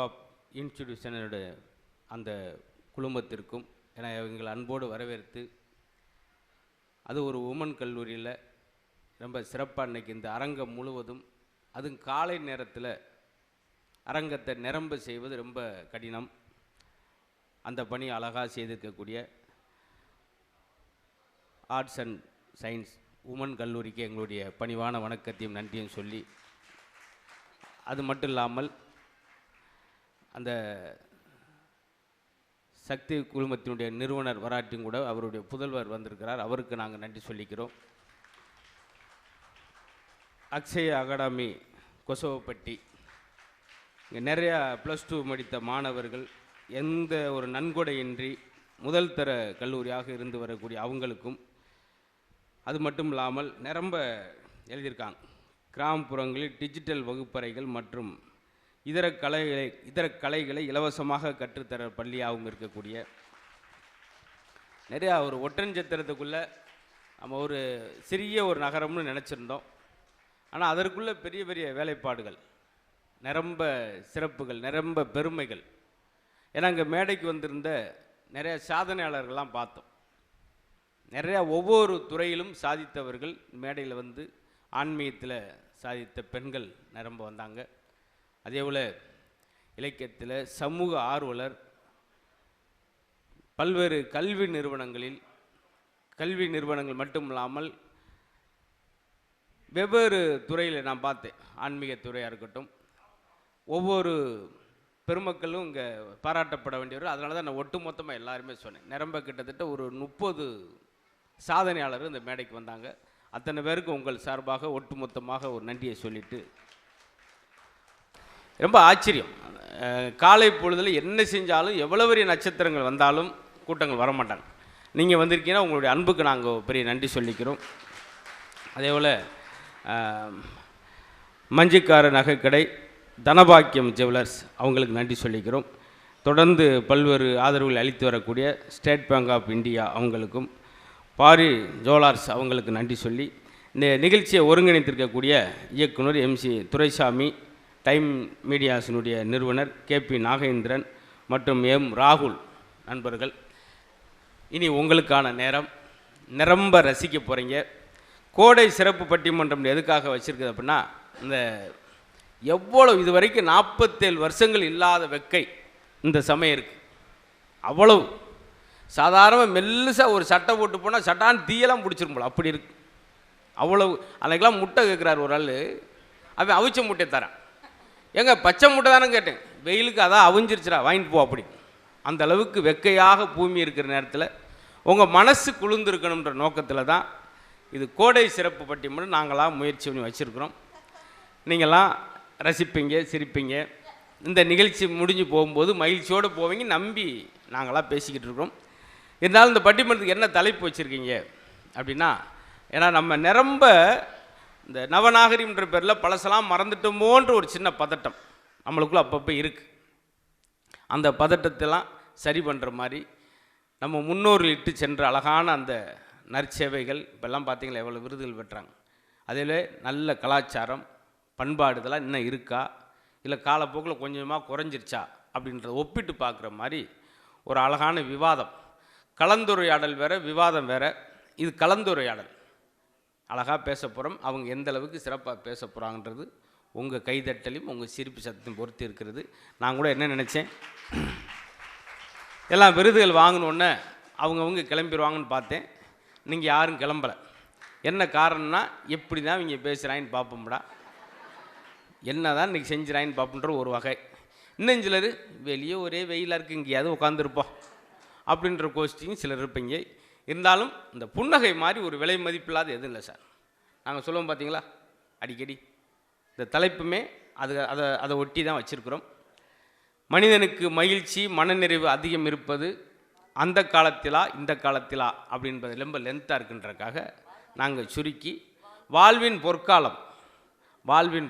Of இன்ஸ்டிடியூஷனோட அந்த குழுமத்திற்கும் என எங்களை அன்போடு வரவேற்று, அது ஒரு உமன் கல்லூரியில் ரொம்ப சிறப்பாக இன்றைக்கி இந்த அரங்கம் முழுவதும், அதுவும் காலை நேரத்தில் அரங்கத்தை நிரம்ப செய்வது ரொம்ப கடினம். அந்த பணி அழகாக செய்திருக்கக்கூடிய ஆர்ட்ஸ் அண்ட் சயின்ஸ் உமன் கல்லூரிக்கு எங்களுடைய பணிவான வணக்கத்தையும் நன்றியும் சொல்லி, அது மட்டும் இல்லாமல் அந்த சக்தி குழுமத்தினுடைய நிறுவனர் வராட்டியும் கூட அவருடைய புதல்வர் வந்திருக்கிறார், அவருக்கு நாங்கள் நன்றி சொல்லிக்கிறோம். அக்ஷய அகாடமி கொசவப்பட்டி, இங்கே நிறையா +2 முடித்த மாணவர்கள் எந்த ஒரு நன்கொடையின்றி முதல் தர கல்லூரியாக இருந்து வரக்கூடிய அவங்களுக்கும், அது மட்டும் இல்லாமல் நிரம்ப எழுதியிருக்காங்க. கிராமப்புறங்களில் டிஜிட்டல் வகுப்பறைகள் மற்றும் இதர கலைகளை இலவசமாக கற்றுத்தர பள்ளியாகவும் இருக்கக்கூடிய, நிறையா ஒரு ஒட்டஞ்சத்திரத்துக்குள்ளே நம்ம ஒரு சிறிய ஒரு நகரம்னு நினச்சிருந்தோம். ஆனால் அதற்குள்ளே பெரிய பெரிய வேலைப்பாடுகள், நிரம்ப சிறப்புகள், நிரம்ப பெருமைகள். ஏன்னா அங்கே மேடைக்கு வந்திருந்த நிறைய சாதனையாளர்கள்லாம் பார்த்தோம். நிறையா ஒவ்வொரு துறையிலும் சாதித்தவர்கள் மேடையில் வந்து ஆன்மீகத்தில் சாதித்த பெண்கள் நிரம்ப வந்தாங்க. அதேபோல் இலக்கியத்தில் சமூக ஆர்வலர், பல்வேறு கல்வி நிறுவனங்கள் மட்டும் இல்லாமல் வெவ்வேறு துறையில் நான் பார்த்தேன். ஆன்மீகத்துறையாக இருக்கட்டும், ஒவ்வொரு பெருமக்களும் இங்கே பாராட்டப்பட வேண்டியவர். அதனால தான் நான் ஒட்டுமொத்தமாக எல்லாருமே சொன்னேன். நிரம்ப கிட்டத்தட்ட ஒரு 30 சாதனையாளர் இந்த மேடைக்கு வந்தாங்க. அத்தனை பேருக்கு உங்கள் சார்பாக ஒட்டுமொத்தமாக ஒரு நன்றியை சொல்லிட்டு, ரொம்ப ஆச்சரியம், காலை பொழுதில் என்ன செஞ்சாலும் எவ்வளோ பெரிய நட்சத்திரங்கள் வந்தாலும் கூட்டங்கள் வரமாட்டாங்க. நீங்கள் வந்திருக்கீங்கன்னா உங்களுடைய அன்புக்கு நாங்கள் பெரிய நன்றி சொல்லிக்கிறோம். அதேபோல் மஞ்சிக்கார நகைக்கடை, தனபாக்கியம் ஜுவல்லர்ஸ் அவங்களுக்கு நன்றி சொல்லிக்கிறோம். தொடர்ந்து பல்வேறு ஆதரவுகள் அளித்து வரக்கூடிய ஸ்டேட் பேங்க் ஆஃப் இந்தியா அவங்களுக்கும், பாரி ஜுவல்லர்ஸ் அவங்களுக்கு நன்றி சொல்லி, இந்த நிகழ்ச்சியை ஒருங்கிணைத்திருக்கக்கூடிய இயக்குனர் MC துரைசாமி, டைம் மீடியாஸினுடைய நிறுவனர் KP நாகேந்திரன் மற்றும் M ராகுல் நண்பர்கள், இனி உங்களுக்கான நேரம். நிரம்ப ரசிக்க போகிறீங்க. கோடை சிறப்பு பட்டிமன்றம் எதுக்காக வச்சுருக்குது அப்படின்னா, இந்த எவ்வளோ இது வரைக்கும் 47 வருஷங்கள் இல்லாத வெக்கை இந்த சமயம் இருக்குது. அவ்வளவு சாதாரண மெல்லுசாக ஒரு சட்டை போட்டு போனால் சட்டான்னு தீயெல்லாம் பிடிச்சிரும் போல, அப்படி இருக்கு. அவ்வளவு. அன்றைக்கெலாம் முட்டை கேட்குறாரு ஒரு ஆள், அவன் அவிச்ச முட்டை தரேன். ஏங்க பச்சை முட்டை தானே கேட்டேன், வெயிலுக்கு அதான் அவிஞ்சிருச்சுடா வாங்கிட்டு போ அப்படி. அந்த அளவுக்கு வெக்கையாக பூமி இருக்கிற நேரத்தில் உங்கள் மனசு குளிர்ந்துருக்கணுன்ற நோக்கத்தில் தான் இது கோடை சிறப்பு பட்டிமன்றம் நாங்களாம் முயற்சி பண்ணி வச்சுருக்குறோம். நீங்களாம் ரசிப்பீங்க, சிரிப்பீங்க. இந்த நிகழ்ச்சி முடிஞ்சு போகும்போது மகிழ்ச்சியோடு போவீங்க நம்பி நாங்களாம் பேசிக்கிட்டு இருக்கிறோம். இருந்தாலும் இந்த பட்டிமன்றத்துக்கு என்ன தலைப்பு வச்சுருக்கீங்க அப்படின்னா, ஏன்னா நம்ம நிரம்ப இந்த நவநாகரிகம்ன்ற பேரில் பழசெல்லாம் மறந்துட்டோமோன்ற ஒரு சின்ன பதட்டம் நம்மளுக்குள்ளே அப்பப்போ இருக்குது. அந்த பதட்டத்தெல்லாம் சரி பண்ணுற மாதிரி நம்ம முன்னோர்கள் இட்டு சென்ற அழகான அந்த நற்சேவைகள் இப்போல்லாம் பார்த்திங்களா எவ்வளோ விருதுகள் பெற்றாங்க. அதில் நல்ல கலாச்சாரம் பண்பாடு இதெல்லாம் இன்னும் இருக்கா, இல்லை காலப்போக்கில் கொஞ்சமாக குறைஞ்சிருச்சா அப்படின்றத ஒப்பிட்டு பார்க்குற மாதிரி ஒரு அழகான விவாதம். கலந்துரையாடல் வேறு, விவாதம் வேறு. இது கலந்துரையாடல். அழகாக பேச போகிறோம். அவங்க எந்த அளவுக்கு சிறப்பாக பேச போகிறாங்கன்றது உங்கள் கைதட்டலையும் உங்கள் சிரிப்பு சத்தத்தையும் பொறுத்து இருக்கிறது. நான் கூட என்ன நினச்சேன், எல்லாம் விருதுகள் வாங்கினோன்னே அவங்கவுங்க கிளம்பிடுவாங்கன்னு பார்த்தேன். நீங்கள் யாரும் கிளம்பலை. என்ன காரணம்னா, எப்படி தான் இவங்க பேசுகிறாங்கன்னு பார்ப்போம்டா, என்ன தான் இன்றைக்கி செஞ்சுறாங்கன்னு பார்ப்புன்ற ஒரு வகை. இன்னும் சிலர் வெளியே ஒரே வெயிலாக இருக்குது இங்கேயாவது உட்காந்துருப்போம் அப்படின்ற கோஷ்டியும் சிலர் இருப்பீங்க. இருந்தாலும் இந்த புன்னகை மாதிரி ஒரு விலை மதிப்பில்லாத எதுவும் இல்லை சார். நாங்கள் சொல்லுவோம் பார்த்தீங்களா அடிக்கடி, இந்த தலைப்புமே அதை ஒட்டி தான் வச்சுருக்குறோம். மனிதனுக்கு மகிழ்ச்சி மனநிறைவு அதிகம் இருப்பது அந்த காலத்திலா இந்த காலத்திலா அப்படின்றது ரொம்ப லென்த்தாக இருக்குன்றக்காக நாங்கள் சுருக்கி வாழ்வின்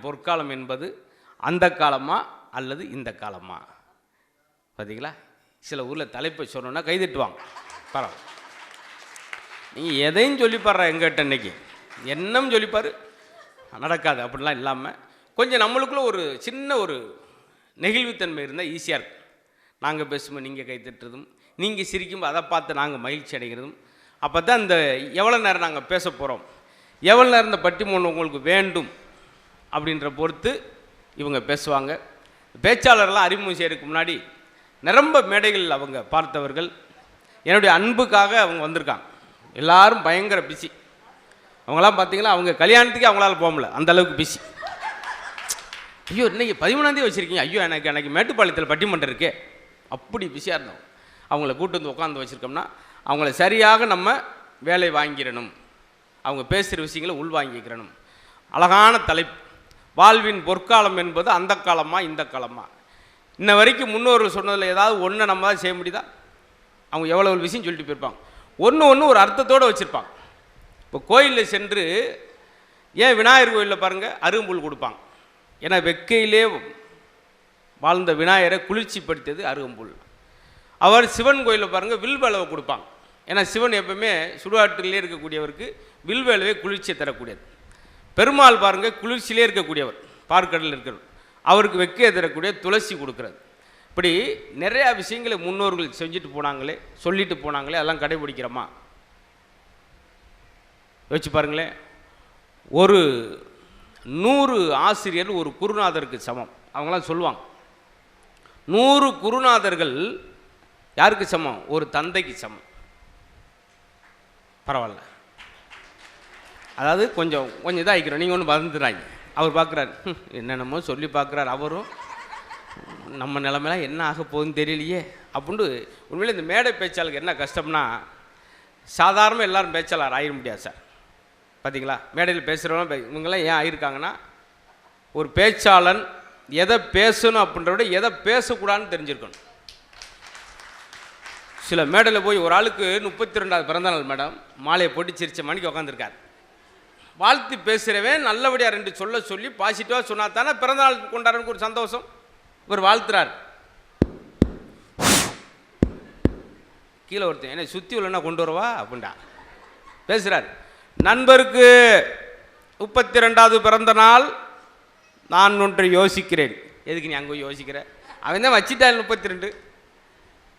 பொற்காலம் என்பது அந்த காலமா அல்லது இந்த காலமா. பார்த்தீங்களா, சில ஊரில் தலைப்பை சொன்னோன்னா கைதட்டுவாங்க. பரவாயில்ல, நீங்கள் எதையும் சொல்லிப்பாடுற எங்கிட்ட இன்றைக்கி என்னம் சொல்லிப்பார் நடக்காது அப்படிலாம் இல்லாமல் கொஞ்சம் நம்மளுக்குள்ள ஒரு சின்ன ஒரு நெகிழ்வுத்தன்மை இருந்தால் ஈஸியாக இருக்கும். நாங்கள் பேசும்போது நீங்கள் கை தட்டுறதும், நீங்கள் சிரிக்கும்போது அதை பார்த்து நாங்கள் மகிழ்ச்சி அடைகிறதும். அப்போ தான் இந்த எவ்வளோ நேரம் நாங்கள் பேச போகிறோம், எவ்வளோ நேரம் இந்த பட்டிமன்றம் உங்களுக்கு வேண்டும் அப்படின்ற பொறுத்து இவங்க பேசுவாங்க. பேச்சாளர்லாம் அறிமுகம் செய்யறதுக்கு முன்னாடி நிரம்ப மேடைகள் அவங்க பார்த்தவர்கள். என்னுடைய அன்புக்காக அவங்க வந்திருக்காங்க. எல்லாரும் பயங்கர பிஸி. அவங்களாம் பார்த்தீங்கன்னா அவங்க கல்யாணத்துக்கே அவங்களால போக முடியல, அந்தளவுக்கு பிஸி. ஐயோ இன்றைக்கி 13ஆம் வச்சுருக்கீங்க, ஐயோ எனக்கு மேட்டுப்பாளையத்தில் பட்டிமன்றம் இருக்கே, அப்படி பிஸியாக இருந்தோம். அவங்கள கூட்டு வந்து உட்காந்து வச்சுருக்கோம்னா அவங்கள சரியாக நம்ம வேலை வாங்கிடணும், அவங்க பேசுகிற விஷயங்களை உள்வாங்கிக்கிறணும். அழகான தலைப்பு, வாழ்வின் பொற்காலம் என்பது அந்த காலமா இந்த காலமா. இன்ன வரைக்கும் முன்னோர்கள் சொன்னதில் ஏதாவது ஒன்று நம்ம தான் செய்ய முடியுதா? அவங்க எவ்வளோ விஷயம் சொல்லிட்டு போயிருப்பாங்க, ஒன்று ஒரு அர்த்தத்தோடு வச்சுருப்பாங்க. இப்போ கோயிலில் சென்று ஏன் விநாயகர் கோயிலில் பாருங்கள் அருகம்புல் கொடுப்பாங்க, ஏன்னா வெக்கையிலே வாழ்ந்த விநாயகரை குளிர்ச்சிப்படுத்தியது அருகம்புல். அவர் சிவன் கோயிலில் பாருங்கள் வில்வளவை கொடுப்பாங்க, ஏன்னா சிவன் எப்பவுமே சுடுகாட்டிலே இருக்கக்கூடியவருக்கு வில்வளவே குளிர்ச்சியை தரக்கூடியது. பெருமாள் பாருங்கள் குளிர்ச்சியிலே இருக்கக்கூடியவர், பார்க்கடலில் இருக்கிறவர், அவருக்கு வெக்கையை தரக்கூடிய துளசி கொடுக்குறது. இப்படி நிறையா விஷயங்களை முன்னோர்கள் செஞ்சுட்டு போனாங்களே, சொல்லிட்டு போனாங்களே, அதெல்லாம் கடைபிடிக்கிறோமா? யோசிச்சு பாருங்களேன். ஒரு 100 ஆசிரியர் ஒரு குருநாதருக்கு சமம். அவங்களாம் சொல்லுவாங்க 100 குருநாதர்கள் யாருக்கு சமம்? ஒரு தந்தைக்கு சமம். பரவாயில்ல, அதாவது கொஞ்சம் இதாக ஆகிக்கிறோம். நீங்கள் ஒன்று மறந்துடுறாங்க. அவர் பார்க்குறாரு, என்னென்னமோ சொல்லி பார்க்குறாரு, அவரும் நம்ம நிலைமையெல்லாம் என்ன ஆக போகுதுன்னு தெரியலையே அப்படின்ட்டு. உண்மையிலே இந்த மேடை பேச்சாளருக்கு என்ன கஷ்டம்னா, சாதாரணமாக எல்லோரும் பேச்சாளர் ஆகிட முடியாது சார். பார்த்தீங்களா, மேடையில் பேசுகிறவங்க இவங்கெல்லாம் ஏன் ஆகியிருக்காங்கன்னா, ஒரு பேச்சாளன் எதை பேசணும் அப்படின்றத விட எதை பேசக்கூடாதுன்னு தெரிஞ்சிருக்கணும். சில மேடையில் போய் ஒரு ஆளுக்கு 32வது பிறந்தநாள் மேடம், மாலையை போட்டு சிரிச்ச மணிக்கு உட்காந்துருக்கார். வாழ்த்து பேசுகிறவன் நல்லபடியாக 2 சொல்லி பாசிட்டிவாக சொன்னால் தானே பிறந்தநாள் கொண்டாடுறதுக்கு ஒரு சந்தோஷம். இவர் வாழ்த்துறார், கீழே ஒருத்தன் என்ன சுற்றி உள்ளனா கொண்டு வரவா அப்படின்டா பேசுகிறார். நண்பருக்கு 32வது பிறந்த நாள், நான் ஒன்று யோசிக்கிறேன். எதுக்கு நீ அங்கே யோசிக்கிற? அவன் தான் வச்சிட்டாள் 32.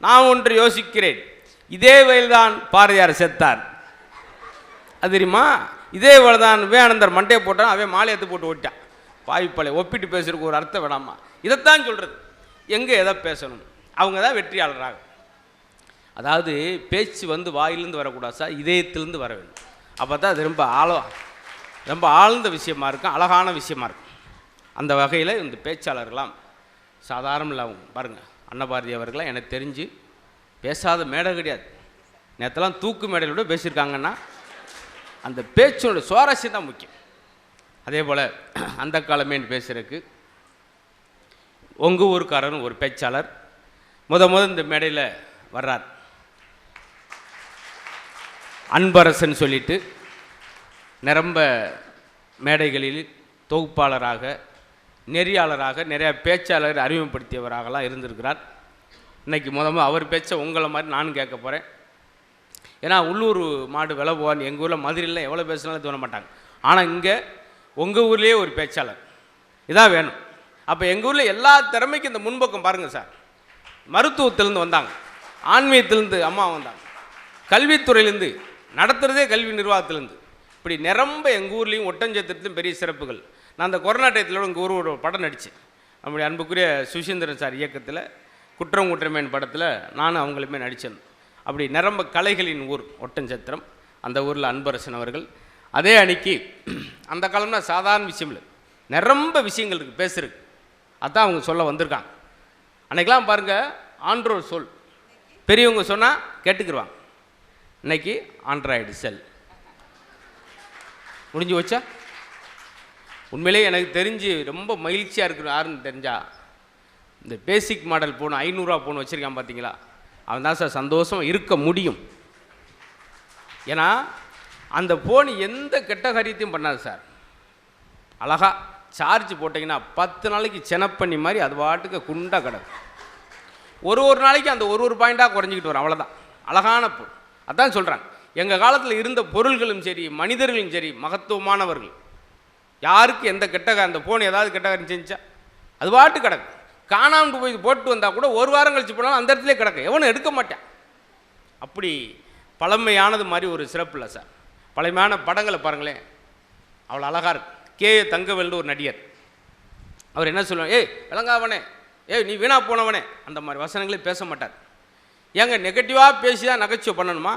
நான் ஒன்று யோசிக்கிறேன், இதே வயல்தான் பாரதியார் செத்தார், அது தெரியுமா? இதே வேலை தான் விவேகானந்தர் மண்டையை போட்டான், அவன் மாலையத்தை போட்டு ஓட்டான். பாய்ப்பலை ஒப்பிட்டு பேசுறதுக்கு ஒரு அர்த்தம் வேணாமா? இதைத்தான் சொல்கிறது. எங்கே எதை பேசணும், அவங்க தான் வெற்றியாளராக. அதாவது பேச்சு வாயிலிருந்து வரக்கூடாது சார், இதயத்திலிருந்து வர வேண்டும். அப்போ தான் அது ரொம்ப ஆழ்ந்த விஷயமா இருக்கும், அழகான விஷயமா இருக்கும். அந்த வகையில் இந்த பேச்சாளர்கள்லாம் சாதாரண இல்லாமல் பாருங்கள். அன்னபாரதி அவர்கள்லாம் எனக்கு தெரிஞ்சு பேசாத மேடை கிடையாது. நேற்றெல்லாம் தூக்கு மேடையில் கூட பேசியிருக்காங்கன்னா அந்த பேச்சோட சுவாரஸ்யம் தான் முக்கியம். அதே போல் அந்த காலமேன்னு பேசுகிறதுக்கு உங்கள் ஊருக்காரன் ஒரு பேச்சாளர் இந்த மேடையில் வர்றார். அன்பரசன் சொல்லிட்டு நிரம்ப மேடைகளில் தொகுப்பாளராக, நெறியாளராக, நிறையா பேச்சாளர் அறிமுகப்படுத்தியவராகலாம் இருந்திருக்கிறார். இன்றைக்கி அவர் பேச்சை உங்களை மாதிரி நானும் கேட்க போகிறேன். ஏன்னா உள்ளூர் மாடு விலை போவான்னு எங்கள் ஊரில் மதுரையில் எவ்வளோ பேசினாலும் தோண மாட்டாங்க. ஆனால் இங்கே உங்கள் ஊர்லேயே ஒரு பேச்சாளர் இதான் வேணும். அப்போ எங்கள் ஊரில் எல்லா திறமைக்கும் இந்த முன்பக்கம் பாருங்கள் சார். மருத்துவத்திலேருந்து வந்தாங்க, ஆன்மீகத்திலேருந்து அம்மா வந்தாங்க, கல்வித்துறையிலேருந்து, நடத்துகிறதே கல்வி நிர்வாகத்திலேருந்து, இப்படி நிரம்ப எங்கள் ஊர்லேயும் ஒட்டஞ்சத்திரத்துலையும் பெரிய சிறப்புகள். நான் அந்த கொரோனா டயத்தில் எங்கள் ஊர் ஒரு படம் நடித்தேன். நம்முடைய அன்புக்குரிய சுசீந்திரன் சார் இயக்கத்தில் குற்றம் குற்றமேன் படத்தில் நானும் அவங்களுமே நடித்தேன். அப்படி நிரம்ப கலைகளின் ஊர் ஒட்டஞ்சத்திரம். அந்த ஊரில் அன்பரசன் அவர்கள். அதே அன்னைக்கு அந்த காலம்னா சாதாரண விஷயம் இல்லை, நிரம்ப விஷயங்கள் இருக்குது பேசுறதுக்கு. அதான் அவங்க சொல்ல வந்திருக்காங்க. அன்றைக்கெலாம் பாருங்கள், ஆண்ட்ரோர் சொல் பெரியவங்க சொன்னால் கேட்டுக்கிடுவாங்க. இன்றைக்கி ஆண்ட்ராய்டு செல் முடிஞ்சு வச்சா. உண்மையிலே எனக்கு தெரிஞ்சு ரொம்ப மகிழ்ச்சியாக இருக்கிற யாருன்னு தெரிஞ்சால், இந்த பேசிக் மாடல் ஃபோன் 500 ரூபா ஃபோன் வச்சுருக்கான் பார்த்தீங்களா, அவன் தான் சார் சந்தோஷம் இருக்க முடியும். ஏன்னா அந்த ஃபோன் எந்த கெட்ட காரியத்தையும் பண்ணாது சார். அழகாக சார்ஜ் போட்டிங்கன்னா 10 நாளைக்கு செனப்பண்ணி மாதிரி அது பாட்டுக்கு குண்டாக கிடக்கும். ஒரு நாளைக்கு அந்த ஒரு பாயிண்டாக குறைஞ்சிக்கிட்டு வரும், அவ்வளோதான். அழகான பொருள். அதான் சொல்கிறாங்க, எங்கள் காலத்தில் இருந்த பொருள்களும் சரி, மனிதர்களும் சரி, மகத்துவமானவர்கள். யாருக்கு எந்த அந்த ஃபோன் ஏதாவது கெட்ட காரியம் செஞ்சா அது பாட்டு கிடக்கும். காணாமல் போய் போட்டு வந்தால் கூட ஒரு வாரம் கழிச்சு போனாலும் அந்த இடத்துல கிடக்கும், எவனும் எடுக்க மாட்டேன். அப்படி பழமையானது மாதிரி ஒரு சிறப்பு இல்லை சார். பழமையான படங்களை பாருங்களேன், அவ்வளோ அழகாக இருக்கு. கே தங்கவேல்னு ஒரு நடிகர், அவர் என்ன சொல்லுவாங்க, ஏய் விளங்காவனே, ஏய் நீ வீணா போனவனே, அந்த மாதிரி வசனங்களே பேச மாட்டார். ஏங்க நெகட்டிவாக பேசி தான் நகைச்சுவை பண்ணணுமா?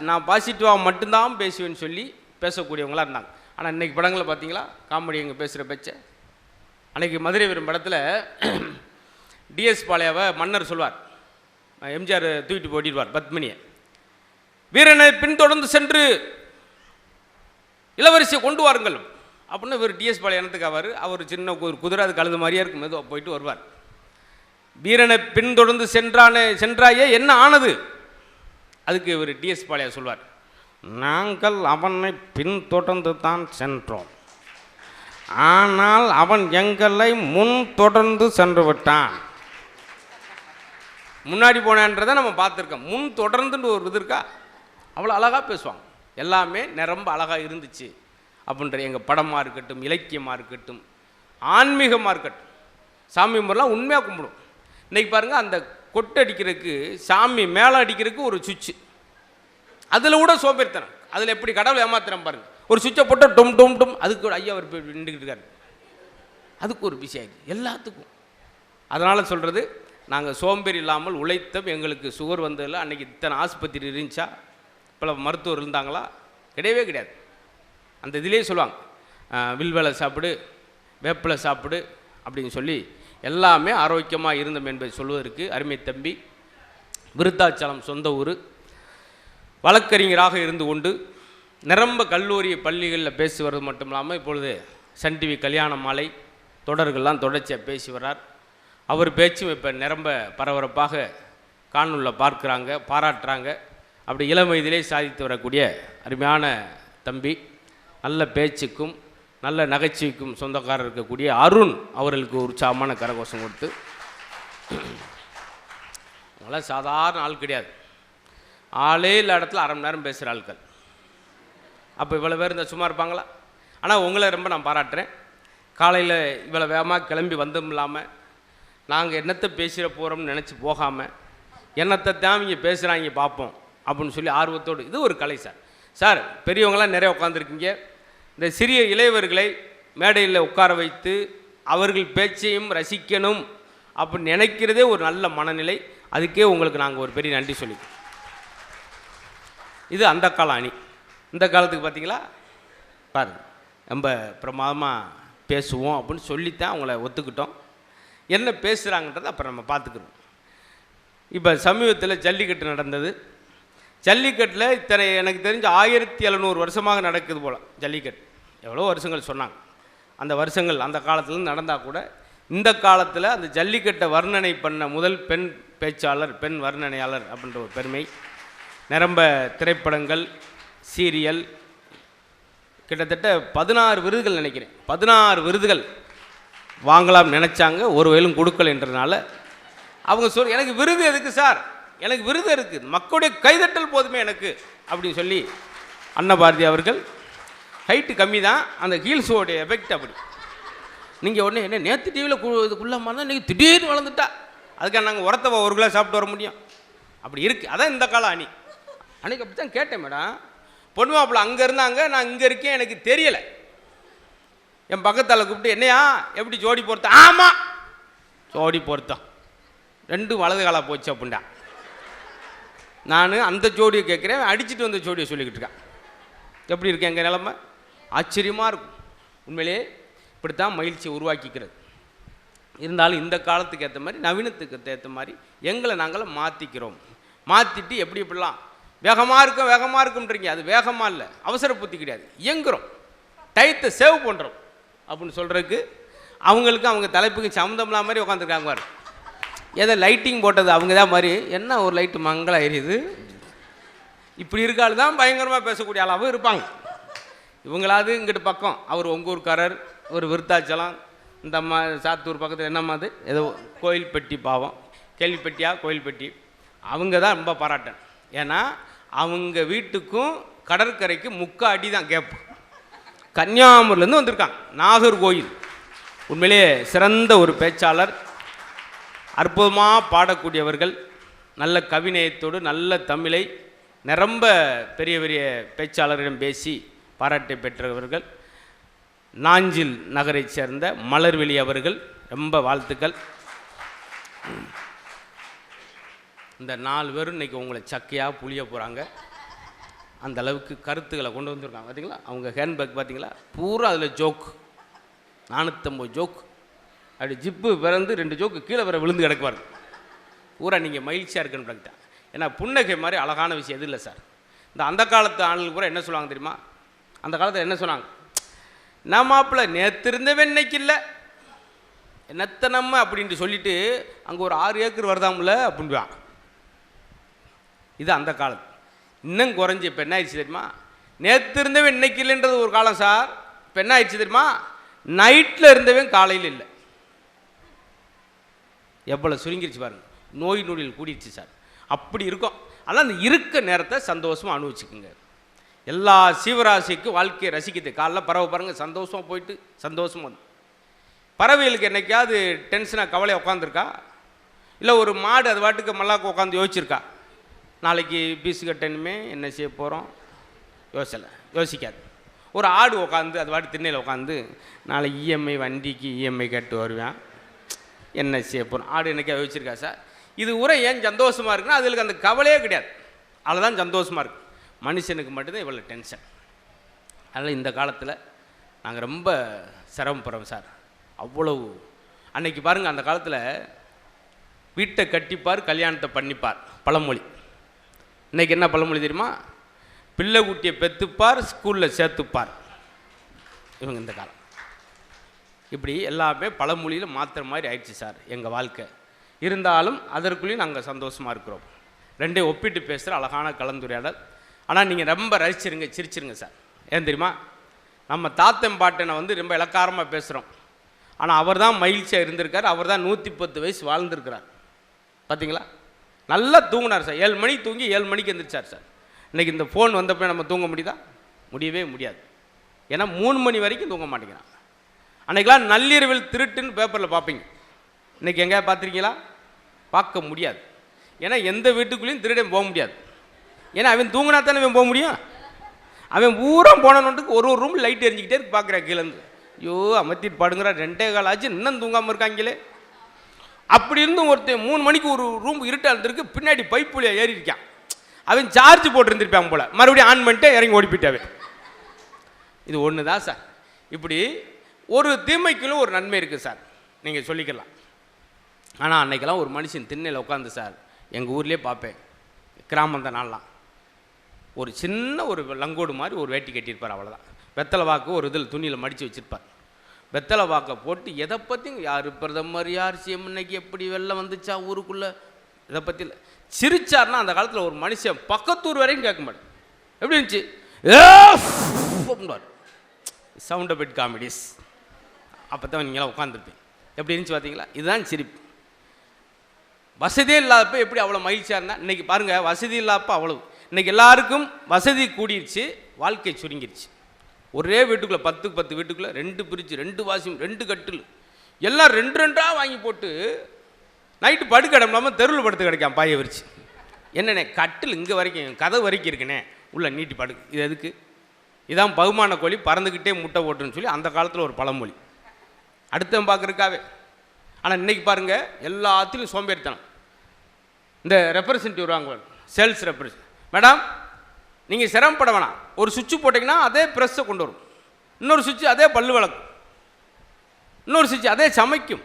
நான் பாசிட்டிவாக மட்டும்தான் பேசுவேன்னு சொல்லி பேசக்கூடியவங்களாக இருந்தாங்க. ஆனால் இன்றைக்கி படங்களை பார்த்தீங்களா, காமெடி எங்கே பேசுகிற பேச்சை. அன்றைக்கி மதுரை வீரம் படத்தில் டிஎஸ் பாளையாவை மன்னர் சொல்வார், எம்ஜிஆர் தூக்கிட்டு போட்டிடுவார் பத்மினியை, வீரனை பின்தொடர்ந்து சென்று இளவரசியை கொண்டு வாருங்கள் அப்படின்னு இவர் டிஎஸ் பாளைய இனத்துக்கு அவர் சின்ன ஒரு குதிரை, அது கழுது மாதிரியே இருக்கும், மெதுவாக போயிட்டு வருவார். வீரனை பின்தொடர்ந்து சென்றாயே என்ன ஆனது? அதுக்கு இவர் டிஎஸ் பாளையா சொல்வார், நாங்கள் அவனை பின்தொடர்ந்து தான் சென்றோம், ஆனால் அவன் எங்களை முன் தொடர்ந்து சென்று விட்டான். முன்னாடி போனான்றதை நம்ம பார்த்துருக்கோம், முன் தொடர்ந்துன்னு ஒரு இது இருக்கா. அவ்வளோ அழகாக பேசுவாங்க, எல்லாமே நிரம்ப அழகாக இருந்துச்சு அப்படின்ற. எங்கள் படமாக இருக்கட்டும், இலக்கியமாக இருக்கட்டும், ஆன்மீகமாக இருக்கட்டும், சாமி முறைலாம் உண்மையாக கும்பிடும். இன்றைக்கி பாருங்கள், அந்த கொட்டை அடிக்கிறதுக்கு, சாமி மேலே அடிக்கிறதுக்கு ஒரு சுவிட்சு, அதில் கூட சோம்பேறித்தனம். அதில் எப்படி கடவுளை ஏமாத்துறோம் பாருங்கள். ஒரு சுவிட்சை போட்டால் டொம் டொம் டொம், அதுக்கு ஒரு ஐயா அவர் நின்றுக்கிட்டு இருக்காரு, அதுக்கு ஒரு பிஸி ஆகிடுது எல்லாத்துக்கும். அதனால் சொல்கிறது, நாங்கள் சோம்பேறி இல்லாமல் உழைத்தம். எங்களுக்கு சுகர் வந்ததில்லை. அன்றைக்கி இத்தனை ஆஸ்பத்திரி இருந்துச்சா, பல மருத்துவர் இருந்தாங்களா? கிடையவே கிடையாது. அந்த இதிலே சொல்லுவாங்க, வில்வலை சாப்பிடு, வேப்பிலை சாப்பிடு அப்படின்னு சொல்லி எல்லாமே ஆரோக்கியமாக இருந்தோம் என்பதை சொல்வதற்கு அருமை தம்பி விருத்தாச்சலம் சொந்த ஊர், வழக்கறிஞராக இருந்து கொண்டு நிரம்ப கல்லூரி பள்ளிகளில் பேசி வர்றது மட்டும் இல்லாமல் இப்பொழுது சன் டிவி கல்யாண மாலை தொடர்கள்லாம் தொடர்ச்சியாக பேசி வர்றார். அவர் பேச்சும் இப்போ நிரம்ப பரபரப்பாக காணொலியில் பார்க்குறாங்க, பாராட்டுறாங்க. அப்படி இளம் வயதிலே சாதித்து வரக்கூடிய அருமையான தம்பி, நல்ல பேச்சுக்கும் நல்ல நகைச்சுவைக்கும் சொந்தக்காரர் இருக்கக்கூடிய அருண் அவர்களுக்கு உற்சாகமான கரகோஷம் கொடுத்து, அவங்களாம் சாதாரண ஆள் கிடையாது, ஆளே இல்லை இடத்துல அரை மணி நேரம் பேசுகிற ஆட்கள். அப்போ இவ்வளோ பேர் இருந்தால் சும்மா இருப்பாங்களா? ஆனால் உங்களை ரொம்ப நான் பாராட்டுறேன். காலையில் இவ்வளோ வேகமாக கிளம்பி வந்தோம் இல்லாமல், நாங்கள் என்னத்தை பேசிட போகிறோம்னு நினச்சி போகாமல், என்னத்தை தான் இங்கே பேசுகிறாங்க பார்ப்போம் அப்படின்னு சொல்லி ஆர்வத்தோடு. இது ஒரு கலை சார். சார் பெரியவங்களாம் நிறைய உட்காந்துருக்கீங்க, இந்த சிறிய இளையவர்களை மேடையில் உட்கார வைத்து அவர்கள் பேச்சையும் ரசிக்கணும் அப்படின்னு நினைக்கிறதே ஒரு நல்ல மனநிலை. அதுக்கே உங்களுக்கு நாங்கள் ஒரு பெரிய நன்றி சொல்லிக்கிறோம். இது அந்த கால அணி. இந்த காலத்துக்கு பார்த்தீங்களா பாருங்க, ரொம்ப பிரமாதமாக பேசுவோம் அப்படின்னு சொல்லித்தான் அவங்கள ஒத்துக்கிட்டோம். என்ன பேசுகிறாங்கன்றதை அப்புறம் நம்ம பார்த்துக்கிறோம். இப்போ சமீபத்தில் ஜல்லிக்கட்டு நடந்தது. ஜல்லிக்கட்டில் இத்தனை எனக்கு தெரிஞ்ச 1700 வருஷமாக நடக்குது போல் ஜல்லிக்கட்டு. எவ்வளோ வருஷங்கள் சொன்னாங்க. அந்த வருஷங்கள் அந்த காலத்துலேருந்து நடந்தால் கூட இந்த காலத்தில் அந்த ஜல்லிக்கட்டை வர்ணனை பண்ண முதல் பெண் பேச்சாளர், பெண் வர்ணனையாளர் அப்படின்ற ஒரு பெருமை. நிரம்ப திரைப்படங்கள், சீரியல், கிட்டத்தட்ட 16 விருதுகள் நினைக்கிறேன், 16 விருதுகள் வாங்கலாம் நினச்சாங்க, ஒரு வேலும் கொடுக்கலைன்றதுனால அவங்க எனக்கு விருது எதுக்கு சார், எனக்கு விருது இருக்குது, மக்களுடைய கைதட்டல் போதுமே எனக்கு அப்படின்னு சொல்லி அன்னபாரதி அவர்கள், ஹைட்டு கம்மி தான், அந்த ஹீல்ஸோடைய எஃபெக்ட் அப்படி. நீங்கள் உடனே என்ன நேற்று டிவியில் இதுக்குள்ளமாக தான் இன்றைக்கி திடீர்னு வளர்ந்துட்டா, அதுக்காக நாங்கள் உரத்தவ 1 கிலோ சாப்பிட்டு வர முடியும், அப்படி இருக்குது. அதான் இந்த கால அணி. அன்றைக்கி அப்படி தான் கேட்டேன், மேடம் பொண்ணு மாப்பிள்ள அங்கே இருந்தாங்க, நான் இங்கே இருக்கேன், எனக்கு தெரியலை. என் பக்கத்தால் கூப்பிட்டு, என்னையா எப்படி ஜோடி பொறுத்தா? ஆமாம் ஜோடி பொருத்தம், 2 வலது காலாக போச்சு அப்படின்டா. நான் அந்த ஜோடியை கேட்குறேன், அடிச்சுட்டு வந்த ஜோடியை சொல்லிக்கிட்டு இருக்கேன். எப்படி இருக்கேன் எங்கள் நிலமை? ஆச்சரியமாக இருக்கும். உண்மையிலே இப்படித்தான் மகிழ்ச்சியை உருவாக்கிக்கிறது. இருந்தாலும் இந்த காலத்துக்கு ஏற்ற மாதிரி, நவீனத்துக்கு ஏற்ற மாதிரி எங்களை நாங்கள் மாற்றிக்கிறோம். மாற்றிட்டு எப்படி எப்படிலாம் வேகமாக இருக்கும்ன்றீங்க, அது வேகமாக இல்லை, அவசர புத்தி கிடையாது, இயங்குறோம், டயத்தை சேவ் பண்ணுறோம் அப்படின்னு சொல்கிறதுக்கு அவங்களுக்கு அவங்க தலைப்புக்கு சம்மந்தம் இல்லாத மாதிரி உட்காந்துருக்காங்க. பாரு, ஏதோ லைட்டிங் போட்டது அவங்க தான் மாதிரி, என்ன ஒரு லைட்டு மங்களம் எரியுது, இப்படி இருக்காள் தான் பயங்கரமாக பேசக்கூடிய ஆளாகவும் இருப்பாங்க. இவங்களாவது இங்கிட்டு பக்கம், அவர் ஒங்கூர்காரர், ஒரு விருத்தாச்சலம், இந்த அம்மா சாத்தூர் பக்கத்தில் என்னம்மா அது ஏதோ கோயில்பட்டி, பாவம் கேள்விப்பட்டியா கோயில்பட்டி, அவங்க தான் ரொம்ப பாராட்டேன். ஏன்னா அவங்க வீட்டுக்கும் கடற்கரைக்கு 3/4 அடி தான் கேப்பு. கன்னியாகுமரிலேருந்து வந்திருக்காங்க, நாகர்கோயில். உண்மையிலேயே சிறந்த ஒரு பேச்சாளர், அற்புதமாக பாடக்கூடியவர்கள், நல்ல கவிநயத்தோடு நல்ல தமிழை நிரம்ப பெரிய பெரிய பேச்சாளரிடம் பேசி பாராட்டை பெற்றவர்கள். நாஞ்சில் நகரை சேர்ந்த மலர்விழி அவர்கள், ரொம்ப வாழ்த்துக்கள். இந்த 4 பேரும் இன்றைக்கி உங்களை சக்கையாக புளிய போகிறாங்க. அந்த அளவுக்கு கருத்துக்களை கொண்டு வந்துருக்காங்க. பார்த்தீங்களா, அவங்க ஹேண்ட்பேக் பார்த்தீங்களா, பூரா அதில் ஜோக், 450 ஜோக். அப்படி ஜிப்பு பிறந்து 2 ஜோக்கு கீழே வர விழுந்து கிடக்குவார். பூரா நீங்கள் மகிழ்ச்சியாக இருக்குன்னு பார்த்துட்டேன். ஏன்னா புன்னகை மாதிரி அழகான விஷயம் எது இல்லை சார். அந்த காலத்து ஆளுங்க பூரா என்ன சொல்லுவாங்க தெரியுமா? அந்த காலத்தில் என்ன சொன்னாங்க? நான் மாப்பிள்ள நேற்று இருந்தவன் இன்னைக்கு இல்லை, என்னத்த நம்ம அப்படின்ட்டு சொல்லிட்டு அங்கே ஒரு 6 ஏக்கர் வருதாம்ல அப்படின்வான். இது அந்த காலத்து. இன்னும் குறைஞ்சி இப்போ என்ன ஆயிடுச்சு தெரியுமா? நேற்று இருந்தவன் இன்னைக்கு இல்லைன்றது ஒரு காலம் சார். இப்போ என்ன ஆயிடுச்சு தெரியுமா? நைட்டில் இருந்தவன் காலையில் இல்லை. எவ்வளோ சுருங்கிருச்சு பாருங்க. நோய் நொடியில் கூடிடுச்சு சார். அப்படி இருக்கும். ஆனால் அந்த இருக்க நேரத்தை சந்தோஷமாக அனுபவிச்சுக்குங்க. எல்லா சீவராசிக்கும் வாழ்க்கையை ரசிக்குது. காலைல பறவை பாருங்கள், சந்தோஷமாக போயிட்டு சந்தோஷமாக வந்து. பறவைகளுக்கு என்னைக்காவது டென்ஷனாக கவலையாக உட்காந்துருக்கா? இல்லை ஒரு மாடு அது வாட்டுக்கு மல்லாக்க உட்காந்து யோசிச்சிருக்கா? நாளைக்கு பீஸு கட்டணுமே, என்ன செய்ய போகிறோம், யோசிக்காது. ஒரு ஆடு உட்காந்து அது வாட்டு திண்ணையில் உட்காந்து நாளைக்கு இஎம்ஐ வண்டிக்கு இஎம்ஐ கட்டு வருவேன், என்ன செய்ய போகிறோம். ஆடு என்னைக்கா யோசிச்சிருக்கா சார்? இது உரை ஏன் சந்தோஷமாக இருக்குன்னா அதுக்கு அந்த கவலையே கிடையாது. அதில் தான் சந்தோஷமாக இருக்குது. மனுஷனுக்கு மட்டும்தான் இவ்வளோ டென்ஷன். அதனால் இந்த காலத்தில் நாங்கள் ரொம்ப சிரமப்படுறோம் சார். அவ்வளவு அன்னைக்கு பாருங்கள், அந்த காலத்தில் வீட்டை கட்டிப்பார் கல்யாணத்தை பண்ணிப்பார் பழமொழி. இன்றைக்கி என்ன பழமொழி தெரியுமா? பிள்ளை குட்டியை பெற்றுப்பார் ஸ்கூலில் சேர்த்துப்பார். இவங்க இந்த காலம் இப்படி எல்லாமே பழமொழியில் மாற்றுற மாதிரி ஆயிடுச்சு சார் எங்கள் வாழ்க்கை. இருந்தாலும் அதற்குள்ளேயும் நாங்கள் சந்தோஷமாக இருக்கிறோம். ரெண்டையும் ஒப்பிட்டு பேசுகிற அழகான கலந்துரையாடல். ஆனால் நீங்கள் ரொம்ப ரசிச்சிருங்க, சிரிச்சிருங்க சார். ஏன் தெரியுமா? நம்ம தாத்தன் பாட்டனை ரொம்ப இலக்காரமாக பேசுகிறோம். ஆனால் அவர் தான் மகிழ்ச்சியாக இருந்திருக்கார். அவர் தான் 110 வயசு வாழ்ந்துருக்கிறார். பார்த்தீங்களா? நல்லா தூங்கினார் சார். 7 மணிக்கு தூங்கி 7 மணிக்கு எழுந்திரிச்சார் சார். இன்றைக்கி இந்த ஃபோன் வந்தப்போ நம்ம தூங்க முடியுதா? முடியவே முடியாது. ஏன்னா 3 மணி வரைக்கும் தூங்க மாட்டேங்கிறான். அன்றைக்கெலாம் நள்ளிரவில் திருட்டுன்னு பேப்பரில் பார்ப்பீங்க. இன்றைக்கி எங்கேயா பார்த்துருக்கீங்களா? பார்க்க முடியாது. ஏன்னா எந்த வீட்டுக்குள்ளேயும் திருடன் போக முடியாது. ஏன்னா அவன் தூங்கினா தானே அவன் போக முடியும். அவன் ஊரம் போனவனுக்கு ஒரு ரூம் லைட் எரிஞ்சிக்கிட்டே இருக்கு. பார்க்குறேன் கீழேருந்து, ஐயோ அமர்த்திட்டு பாடுங்கிறா, 2 கால் ஆச்சு இன்னும் தூங்காமல் இருக்காங்களே. அப்படி இருந்தும் ஒருத்தன் 3 மணிக்கு ஒரு ரூம் இருட்டாக இருந்திருக்கு, பின்னாடி பைப் வழியாக ஏறி இருக்கான். அவன் சார்ஜ் போட்டுருந்துருப்பான் போல், மறுபடியும் ஆன் பண்ணிட்டு இறங்கி ஓடி போயிட்டாவே. இது ஒன்று தான் சார். இப்படி ஒரு தீமைக்குள்ளும் ஒரு நன்மை இருக்குது சார், நீங்கள் சொல்லிக்கலாம். ஆனால் அன்றைக்கெல்லாம் ஒரு மனுஷன் திண்ணையில் உட்காந்து சார், எங்கள் ஊர்லேயே பார்ப்பேன், கிராமம் தான் நான்லாம், ஒரு சின்ன ஒரு லங்கோடு மாதிரி ஒரு வேட்டி கட்டியிருப்பார், அவ்வளோதான். வெத்தலை வாக்கு ஒரு இதில் துணியில் மடித்து வச்சுருப்பார். வெத்தலை வாக்கை போட்டு எதை பற்றி, யார் பிரதமர், யார் சிஎம், இன்னைக்கு எப்படி வெள்ளம் வந்துச்சா ஊருக்குள்ளே, இதை பற்றி இல்லை. சிரிச்சார்னா அந்த காலத்தில் ஒரு மனுஷன் பக்கத்தூர் வரைக்கும் கேட்க மாட்டேன். எப்படி இருந்துச்சு? Sound bed comedies. அப்போ தான் நீங்களாம் உட்காந்துருப்பேன். எப்படி இருந்துச்சு பார்த்தீங்களா? இதுதான் சிரிப்பு. வசதியே இல்லாதப்போ எப்படி அவ்வளோ மகிழ்ச்சியாக இருந்தால், இன்றைக்கி பாருங்கள் வசதி இல்லாதப்போ அவ்வளவு. இன்றைக்கி எல்லாருக்கும் வசதி கூடிருச்சு, வாழ்க்கை சுருங்கிருச்சு. ஒரே வீட்டுக்குள்ளே 10க்கு 10 வீட்டுக்குள்ளே 2 பிரிட்ஜ், 2 வாஷிங், 2 கட்டில், எல்லாம் 2 வாங்கி போட்டு நைட்டு படுக்க இடம் இல்லாமல் தெருவில் படுத்து கிடைக்காம பாய விரிச்சு. என்னண்ணே கட்டில் இங்கே வரைக்கும் கதை வரைக்கும் இருக்குண்ணே, உள்ளே நீட்டி படுக்கு. இது எதுக்கு? இதான் பகுமான கோழி பறந்துக்கிட்டே முட்டை போட்டுன்னு சொல்லி அந்த காலத்தில் ஒரு பழமொழி. அடுத்தவன் பார்க்குறக்காவே. ஆனால் இன்றைக்கி பாருங்கள் எல்லாத்துலேயும் சோம்பேறித்தனம். இந்த ரெப்ரசன்டேட்டிவ் வாங்க, சேல்ஸ் ரெப்ரசன்ட், மேடம் நீங்கள் சிரமப்பட வேணாம், ஒரு சுவிட்சு போட்டிங்கன்னா அதே ப்ரெஸ்ஸை கொண்டு வரும், இன்னொரு சுவிட்சு அதே பல்லு விளக்கும், இன்னொரு சுவிட்சு அதே சமைக்கும்.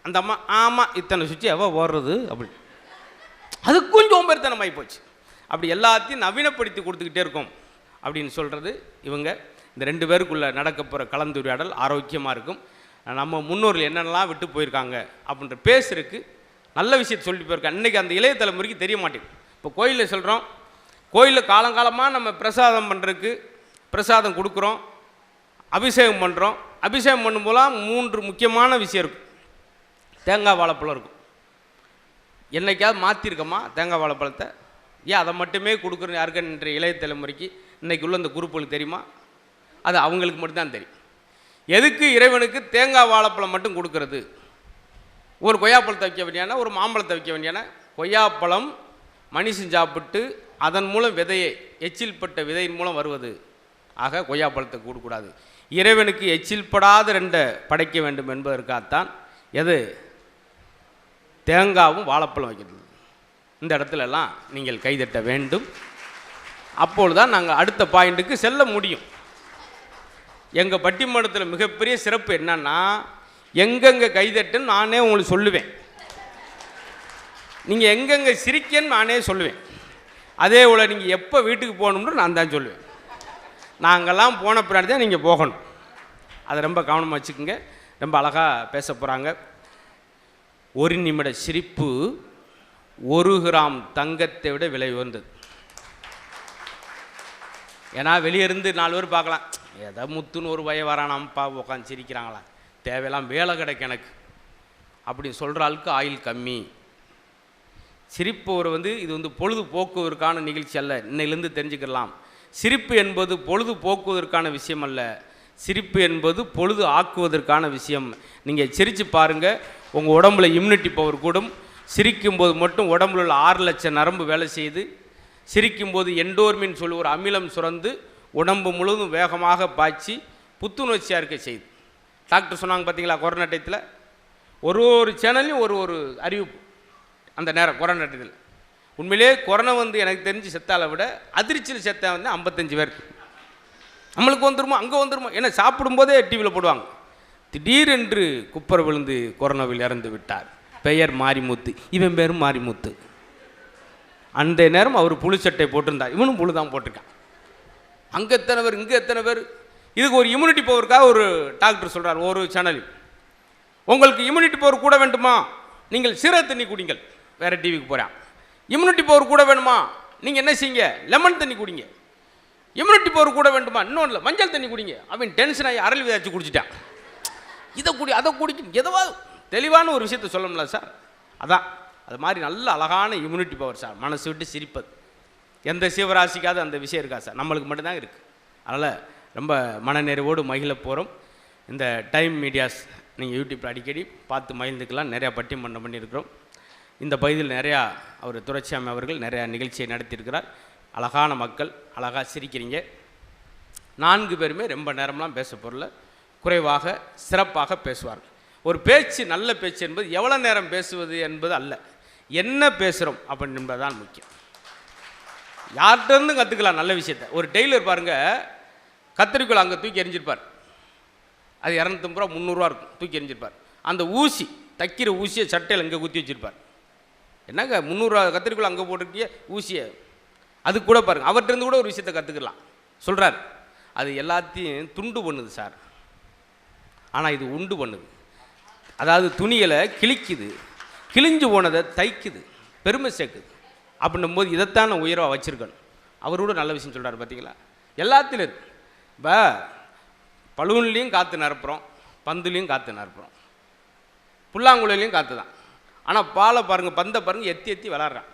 அந்த அம்மா ஆமாம் இத்தனை சுவிட்சு எவ்வளோ ஓடுறது அப்படி, அது கொஞ்சம் சோம்பேறித்தனம் ஆகி போச்சு. அப்படி எல்லாத்தையும் நவீனப்படுத்தி கொடுத்துக்கிட்டே இருக்கும் அப்படின்னு சொல்கிறது இவங்க. இந்த 2 பேருக்குள்ளே நடக்க போகிற கலந்துரையாடல் ஆரோக்கியமாக இருக்கும். நம்ம முன்னோர்கள் என்னென்னலாம் விட்டு போயிருக்காங்க அப்படின்ற பேசுறதுக்கு நல்ல விஷயத்தை சொல்லிட்டு போயிருக்காங்க. இன்றைக்கி அந்த இளைய தலைமுறைக்கு தெரிய மாட்டேங்குது. இப்போ கோயிலில் சொல்கிறோம், கோயிலில் காலங்காலமாக நம்ம பிரசாதம் பண்ணுறதுக்கு பிரசாதம் கொடுக்குறோம், அபிஷேகம் பண்ணுறோம். அபிஷேகம் பண்ணும்போதெல்லாம் 3 முக்கியமான விஷயம் இருக்கும். தேங்காய் வாழைப்பழம் இருக்கும். என்னைக்காவது மாற்றிருக்கோமா தேங்காய் வாழைப்பழத்தை? ஏன் அதை மட்டுமே கொடுக்குறோம் யாருக்குன்ற இளைய தலைமுறைக்கு இன்றைக்கி உள்ள இந்த குரூப்புகளுக்கு தெரியுமா? அது அவங்களுக்கு மட்டும்தான் தெரியும். எதுக்கு இறைவனுக்கு தேங்காய் வாழைப்பழம் மட்டும் கொடுக்கறது? ஒரு கொய்யாப்பழத்தை வைக்க வேண்டியான, ஒரு மாம்பழத்தை வைக்க வேண்டியான. கொய்யாப்பழம் மனுஷன் சாப்பிட்டு அதன் மூலம் விதையை, எச்சில் பட்ட விதையின் மூலம் வருவது. ஆக கொய்யாப்பழத்தை கொடுக்கூடாது. இறைவனுக்கு எச்சில் படாத ரெண்டை படைக்க வேண்டும் என்பதற்காகத்தான் எது தேங்காவும் வாழைப்பழம் வைக்கிறது. இந்த இடத்துலலாம் நீங்கள் கைதட்ட வேண்டும். அப்பொழுதுதான் நாங்கள் அடுத்த பாயிண்ட்டுக்கு செல்ல முடியும். எங்கள் பட்டிமன்றத்தில் மிகப்பெரிய சிறப்பு என்னன்னா, எங்கெங்கே கைதட்டுன்னு நானே உங்களுக்கு சொல்லுவேன், நீங்கள் எங்கெங்கே சிரிக்கன்னு நானே சொல்லுவேன். அதே போல் நீங்கள் எப்போ வீட்டுக்கு போகணும்னு நான் தான் சொல்லுவேன். நாங்கள்லாம் போன பின்னாடி தான் நீங்கள் போகணும். அதை ரொம்ப கவனமாக வச்சுக்கோங்க. ரொம்ப அழகாக பேச போகிறாங்க. ஒரு நிமிட சிரிப்பு 1 கிராம் தங்கத்தை விட விலை உயர்ந்தது. ஏன்னா வெளியிருந்து 4 பேர் பார்க்கலாம், ஏதோ முத்துன்னு ஒரு பய வரானாம்ப்பா உட்காந்து சிரிக்கிறாங்களா, தேவையெல்லாம் வேலை கிடைக்கும் எனக்கு அப்படி சொல்கிற ஆளுக்கு ஆயில் கம்மி. சிரிப்பவர் இது பொழுது போக்குவதற்கான நிகழ்ச்சி அல்ல. இன்னையிலேருந்து தெரிஞ்சுக்கலாம். சிரிப்பு என்பது பொழுது போக்குவதற்கான விஷயம் அல்ல. சிரிப்பு என்பது பொழுது ஆக்குவதற்கான விஷயம். நீங்கள் சிரித்து பாருங்கள், உங்கள் உடம்புல இம்யூனிட்டி பவர் கூடும். சிரிக்கும்போது மட்டும் உடம்புல உள்ள 6 லட்சம் நரம்பு வேலை செய்து, சிரிக்கும்போது எண்டோர்மின் சொல்லி ஒரு அமிலம் சுரந்து உடம்பு முழுவதும் வேகமாக பாய்ச்சி புத்துணர்ச்சியாக இருக்க செய்யுது. டாக்டர் சொன்னாங்க பார்த்தீங்களா, கொரோனா டயத்தில் ஒரு சேனல்லையும் ஒரு அறிவிப்பு. அந்த நேரம் கொரோனா டயத்தில் உண்மையிலே கொரோனா எனக்கு தெரிஞ்சு செத்தால விட அதிர்ச்சியில் செத்த 55 பேர். நம்மளுக்கு வந்துருமோ அங்கே வந்துருமோ, ஏன்னா சாப்பிடும்போதே டிவியில் போடுவாங்க. திடீரென்று குப்பர் விழுந்து கொரோனாவில் இறந்து விட்டார், பெயர் மாரிமுத்து. இவன் பேரும் மாரிமுத்து. அந்த நேரம் அவர் புழு சட்டை போட்டிருந்தார், இவனும் புழு தான் போட்டிருக்கான். அங்கே எத்தனை பேர், இங்கே எத்தனை பேர். இதுக்கு ஒரு இம்யூனிட்டி பவருக்காக ஒரு டாக்டர் சொல்கிறார் ஒரு சேனலில், உங்களுக்கு இம்யூனிட்டி பவர் கூட வேண்டுமா, நீங்கள் சீரக தண்ணி குடிங்கள். வேறு டிவிக்கு போகிறான். இம்யூனிட்டி பவர் கூட வேணுமா, நீங்கள் என்ன செய்யுங்க, லெமன் தண்ணி குடிங்க. இம்யூனிட்டி பவர் கூட வேண்டுமா, இன்னொன்று இல்லை, மஞ்சள் தண்ணி குடிங்க. அவன் டென்ஷன் ஆகி அரளி விதாச்சு குடிச்சிட்டான். இதை குடி அதை குடிக்கும், எதவாது தெளிவான ஒரு விஷயத்த சொல்லணும்ல சார். அதான் அது மாதிரி நல்ல அழகான இம்யூனிட்டி பவர் சார். மனசு விட்டு சிரிப்பது எந்த சிவராசிக்காவது அந்த விஷயம் இருக்கா சார், நம்மளுக்கு மட்டும்தான் இருக்குது. அதனால் ரொம்ப மனநிறைவோடு மகிழ போகிறோம். இந்த டைம் மீடியாஸ் நீங்கள் யூடியூப்பில் அடிக்கடி பார்த்து மகிழ்ந்துக்கலாம். நிறையா பட்டிமன்றம் பண்ணியிருக்கிறோம். இந்த பகுதியில் நிறையா அவர் துரைசாமி அவர்கள் நிறையா நிகழ்ச்சியை நடத்தியிருக்கிறார். அழகான மக்கள், அழகாக சிரிக்கிறீங்க. 4 பேருமே ரொம்ப நேரம்லாம் பேச பொருள் குறைவாக சிறப்பாக பேசுவார்கள். ஒரு பேச்சு, நல்ல பேச்சு என்பது எவ்வளோ நேரம் பேசுவது என்பது அல்ல, என்ன பேசுகிறோம் அப்படின்னு என்பதுதான் முக்கியம். யார்கிட்டருந்து கற்றுக்கலாம் நல்ல விஷயத்தை. ஒரு டெய்லர் பாருங்கள், கத்திரிக்கோள் அங்கே தூக்கி எறிஞ்சிருப்பார். அது 250 ரூபா 300 ரூபா இருக்கும், தூக்கி எறிஞ்சிருப்பார். அந்த ஊசி தைக்கிற ஊசியை சட்டையில் இங்கே குத்தி வச்சுருப்பார். என்னங்க 300 ரூபா கத்திரிக்கோள் அங்கே போட்டிருக்கிய ஊசியை, அது கூட பாருங்கள். அவர்கிட்டருந்து கூட ஒரு விஷயத்தை கற்றுக்கலாம். சொல்கிறார், அது எல்லாத்தையும் துண்டு பண்ணுது சார், ஆனால் இது உண்டு பண்ணுது. அதாவது துணிகளை கிழிக்குது, கிழிஞ்சு போனதை தைக்குது, பெருமை சேர்க்குது. அப்படின்னும் போது இதைத்தான் உயர்வாக வச்சுருக்கணும். அவரோட நல்ல விஷயம் சொல்கிறார் பார்த்தீங்களா. எல்லாத்திலும் இருக்கு. இப்போ பலூன்லேயும் காற்று நிரப்புகிறோம், பந்துலேயும் காற்று நிரப்புகிறோம், புல்லாங்குழலையும் காற்று தான். ஆனால் பாலை பாருங்கள், பந்தை பாருங்கள், எத்தி எத்தி விளாட்றான்.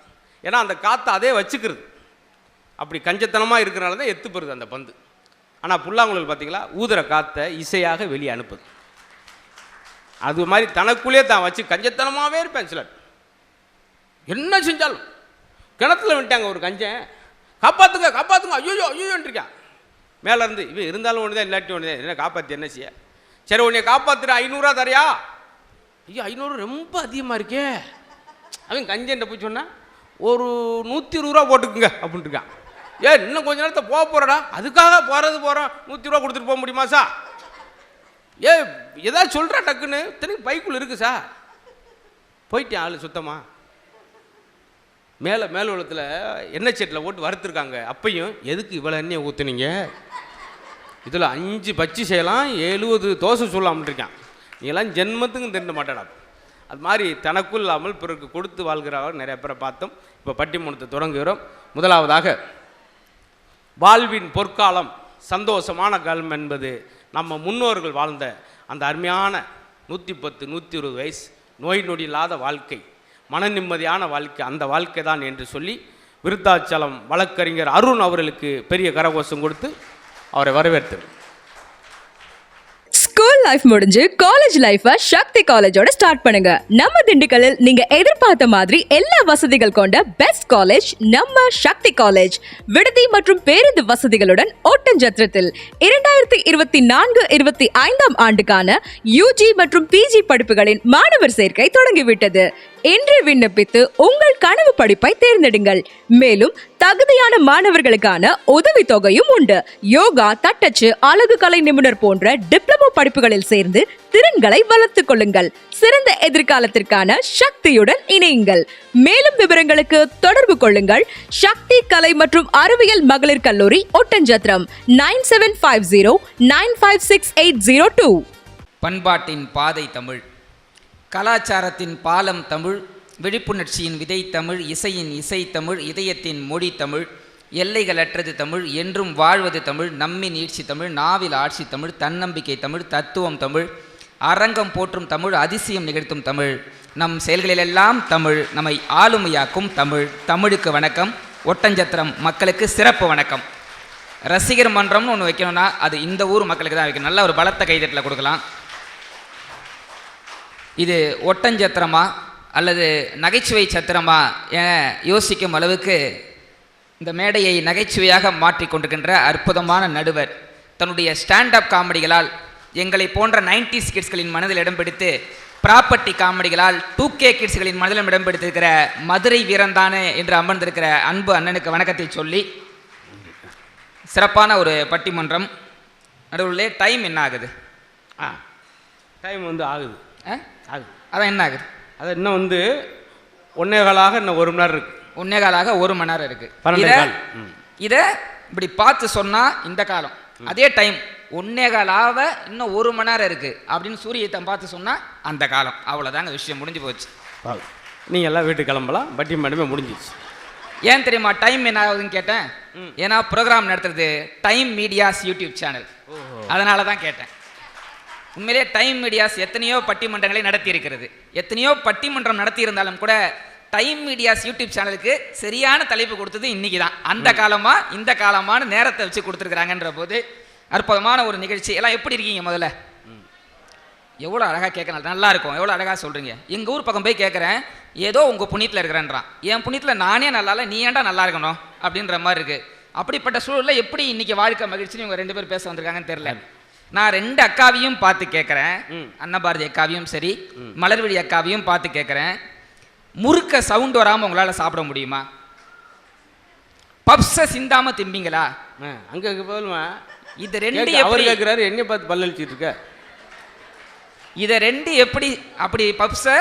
ஏன்னா அந்த காற்றை அதே வச்சுக்கிறது. அப்படி கஞ்சத்தனமாக இருக்கிறனால தான் எத்து போடுது அந்த பந்து. ஆனால் புல்லாங்குழல் பார்த்தீங்களா, ஊதுற காற்றை இசையாக வெளியே அனுப்புது. அது மாதிரி தனக்குள்ளே தான் வச்சு கஞ்சத்தனமாகவே இருப்பேன் சிலர். என்ன செஞ்சாலும் கிணத்துல விட்டாங்க ஒரு கஞ்சன், காப்பாற்றுங்க காப்பாற்றுங்க, ஐயோ ஐயோன்றிருக்கான். மேலேருந்து இவன் இருந்தாலும் ஒன்று தான், இல்லாட்டி ஒன்று தான், என்ன காப்பாற்றி என்ன செய்ய. சரி உன்னை காப்பாற்றுற 500 ரூபா தரையா. ஐயோ 500 ரொம்ப அதிகமாக இருக்கே. அவன் கஞ்சன்ட்ட போய் சொன்னான், ஒரு 120 ரூபா போட்டுக்குங்க அப்படின்ட்டு இருக்கான். இன்னும் கொஞ்ச நேரத்தை போக போகிறடா, அதுக்காக போகிறோம் 100 ரூபா கொடுத்துட்டு போக முடியுமா சார். ஏதாவது சொல்கிறா டக்குன்னு, இத்தனைக்கு பைக்குள்ள இருக்குது சார். போயிட்டேன் ஆள் சுத்தமாக. மேலே உலகத்தில் எண்ணெய் சட்டியில் போட்டு வறுத்துருக்காங்க. அப்பையும் எதுக்கு இவ்வளோ எண்ணெயை ஊற்றுனீங்க, இதில் 5 பச்சி செய்யலாம், 70 தோசை சொல்லலாம்னு இருக்கான். நீங்களாம் ஜென்மத்துக்கும் தெரிந்த மாட்டாடா. அது மாதிரி தனக்குள் இல்லாமல் பிறருக்கு கொடுத்து வாழ்கிறவர் நிறைய பேரை பார்த்தோம். இப்போ பட்டிமன்றத்தை தொடங்குகிறோம். முதலாவதாக, வாழ்வின் பொற்காலம் சந்தோஷமான காலம் என்பது நம்ம முன்னோர்கள் வாழ்ந்த அந்த அருமையான 110 120 வயசு நோய் நொடி இல்லாத வாழ்க்கை, மன நிம்மதியான வாழ்க்கை, அந்த வாழ்க்கை தான் என்று சொல்லி விருத்தாச்சலம் வழக்கறிஞர் அருண் அவர்களுக்கு பெரிய கரகோஷம் கொடுத்து அவரை வரவேற்று ஸ்கூல் லைஃப் முடிஞ்சு காலேஜ் லைஃபை சக்தி காலேஜோட ஸ்டார்ட் பண்ணுங்க. நம்ம திண்டுக்கல்லில் நீங்க எதிர்பார்த்த மாதிரி எல்லா வசதிகள் கொண்ட பெஸ்ட் காலேஜ் நம்ம சக்தி காலேஜ். விடுதி மற்றும் பேருந்து வசதிகளுடன் ஒட்டஞ்சத்திரத்தில் 2024-25 ஆண்டுக்கான யூஜி மற்றும் பிஜி படிப்புகளின் மாணவர் சேர்க்கை தொடங்கிவிட்டது. இன்று விண்ணப்பித்து உங்கள் கனவு படிப்பை தேர்ந்தெடுங்கள். மேலும் தகுதியான மாணவர்களுக்கான உதவி தொகையும் உண்டு. யோகா, தட்டச்சு, அழகு கலை நிபுணர் போன்ற டிப்ளமோ படிப்புகளில் சேர்ந்து திறன்களை வளர்த்துக் கொள்ளுங்கள். சிறந்த எதிர்காலத்திற்கான சக்தியுடன் இணையுங்கள். மேலும் விவரங்களுக்கு தொடர்பு கொள்ளுங்கள். சக்தி கலை மற்றும் அறிவியல் மகளிர் கல்லூரி, ஒட்டஞ்சத்திரம், 9750956802. பண்பாட்டின் பாதை தமிழ், கலாச்சாரத்தின் பாலம் தமிழ், விழிப்புணர்ச்சியின் விதை தமிழ், இசையின் இசை தமிழ், இதயத்தின் மொழி தமிழ், எல்லைகளற்றது தமிழ், என்றும் வாழ்வது தமிழ், நம்மின் ஈழ்ச்சி தமிழ், நாவில் ஆட்சி தமிழ், தன்னம்பிக்கை தமிழ், தத்துவம் தமிழ், அரங்கம் போற்றும் தமிழ், அதிசயம் நிகழ்த்தும் தமிழ், நம் செயல்களிலெல்லாம் தமிழ், நம்மை ஆளுமையாக்கும் தமிழ். தமிழுக்கு வணக்கம். ஒட்டஞ்சத்திரம் மக்களுக்கு சிறப்பு வணக்கம். ரசிகர் மன்றம்னு ஒன்று வைக்கணும்னா அது இந்த ஊர் மக்களுக்கு தான் வைக்கணும். நல்ல ஒரு பலத்த கைதட்டில் கொடுக்கலாம். இது ஒட்டஞ்சத்திரமா அல்லது நகைச்சுவை சத்திரமா என யோசிக்கும் அளவுக்கு இந்த மேடையை நகைச்சுவையாக மாற்றிக்கொண்டிருக்கின்ற அற்புதமான நடுவர் தன்னுடைய ஸ்டாண்டப் காமெடிகளால் எங்களை போன்ற 90s கிட்ஸ்களின் மனதில் இடம் பிடித்து, ப்ராப்பர்ட்டி காமெடிகளால் 2K கிட்ஸ்களின் மனதிலும் இடம் பிடித்திருக்கிற மதுரை வீரந்தானே என்று அமர்ந்திருக்கிற அன்பு அண்ணனுக்கு வணக்கத்தை சொல்லி, சிறப்பான ஒரு பட்டிமன்றம். நடுவில் டைம் என்ன ஆகுது? டைம் ஆகுது. அதான் என்ன ஆகுது? அது இன்னும் 1.25 இன்னும் 1 மணி நேரம் இருக்கு. 1.25 1 மணி நேரம் இருக்கு. இதை இப்படி பார்த்து சொன்னா இந்த காலம், அதே டைம் 1.25 இன்னும் 1 மணி நேரம் இருக்கு அப்படின்னு சூரியத்தை பார்த்து சொன்னா அந்த காலம். அவ்வளோதாங்க, விஷயம் முடிஞ்சு போச்சு. நீங்கள் எல்லாம் வீட்டுக்கு கிளம்பலாம். பட்டிமன்றமே முடிஞ்சிச்சு. ஏன் தெரியுமா டைம் என்ன ஆகுதுன்னு கேட்டேன். ஏன்னா ப்ரோக்ராம் நடத்துறது டைம் மீடியாஸ் யூடியூப் சேனல், அதனால தான் கேட்டேன். உண்மையிலே டைம் மீடியாஸ் எத்தனையோ பட்டிமன்றங்களை நடத்தி இருக்கிறது. எத்தனையோ பட்டிமன்றம் நடத்தி இருந்தாலும் கூட டைம் மீடியாஸ் யூடியூப் சேனலுக்கு சரியான தலைப்பு கொடுத்தது இன்னைக்கு தான். அந்த காலமா இந்த காலமான நேரத்தை வச்சு கொடுத்துருக்குறாங்கன்ற போது அற்புதமான ஒரு நிகழ்ச்சி. எல்லாம் எப்படி இருக்கீங்க? முதல்ல எவ்வளோ அழகாக கேட்கணும், நல்லா இருக்கும், எவ்வளோ அழகாக சொல்கிறீங்க. எங்கள் ஊர் பக்கம் போய் கேட்குறேன், ஏதோ உங்கள் புண்ணியத்தில் இருக்கிறேன்றான். என் புண்ணியத்தில் நானே நல்லா இல்லை, நீ ஏன்டா நல்லா இருக்கணும் அப்படின்ற மாதிரி இருக்குது. அப்படிப்பட்ட சூழலில் எப்படி இன்னைக்கு வாழ்க்கை மகிழ்ச்சின்னு இவங்க 2 பேர் பேச வந்திருக்காங்கன்னு தெரியல. நான் 2 அக்காவையும் பார்த்து கேட்குறேன், அன்னபாரதி அக்காவையும் சரி மலர்விழி அக்காவையும் பார்த்து கேட்குறேன், முறுக்க சவுண்ட் வராமல் உங்களால் சாப்பிட முடியுமா? பப்ஸை சிந்தாம திம்பிங்களா? அங்கே போதுமா? இது 2 எப்படி கேட்குறாரு, என்னை பார்த்து பல்லழிச்சிட்டு இருக்க. இதை 2 எப்படி அப்படி பப்ஸை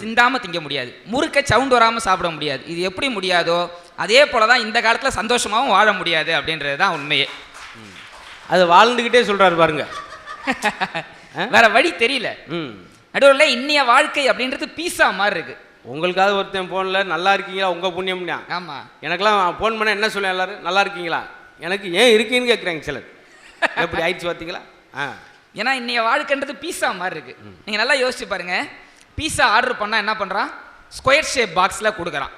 சிந்தாம திங்க முடியாது, முறுக்க சவுண்ட் வராமல் சாப்பிட முடியாது. இது எப்படி முடியாதோ அதே போல தான் இந்த காலத்தில் சந்தோஷமாகவும் வாழ முடியாது அப்படின்றது தான் உண்மையே. அது வாழ்ந்துக்கிட்டே சொல்கிறாரு பாருங்க, வேற வழி தெரியல. நடுவில் இன்னைய வாழ்க்கை அப்படின்றது பீஸா மாதிரி இருக்கு. உங்களுக்காவது ஒருத்தன் ஃபோனில் நல்லா இருக்கீங்களா உங்கள் புண்ணியம்னா. ஆமாம், எனக்கெல்லாம் ஃபோன் பண்ண என்ன சொல்ல எல்லாரும் நல்லா இருக்கீங்களா, எனக்கு ஏன் இருக்கீங்கன்னு கேட்குறாங்க சிலர். எப்படி ஆயிடுச்சு பார்த்தீங்களா? ஏன்னா இன்னைய வாழ்க்கைன்றது பீஸா மாதிரி இருக்கு. நீங்கள் நல்லா யோசிச்சு பாருங்க. பீஸா ஆர்டர் பண்ணால் என்ன பண்ணுறான்? ஸ்கொயர் ஷேப் பாக்ஸில் கொடுக்குறான்.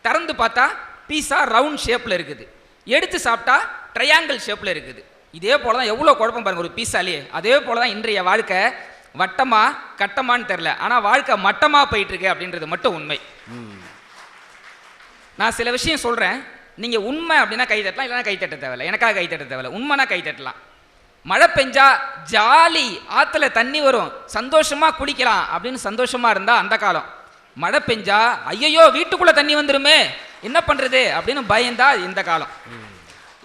திறந்து பார்த்தா பீஸா ரவுண்ட் ஷேப்பில் இருக்குது, எடுத்து சாப்பிட்டா ட்ரையாங்கிள் ஷேப்பில் இருக்குது. இதே போல தான் எவ்வளோ குழப்பம் பாருங்க ஒரு பீஸாலேயே. அதே போல தான் இன்றைய வாழ்க்கை வட்டமா கட்டமான்னு தெரில, ஆனால் வாழ்க்கை மட்டமாக போயிட்டுருக்கு அப்படின்றது மட்டும் உண்மை. நான் சில விஷயம் சொல்கிறேன், நீங்கள் உண்மை அப்படின்னா கை தட்டலாம், இல்லைனா கை தட்ட தேவையில்லை. எனக்காக கை தட்ட தேவையில்லை, உண்மைனா கை தட்டலாம். மழை பெஞ்சா ஜாலி, ஆற்றுல தண்ணி வரும், சந்தோஷமாக குளிக்கலாம் அப்படின்னு சந்தோஷமாக இருந்தால் அந்த காலம். மழை பெஞ்சா ஐயோ வீட்டுக்குள்ளே தண்ணி வந்துருமே என்ன பண்ணுறது அப்படின்னு பயந்தா இந்த காலம்.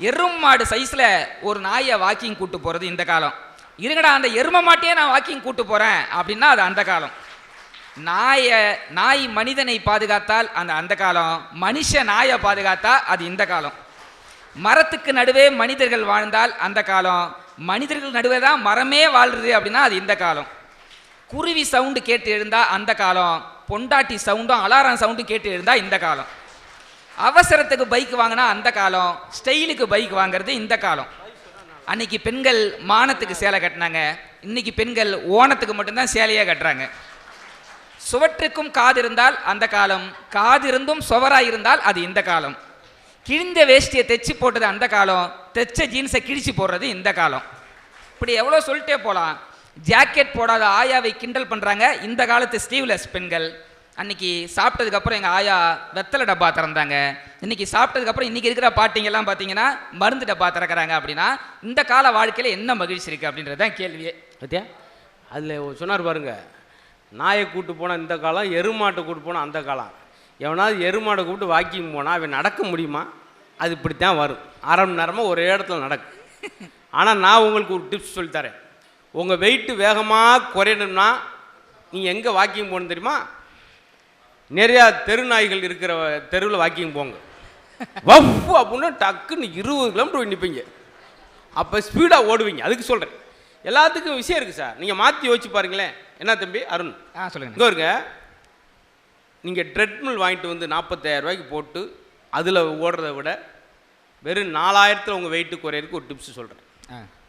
எரும மாடு சைஸில் ஒரு நாயை வாக்கிங் கூட்டு போகிறது இந்த காலம். இருங்கடா அந்த எரும மாட்டையே நான் வாக்கிங் கூட்டு போகிறேன் அப்படின்னா அது அந்த காலம். நாய் மனிதனை பாதுகாத்தால் அந்த காலம், மனுஷ நாயை பாதுகாத்தா அது இந்த காலம். மரத்துக்கு நடுவே மனிதர்கள் வாழ்ந்தால் அந்த காலம், மனிதர்கள் நடுவே தான் மரமே வாழ்றது அப்படின்னா அது இந்த காலம். குருவி சவுண்டு கேட்டு எழுந்தா அந்த காலம், பொண்டாட்டி சவுண்டும் அலாரம் சவுண்டும் கேட்டு எழுந்தா இந்த காலம். அவசரத்துக்கு பைக் வாங்கினா அந்த காலம், ஸ்டைலுக்கு பைக் வாங்கிறது இந்த காலம். அன்னைக்கு பெண்கள் மானத்துக்கு சேலை கட்டினாங்க, இன்னைக்கு பெண்கள் ஓணத்துக்கு மட்டும்தான் சேலையாக கட்டுறாங்க. சுவற்றுக்கும் காது இருந்தால் அந்த காலம், காது இருந்தும் சுவராக இருந்தால் அது இந்த காலம். கிழிந்த வேஷ்டியை தைச்சி போட்டது அந்த காலம், தைச்ச ஜீன்ஸை கிழிச்சு போடுறது இந்த காலம். இப்படி எவ்வளோ சொல்லிட்டே போகலாம். ஜாக்கெட் போடாத ஆயாவை கிண்டல் பண்ணுறாங்க இந்த காலத்து ஸ்லீவ்லெஸ் பெண்கள். அன்னைக்கு சாப்பிட்டதுக்கப்புறம் எங்கள் ஆயா வெத்தலை டப்பா திறந்தாங்க. இன்னைக்கு சாப்பிட்டதுக்கப்புறம் இன்றைக்கி இருக்கிற பாட்டிங்கெல்லாம் பார்த்தீங்கன்னா மருந்து டப்பா திறக்கிறாங்க. அப்படின்னா இந்த கால வாழ்க்கையில் என்ன மகிழ்ச்சி இருக்குது அப்படின்றது தான் கேள்வியே. பத்தியா அதில் சொன்னார் பாருங்க, நாயை கூப்பிட்டு போனால் இந்த காலம், எருமாட்டை கூப்பிட்டு போனால் அந்த காலம். எவனாவது எருமாட்டை கூப்பிட்டு வாக்கிங் போனால் அவன் நடக்க முடியுமா? அது இப்படித்தான் வரும். அரை மணி நேரமாக ஒரே இடத்துல நடக்கும். ஆனால் நான் உங்களுக்கு ஒரு டிப்ஸ் சொல்லித்தரேன். உங்கள் வெயிட்டு வேகமாக குறையணும்னா நீங்கள் எங்கே வாக்கிங் போகணும் தெரியுமா? நிறையா தெரு நாய்கள் இருக்கிற தெருவில் வாக்கிங் போங்க. வஃப் அப்படின்னா டக்குன்னு 20 கிலோமீட்டர் நிற்பீங்க. அப்போ ஸ்பீடாக ஓடுவீங்க. அதுக்கு சொல்கிறேன். எல்லாத்துக்கும் விஷயம் இருக்குது சார். நீங்கள் மாற்றி யோசிச்சு பாருங்களேன். என்ன தம்பி அருண்? சொல்லுங்கள். இங்கே இருங்க, நீங்கள் ட்ரெட்மில் வாங்கிட்டு வந்து 40,000 ரூபாய்க்கு போட்டு அதில் ஓடுறத விட வெறும் 4000 உங்கள் வெயிட்டு குறையிறதுக்கு ஒரு டிப்ஸ் சொல்கிறேன்.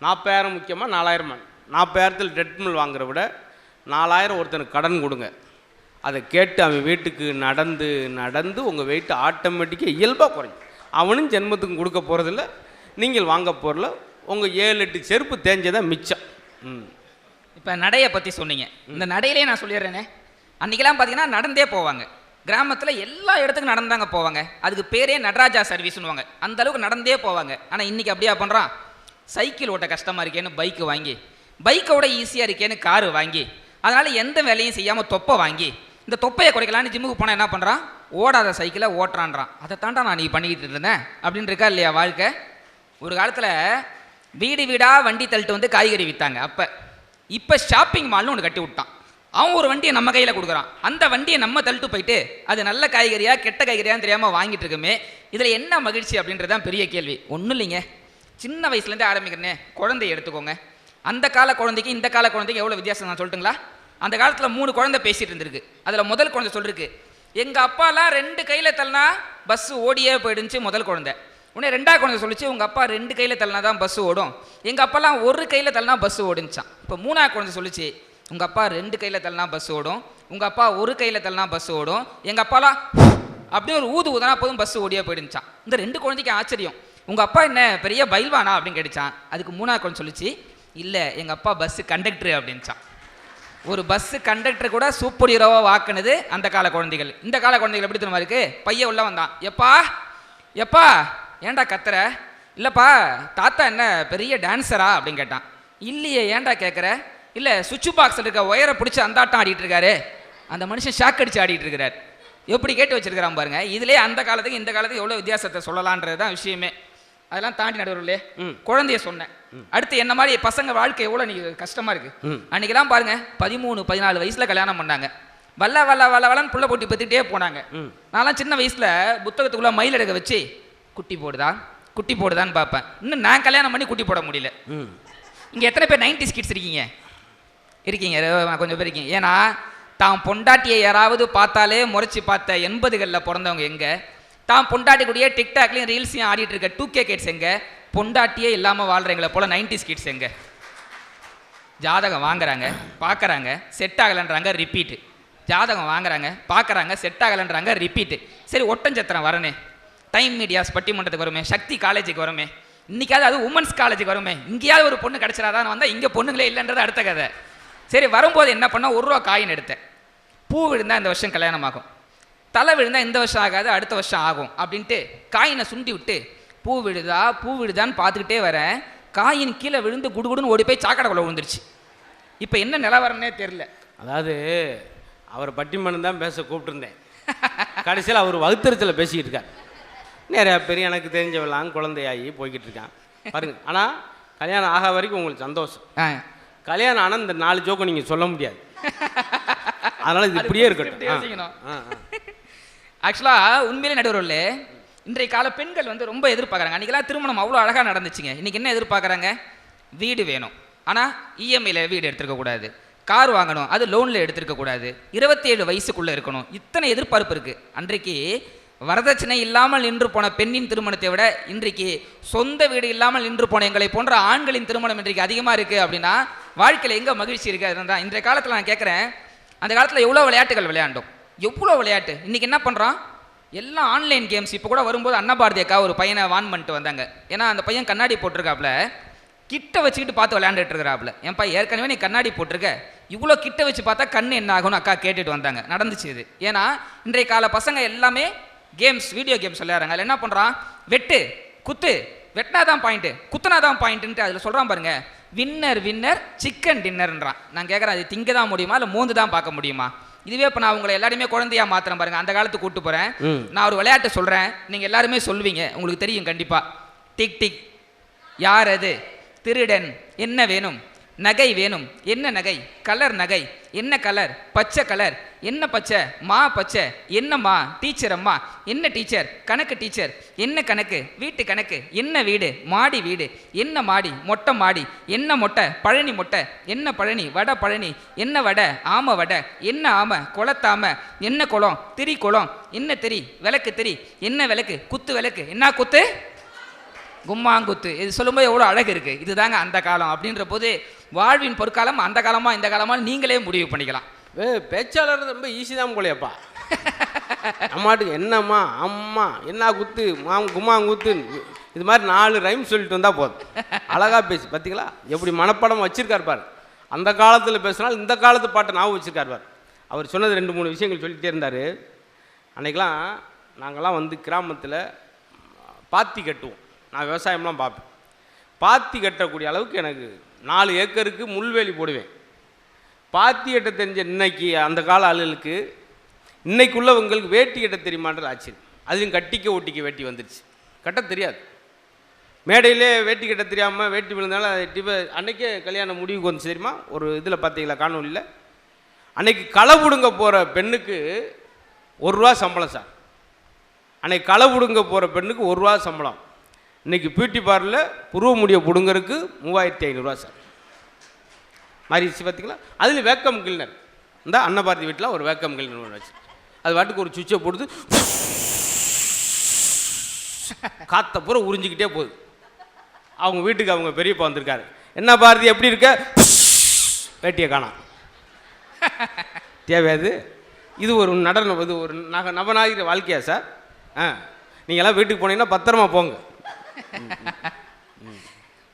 40,000 முக்கியமாக 4000. 40,000 ட்ரெட்மில் வாங்குறத விட 4000 ஒருத்தனுக்கு கடன் கொடுங்க. அதை கேட்டு அவன் வீட்டுக்கு நடந்து நடந்து உங்கள் வெயிட்டு ஆட்டோமேட்டிக்காக இயல்பாக குறையும். அவனும் ஜென்மத்துக்கும் கொடுக்க போகிறதில்ல, நீங்கள் வாங்க போகிறல. உங்கள் 7-8 செருப்பு தேஞ்சதான் மிச்சம். இப்போ நடையை பற்றி சொன்னீங்க. இந்த நடையிலே நான் சொல்லிடுறேனே, அன்றைக்கெல்லாம் பார்த்தீங்கன்னா நடந்தே போவாங்க. கிராமத்தில் எல்லா இடத்துக்கும் நடந்தாங்க போவாங்க. அதுக்கு பேரே நடராஜா சர்வீஸ்னுவாங்க. அந்த அளவுக்கு நடந்தே போவாங்க. ஆனால் இன்றைக்கி அப்படியா பண்ணுறான்? சைக்கிள் ஓட்ட கஷ்டமாக இருக்கேன்னு பைக்கு வாங்கி, பைக்கோட ஈஸியாக இருக்கேன்னு காரு வாங்கி, அதனால் எந்த வேலையும் செய்யாமல் தொப்பை வாங்கி, இந்த தொப்பையை குறைக்கலான்னு ஜிம்முக்கு போனால் என்ன பண்ணுறான்? ஓடாத சைக்கிளை ஓட்டுறான்றான். அதை தாண்டா நான் நீ பண்ணிக்கிட்டு இருந்தேன் அப்படின்னு இருக்கா இல்லையா வாழ்க்கை? ஒரு காலத்தில் வீடு வீடாக வண்டி தள்ளிட்டு வந்து காய்கறி விற்றாங்க. இப்போ ஷாப்பிங் மால்னு ஒன்று கட்டி விட்டான். அவன் ஒரு வண்டியை நம்ம கையில் கொடுக்குறான். அந்த வண்டியை நம்ம தள்ளிட்டு போயிட்டு அது நல்ல காய்கறியா கெட்ட காய்கறியான்னு தெரியாமல் வாங்கிட்டு இருக்குமே. இதில் என்ன மகிழ்ச்சி அப்படின்றது தான் பெரிய கேள்வி. ஒன்றும் இல்லைங்க, சின்ன வயசுலேருந்தே ஆரம்பிக்கிறேனே. குழந்தைய எடுத்துக்கோங்க. அந்த கால குழந்தைக்கு இந்த கால குழந்தைக்கு எவ்வளோ வித்தியாசம் நான் சொல்லட்டுங்களா? அந்த காலத்தில் 3 குழந்தை பேசிகிட்டு இருந்திருக்கு. அதில் முதல் குழந்தை சொல்லிருக்கு, எங்கள் அப்பாலாம் 2 கையில் தள்ளினா பஸ்ஸு ஓடியே போயிடுச்சு. முதல் குழந்தை. உடனே 2ஆவது குழந்தை சொல்லிச்சு, உங்கள் அப்பா 2 கையில் தள்ளினா தான் பஸ்ஸு ஓடும், எங்கள் அப்பாலாம் 1 கையில் தள்ளினா பஸ்ஸு ஓடுச்சான். இப்போ 3ஆவது குழந்தை சொல்லிச்சு, உங்கள் அப்பா 2 கையில் தள்ளினா பஸ் ஓடும், உங்கள் அப்பா 1 கையில் தள்ளினா பஸ் ஓடும், எங்கள் அப்பாலாம் அப்படியே ஒரு ஊதுனா போதும் பஸ் ஓடியே போயிடுச்சான். இந்த 2 குழந்தைக்கு ஆச்சரியம். உங்கள் அப்பா என்ன பெரிய பைல்வானா அப்படின்னு கேட்டுச்சான். அதுக்கு 3ஆவது குழந்தை சொல்லிச்சு, இல்லை எங்கள் அப்பா பஸ்ஸு கண்டக்டரு அப்படின்ச்சான். ஒரு பஸ்ஸு கண்டக்டர் கூட சூப்பர் ஹீரோவாக வாக்குனது அந்த கால குழந்தைகள். இந்த கால குழந்தைகள் எப்படி தெரியுமா இருக்கு? பையன் உள்ள வந்தான், எப்பா ஏன்டா கத்துற? இல்லைப்பா தாத்தா என்ன பெரிய டான்ஸரா அப்படின்னு கேட்டான். இல்லையே, ஏன்டா கேட்குற? இல்லை சுவிட்ச் பாக்ஸில் இருக்க ஒயரை பிடிச்சி அந்த ஆட்டம் ஆடிட்டு இருக்காரு. அந்த மனுஷன் ஷாக் அடிச்சு ஆடிட்டு இருக்கிறார். எப்படி கேட்டு வச்சிருக்கிறான் பாருங்க. இதுலேயே அந்த காலத்துக்கு இந்த காலத்துக்கு எவ்வளோ வித்தியாசத்தை சொல்லலான்றது தான் விஷயமே. அதெல்லாம் தாண்டி நடுவர்களே குழந்தைய சொன்னேன். அடுத்து என்ன மாதிரி பசங்க வாழ்க்கை எவ்வளோ நீ கஷ்டமாக இருக்குது. அன்றைக்கெல்லாம் பாருங்க 13-14 வயசில் கல்யாணம் பண்ணாங்க. வல்லன்னு புள்ள போட்டி பற்றிக்கிட்டே போனாங்க. நான்லாம் சின்ன வயசில் புத்தகத்துக்குள்ளே மயில் எடுக்க வச்சு குட்டி போடுதான்னு பார்ப்பேன். இன்னும் நான் கல்யாணம் பண்ணி குட்டி போட முடியல. இங்கே எத்தனை பேர் 90s கிட்ஸ் இருக்கீங்க? கொஞ்சம் பேர் இருக்கீங்க. ஏன்னா தான் பொண்டாட்டியை யாராவது பார்த்தாலே முறைச்சி பார்த்த 80களில் பிறந்தவங்க எங்கே? தான் பொண்டாட்டி கூடிய டிக்டாக்லையும் ரீல்ஸையும் ஆடிட்டு இருக்க 2K கிட்ஸ் எங்கே? பொண்டாட்டியே இல்லாமல் வாழ்கிறவங்கள போல் 90s கிட்ஸ் எங்கே? ஜாதகம் வாங்குறாங்க, பார்க்குறாங்க, செட் ஆகலைன்றாங்க, ரிப்பீட்டு. ஜாதகம் வாங்குறாங்க, பார்க்குறாங்க, செட் ஆகலைன்றாங்க, ரிப்பீட்டு. சரி ஒட்டஞ்சத்திரம் வரனே, டைம் மீடியாஸ் பட்டிமன்றத்துக்கு வருமே, சக்தி காலேஜுக்கு வருமே, இன்றைக்காவது அது உமன்ஸ் காலேஜுக்கு வருமே, இங்கேயாவது ஒரு பொண்ணு கிடச்சிடாதான் வந்தால் இங்கே பொண்ணுங்களே இல்லைன்றது அடுத்த கதை. சரி வரும்போது என்ன பண்ணால் 1 ரூபா காயின் எடுத்தேன். பூ விழுந்தால் இந்த வருஷம் கல்யாணம் ஆகும், தலை விழுந்தால் இந்த வருஷம் ஆகாது அடுத்த வருஷம் ஆகும் அப்படின்ட்டு காயினை சுண்டி விட்டு பூ விழுதான்னு பார்த்துக்கிட்டே வரேன். காயின் கீழே விழுந்து குடுகுடுன்னு ஓடி போய் சாக்கடைக்குள்ள விழுந்துருச்சு. இப்போ என்ன நிலவரம்னே தெரில. அதாவது அவர் பட்டிமன்றம் தான் பேச கூப்பிட்டுருந்தேன். கடைசியில் அவர் வகுத்தறிச்சலை பேசிக்கிட்டு இருக்கார். நிறையா பேர் எனக்கு தெரிஞ்சவெல்லாம் குழந்தையாகி போய்கிட்டு இருக்கான் பாருங்க. ஆனால் கல்யாணம் ஆக வரைக்கும் உங்களுக்கு சந்தோஷம். கல்யாணம் ஆனால் இந்த 4 ஜோக்கை நீங்கள் சொல்ல முடியாது. அதனால் இது இப்படியே இருக்கட்டும். ஆக்சுவலாக உண்மையிலே நடுவரில் இன்றைய கால பெண்கள் வந்து ரொம்ப எதிர்பார்க்குறாங்க. அன்றைக்கெல்லாம் திருமணம் அவ்வளோ அழகாக நடந்துச்சுங்க. இன்றைக்கி என்ன எதிர்பார்க்குறாங்க? வீடு வேணும், ஆனால் இஎம்ஐயில் வீடு எடுத்துருக்கக்கூடாது, கார் வாங்கணும், அது லோனில் எடுத்துருக்கக்கூடாது, 27 வயசுக்குள்ளே இருக்கணும். இத்தனை எதிர்பார்ப்பு இருக்குது. அன்றைக்கு வரதட்சணை இல்லாமல் நின்று போன பெண்ணின் திருமணத்தை விட இன்றைக்கு சொந்த வீடு இல்லாமல் நின்று போன எங்களை போன்ற ஆண்களின் திருமணம் இன்றைக்கு அதிகமாக இருக்குது. அப்படின்னா வாழ்க்கையில் எங்கே மகிழ்ச்சி இருக்குது? அதுதான் இன்றைய காலத்தில் நான் கேட்குறேன். அந்த காலத்தில் எவ்வளோ விளையாட்டுகள் விளையாண்டோம், எவ்வளோ விளையாட்டு. இன்றைக்கி என்ன பண்ணுறான்? எல்லாம் ஆன்லைன் கேம்ஸ். இப்போ கூட வரும்போது அன்னபாரதி அக்கா ஒரு பையனை வான் பண்ணிட்டு வந்தாங்க. ஏன்னா அந்த பையன் கண்ணாடி போட்டிருக்காப்புல, கிட்ட வச்சுக்கிட்டு பார்த்து விளையாண்டுட்டு இருக்கிறாப்புல. ஏன்பா ஏற்கனவே நீ கண்ணாடி போட்டிருக்க, இவ்வளோ கிட்ட வச்சு பார்த்தா கண்ணு என்ன ஆகும்னு அக்கா கேட்டுட்டு வந்தாங்க. நடந்துச்சு இது. ஏன்னா இன்றைய கால பசங்க எல்லாமே கேம்ஸ், வீடியோ கேம்ஸ் விளையாடுறாங்க. அதில் என்ன பண்ணுறான், வெட்டு குத்து, வெட்டினாதான் பாயிண்ட்டு, குத்துனாதான் பாயிண்ட்டுன்ட்டு அதில் சொல்கிறான் பாருங்க, வின்னர் வின்னர் சிக்கன் டின்னர்ன்றான். நான் கேட்குறேன், அது திங்க தான் முடியுமா இல்லை மோந்து தான் பார்க்க முடியுமா? இதுவே இப்போ நான் உங்களை எல்லாருமே குழந்தையா மாத்திரம் பாருங்க, அந்த காலத்துக்கு கூட்டு போகிறேன். நான் ஒரு விளையாட்டு சொல்கிறேன், நீங்கள் எல்லாருமே சொல்லுவீங்க, உங்களுக்கு தெரியும் கண்டிப்பாக. டிக் டிக், யார் அது, திருடன், என்ன வேணும், நகை வேணும், என்ன நகை, கலர் நகை, என்ன கலர், பச்சை கலர், என்ன பச்சை, மா பச்சை, என்னம்மா, டீச்சர் அம்மா, என்ன டீச்சர், கணக்கு டீச்சர், என்ன கணக்கு, வீட்டு கணக்கு, என்ன வீடு, மாடி வீடு, என்ன மாடி, மொட்டை மாடி, என்ன மொட்டை, பழனி மொட்டை, என்ன பழனி, வடை பழனி, என்ன வடை, ஆமை வடை, என்ன ஆமை, குளத்தாமை, என்ன குளம், திரி குளம், என்ன திரி, விளக்கு திரி, என்ன விளக்கு, குத்து விளக்கு, என்ன குத்து, கும்மாங்குத்து. இது சொல்லும்போது எவ்வளோ அழகு இருக்குது. இதுதாங்க அந்த காலம். அப்படின்ற போது வாழ்வின் பொற்காலம் அந்த காலமாக இந்த காலமாக நீங்களே முடிவு பண்ணிக்கலாம். பேச்சாளர் ரொம்ப ஈஸி தான் போலையப்பா. அம்மாட்டுக்கு என்னம்மா, அம்மா, என்ன குத்து, கும்மாங்குத்து, இது மாதிரி 4 ரைம் சொல்லிட்டு வந்தால் போதும். அழகாக பேசி பார்த்தீங்களா எப்படி மனப்படம் வச்சுருக்கார் பார். அந்த காலத்தில் பேசுனாலும் இந்த காலத்து பாட்டை ஞாபகம் வச்சுருக்கார் பார். அவர் சொன்னது 2-3 விஷயங்கள் சொல்லிகிட்டே இருந்தார். அன்றைக்கெலாம் நாங்கள்லாம் வந்து கிராமத்தில் பாத்தி கட்டுவோம். நான் விவசாயம்லாம் பார்ப்பேன். பாத்தி கட்டக்கூடிய அளவுக்கு எனக்கு 4 ஏக்கருக்கு முள்வேலி போடுவேன். பாத்தி கட்ட தெரிஞ்ச இன்னைக்கு அந்த கால ஆளுகளுக்கு இன்னைக்குள்ளவங்களுக்கு வேட்டி கட்ட தெரியுமான்றது ஆச்சரியம். அதுலேயும் கட்டிக்க ஒட்டிக்க வேட்டி வந்துடுச்சு, கட்ட தெரியாது. மேடையிலே வேட்டி கட்ட தெரியாமல் வேட்டி விழுந்தாலும் அன்றைக்கே கல்யாணம் முடிவுக்கு வந்துச்சு தெரியுமா? ஒரு இதில் பார்த்தீங்களா காணொலியில், அன்னைக்கு களை பிடுங்க போகிற பெண்ணுக்கு 1 ரூபா சம்பளம் சார். அன்னைக்கு களை பிடுங்க போகிற பெண்ணுக்கு 1 ரூபா சம்பளம். இன்றைக்கி பியூட்டி பார்லரில் புருவ முடிய பிடுங்கிறதுக்கு 3500 சார். மாறிடுச்சு பார்த்தீங்களா? அதில் வேக்கம் கிளீனர், இந்த அன்னபாரதி வீட்டில் ஒரு வேக்கம் கிளீனர் ஒன்று வச்சு அது வாட்டுக்கு ஒரு சுவிட்சை போடுது, காற்றை பூரா உறிஞ்சிக்கிட்டே போகுது. அவங்க வீட்டுக்கு அவங்க பெரியப்பா வந்திருக்காரு, என்ன பாரதி எப்படி இருக்க, வேட்டியை காணாம். தேவையாது. இது ஒரு நடனம், இது ஒரு நவநாகரிக வாழ்க்கையா சார்? நீங்கள்லாம் வீட்டுக்கு போனீங்கன்னா பத்திரமா போங்க.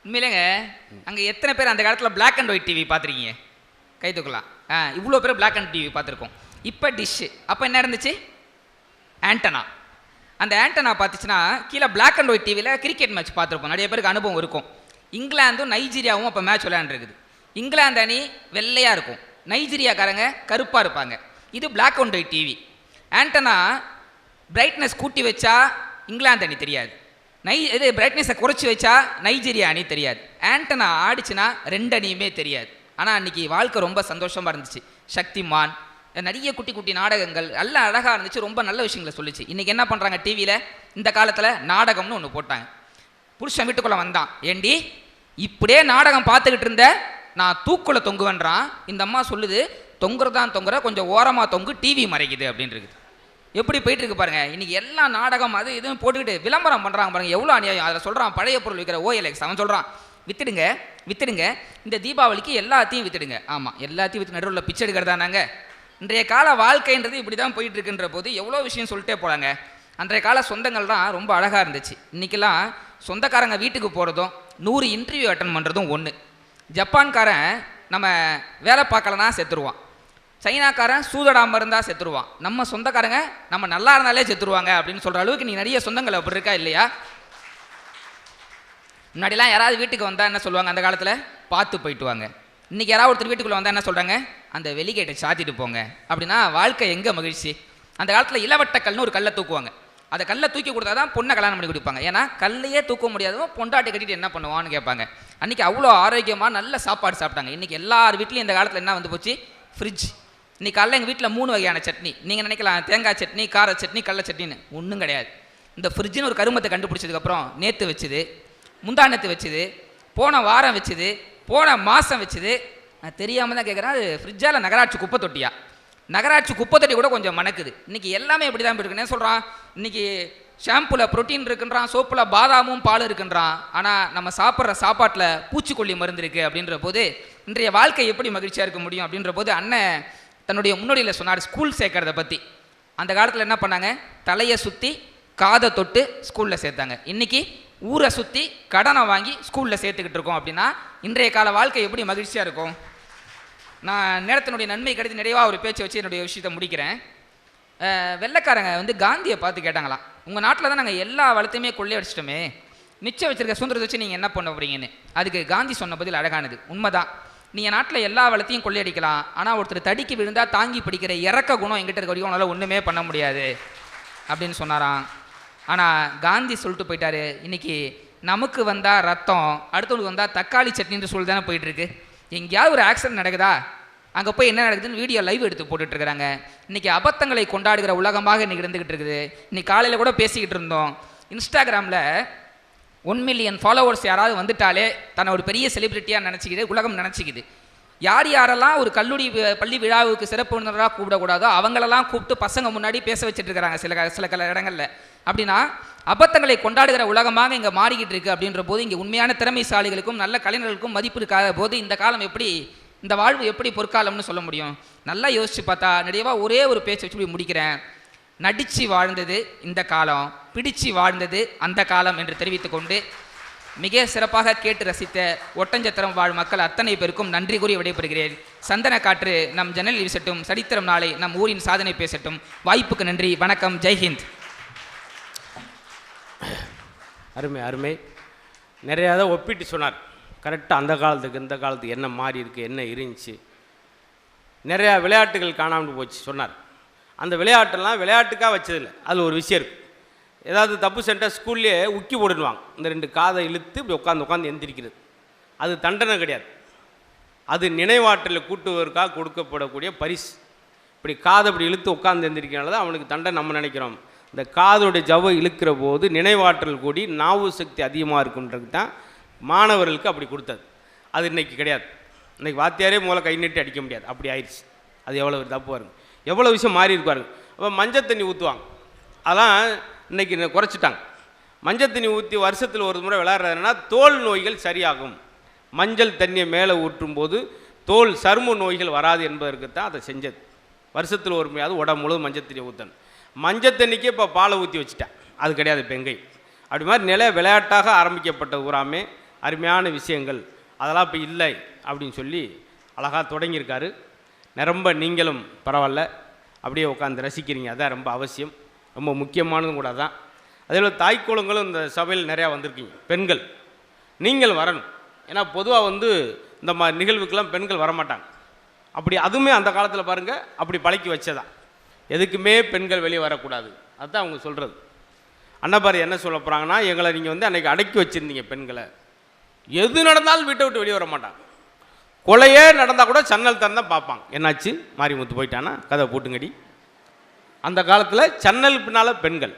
உண்மையிலேங்க அங்கே எத்தனை பேர் அந்த காலத்தில் பிளாக் அண்ட் ஒயிட் டிவி பார்த்துருக்கீங்க? கை தூக்கலாம். இவ்வளோ பேர் பிளாக் அண்ட் டிவி பார்த்துருக்கோம். இப்போ டிஷ்ஷு. அப்போ என்ன இருந்துச்சு? ஆண்டனா. அந்த ஆண்டனா பார்த்துச்சுன்னா கீழே பிளாக் அண்ட் ஒயிட் டிவியில் கிரிக்கெட் மேட்ச் பார்த்துருப்போம். நிறைய பேருக்கு அனுபவம் இருக்கும். இங்கிலாந்தும் நைஜீரியாவும் அப்போ மேட்ச் விளையாண்டுருக்குது. இங்கிலாந்து அணி வெள்ளையாக இருக்கும், நைஜீரியாக்காரங்க கருப்பாக இருப்பாங்க. இது black and white TV. Antenna brightness கூட்டி வச்சா இங்கிலாந்து அணி தெரியாது, இது பிரைட்னஸை குறைச்சி வச்சா நைஜீரியா அணி தெரியாது. ஆண்டனா ஆடிச்சுன்னா 2 அணியுமே தெரியாது. ஆனால் அன்றைக்கி வாழ்க்கை ரொம்ப சந்தோஷமாக இருந்துச்சு. சக்திமான், நிறைய குட்டி குட்டி நாடகங்கள் எல்லாம் அழகாக இருந்துச்சு, ரொம்ப நல்ல விஷயங்களை சொல்லிச்சு. இன்றைக்கி என்ன பண்ணுறாங்க, டிவியில் இந்த காலத்தில் நாடகம்னு ஒன்று போட்டாங்க. புருஷன் வீட்டுக்குள்ளே வந்தான், ஏண்டி இப்படியே நாடகம் பார்த்துக்கிட்டு இருந்த, நான் தூக்குள்ள தொங்குவேன்றான். இந்த அம்மா சொல்லுது, தொங்குறதான் தொங்குற, கொஞ்சம் ஓரமாக தொங்கு, டிவி மறைக்குது அப்படின்னு இருக்குது. எப்படி போயிட்டு இருக்கு பாருங்க. இன்னைக்கு எல்லா நாடகம் அது இதுவும் போட்டுக்கிட்டு விளம்பரம் பண்ணுறாங்க பாருங்க, எவ்வளோ அநியாயம். அதில் சொல்கிறான், பழைய பொருள் விற்கிற OLX அவன் சொல்கிறான், வித்துடுங்க வித்துடுங்க, இந்த தீபாவளிக்கு எல்லாத்தையும் வித்துடுங்க. ஆமாம், எல்லாத்தையும் வித்து நடுவில் பிச்சை எடுக்கிறதா நாங்கள். இன்றைய கால வாழ்க்கைன்றது இப்படி தான் போயிட்டு இருக்குன்ற போது எவ்வளோ விஷயம் சொல்லிட்டே போகிறாங்க. அன்றைய கால சொந்தங்கள் தான் ரொம்ப அழகாக இருந்துச்சு. இன்றைக்கெல்லாம் சொந்தக்காரங்க வீட்டுக்கு போகிறதும் 100 இன்டர்வியூ அட்டன் பண்ணுறதும் ஒன்று. ஜப்பான்காரன் நம்ம வேலை பார்க்கலன்னா செத்துருவான், சைனாக்காரன் சூதடாமல் இருந்தால் செத்துருவான், நம்ம சொந்தக்காரங்க நம்ம நல்லா இருந்தாலே செத்துருவாங்க அப்படின்னு சொல்கிற அளவுக்கு நீ நிறைய சொந்தங்கள் அப்படி இருக்கா இல்லையா? முன்னாடிலாம் யாராவது வீட்டுக்கு வந்தால் என்ன சொல்லுவாங்க, அந்த காலத்தில் பார்த்து போயிட்டு வாங்க. இன்றைக்கி யாராவது ஒருத்தர் வீட்டுக்குள்ளே வந்தால் என்ன சொல்கிறாங்க, அந்த வெளிகேட்டை சாத்திட்டு போங்க. அப்படின்னா வாழ்க்கை எங்கே மகிழ்ச்சி? அந்த காலத்தில் இளவட்ட கல்னு ஒரு கல்லை தூக்குவாங்க. அதை கல்லை தூக்கி கொடுத்தா தான் பொண்ணை கல்யாணம் பண்ணி கொடுப்பாங்க. ஏன்னா கல்லையே தூக்க முடியாதவன் பொண்டாட்டி கட்டிட்டு என்ன பண்ணுவான்னு கேட்பாங்க. அன்றைக்கி அவ்வளோ ஆரோக்கியமாக நல்ல சாப்பாடு சாப்பிட்டாங்க. இன்றைக்கி எல்லார் வீட்லையும் இந்த காலத்தில் என்ன வந்து போச்சு, ஃப்ரிட்ஜ். இன்றைக்கி காலைல எங்கள் வீட்டில் 3 வகையான சட்னி. நீங்கள் நினைக்கலாம் தேங்காய் சட்னி, கார சட்னி, கடலை சட்னின்னு. ஒன்றும் கிடையாது. இந்த ஃப்ரிட்ஜுன்னு ஒரு கருமத்தை கண்டுபிடிச்சதுக்கப்புறம் நேற்று வச்சுது, முந்தானத்து வச்சுது, போன வாரம் வச்சுது, போன மாதம் வச்சுது. நான் தெரியாமல் தான் கேட்குறேன், அது ஃப்ரிட்ஜால் நகராட்சி குப்பை தொட்டியா? நகராட்சி குப்பை தொட்டி கூட கொஞ்சம் மணக்குது. இன்றைக்கி எல்லாமே இப்படி தான் இருக்குன்னு சொல்கிறான். இன்றைக்கி ஷாம்புவில் ப்ரோட்டீன் இருக்குன்றான், சோப்பில் பாதாமும் பால் இருக்குன்றான். ஆனால் நம்ம சாப்பிட்ற சாப்பாட்டில் பூச்சிக்கொல்லி மருந்து இருக்குது. அப்படின்ற போது இன்றைய வாழ்க்கை எப்படி மகிழ்ச்சியாக இருக்க முடியும்? அப்படின்ற போது அண்ணன் தன்னுடைய முன்னோடியில் சொன்னார் ஸ்கூல் சேர்க்கறத பற்றி. அந்த காலத்தில் என்ன பண்ணாங்க, தலையை சுற்றி காதை தொட்டு ஸ்கூலில் சேர்த்தாங்க. இன்றைக்கி ஊரை சுற்றி கடனை வாங்கி ஸ்கூலில் சேர்த்துக்கிட்டு இருக்கோம் அப்படின்னா இன்றைய கால வாழ்க்கை எப்படி மகிழ்ச்சியாக இருக்கும்? நான் நேரத்தினுடைய நன்மை கருதி நிறைவாக ஒரு பேச்சை வச்சு என்னுடைய விஷயத்தை முடிக்கிறேன். வெள்ளைக்காரங்க வந்து காந்தியை பார்த்து கேட்டாங்களாம், உங்கள் நாட்டில் தான் நாங்கள் எல்லா வளத்தையுமே கொள்ளையடிச்சிட்டோமே, மிச்சம் வச்சிருக்க சுதந்திரத்தை வச்சு நீங்கள் என்ன பண்ண போறீங்கன்னு. அதுக்கு காந்தி சொன்ன பதில் அழகானது. உண்மைதான், நீங்கள் நாட்டில் எல்லா வளத்தையும் கொள்ளையடிக்கலாம், ஆனால் ஒருத்தர் தடிக்கு விழுந்தால் தாங்கி பிடிக்கிற இறக்க குணம் எங்கிட்ட இருக்க வரைக்கும் உங்களால் ஒன்றுமே பண்ண முடியாது அப்படின்னு சொன்னாராம். ஆனால் காந்தி சொல்லிட்டு போயிட்டாரு, இன்னைக்கு நமக்கு வந்தால் ரத்தம், அடுத்தவங்களுக்கு வந்தால் தக்காளி சட்னின்ற சொல்லி தானே போயிட்டுருக்கு. எங்கேயாவது ஒரு ஆக்சிடென்ட் நடக்குதா, அங்கே போய் என்ன நடக்குதுன்னு வீடியோ லைவ் எடுத்து போட்டுட்ருக்குறாங்க. இன்றைக்கி அபத்தங்களை கொண்டாடுகிற உலகமாக இன்றைக்கி இருந்துக்கிட்டு இருக்குது. இன்றைக்கி காலையில் கூட பேசிக்கிட்டு இருந்தோம், இன்ஸ்டாகிராமில் 1 மில்லியன் ஃபாலோவர்ஸ் யாராவது வந்துட்டாலே தன்னை ஒரு பெரிய செலிப்ரிட்டியாக நினச்சிக்கிது, உலகம் நினச்சிக்குது. யார் யாரெல்லாம் ஒரு பள்ளி விழாவுக்கு சிறப்பு விருந்தினராக கூப்பிடக்கூடாதோ அவங்களெல்லாம் கூப்பிட்டு பசங்க முன்னாடி பேச வச்சுட்டு இருக்கிறாங்க சில இடங்களில். அப்படின்னா அபத்தங்களை கொண்டாடுகிற உலகமாக இங்கே மாறிக்கிட்டு இருக்குது. அப்படின்ற போது இங்கே உண்மையான திறமைசாலிகளுக்கும் நல்ல கலைஞர்களுக்கும் மதிப்பு இருக்காத போது இந்த காலம் எப்படி, இந்த வாழ்வு எப்படி பொற்காலம்னு சொல்ல முடியும்? நல்லா யோசிச்சு பார்த்தா நிறைவாக ஒரே ஒரு பேச்சு வச்சு முடிக்கிறேன். நடித்து வாழ்ந்தது இந்த காலம், பிடிச்சு வாழ்ந்தது அந்த காலம் என்று தெரிவித்து கொண்டு மிக சிறப்பாக கேட்டு ரசித்த ஒட்டஞ்சத்திரம் வாழ் மக்கள் அத்தனை பேருக்கும் நன்றி கூறி விடைபெறுகிறேன். சந்தன காற்று நம் ஜன்னல் வீசட்டும், சரித்திரம் நாளை நம் ஊரின் சாதனை பேசட்டும். வாய்ப்புக்கு நன்றி, வணக்கம், ஜெய்ஹிந்த். அருமை அருமை. நிறையா தான் ஒப்பிட்டு சொன்னார். கரெக்டாக அந்த காலத்துக்கு இந்த காலத்துக்கு என்ன மாறி இருக்குது, என்ன இருந்துச்சு. நிறையா விளையாட்டுகள் காணாமல் போச்சு சொன்னார். அந்த விளையாட்டெல்லாம் விளையாட்டுக்காக வச்சதில்லை, அது ஒரு விஷயம் இருக்குது. ஏதாவது தப்பு சென்றால் ஸ்கூல்லேயே உக்கி போடுவாங்க, இந்த 2 காதை இழுத்து இப்படி உட்காந்து எந்திரிக்கிறது. அது தண்டனை கிடையாது, அது நினைவாற்றலை கூட்டுவதற்காக கொடுக்கப்படக்கூடிய பரிசு. இப்படி காதை இப்படி இழுத்து உட்காந்து எந்திரிக்கிறனால தான் அவனுக்கு தண்டனை நம்ம நினைக்கிறோம். இந்த காதோடைய ஜவ்வை இழுக்கிற போது நினைவாற்றல் கூடி நாவு சக்தி அதிகமாக இருக்குன்றது தான் மாணவர்களுக்கு அப்படி கொடுத்தது. அது இன்றைக்கி கிடையாது. இன்றைக்கி வாத்தியாரே மூலம் கை நீட்டி அடிக்க முடியாது, அப்படி ஆயிடுச்சு. அது எவ்வளோ தப்பு வருங்க, எவ்வளோ விஷயம் மாறி இருப்பாருங்க. அப்போ மஞ்சள் தண்ணி ஊற்றுவாங்க, அதெல்லாம் இன்றைக்கி குறைச்சிட்டாங்க. மஞ்சள் தண்ணி ஊற்றி வருஷத்தில் ஒரு முறை விளையாடுறதுனா தோல் நோய்கள் சரியாகும். மஞ்சள் தண்ணியை மேலே ஊற்றும் போது தோல் சரும நோய்கள் வராது என்பதற்கு தான் அதை செஞ்சது. வருஷத்தில் ஒரு முறையாவது உடம்பு முழுவதும் மஞ்சள் தண்ணி ஊற்றணும். மஞ்சள் தண்ணிக்கே இப்போ பாலை ஊற்றி வச்சுட்டேன், அது கிடையாது பெங்கை. அப்படி மாதிரி நிலை விளையாட்டாக ஆரம்பிக்கப்பட்ட ஊராமே அருமையான விஷயங்கள் அதெல்லாம் இப்போ இல்லை அப்படின்னு சொல்லி அழகாக தொடங்கியிருக்காரு. நிரம்ப நீங்களும் பரவாயில்ல அப்படியே உட்காந்து ரசிக்கிறீங்க, அதான் ரொம்ப அவசியம், ரொம்ப முக்கியமானதும் கூட தான். அதே போல் தாய்க்குளங்களும் இந்த சபையில் நிறையா வந்திருக்கீங்க. பெண்கள் நீங்கள் வரணும், ஏன்னா பொதுவாக இந்த மாதிரி நிகழ்வுக்கெல்லாம் பெண்கள் வரமாட்டாங்க. அப்படி அதுவுமே அந்த காலத்தில் பாருங்கள் அப்படி பழக்கி வச்சதான். எதுக்குமே பெண்கள் வெளியே வரக்கூடாது, அதுதான் அவங்க சொல்கிறது. அண்ணாபாரி என்ன சொல்ல போகிறாங்கன்னா, எங்களை நீங்கள் அன்றைக்கி அடக்கி வச்சுருந்தீங்க பெண்களை, எது நடந்தாலும் வீட்டை விட்டு வெளியே வர மாட்டாங்க. கொலையே நடந்தால் கூட சன்னல் தான் பார்ப்பாங்க, என்னாச்சு மாரிமுத்து போயிட்டானா கதை போட்டுங்கடி. அந்த காலத்தில் சன்னல் பின்னால் பெண்கள்,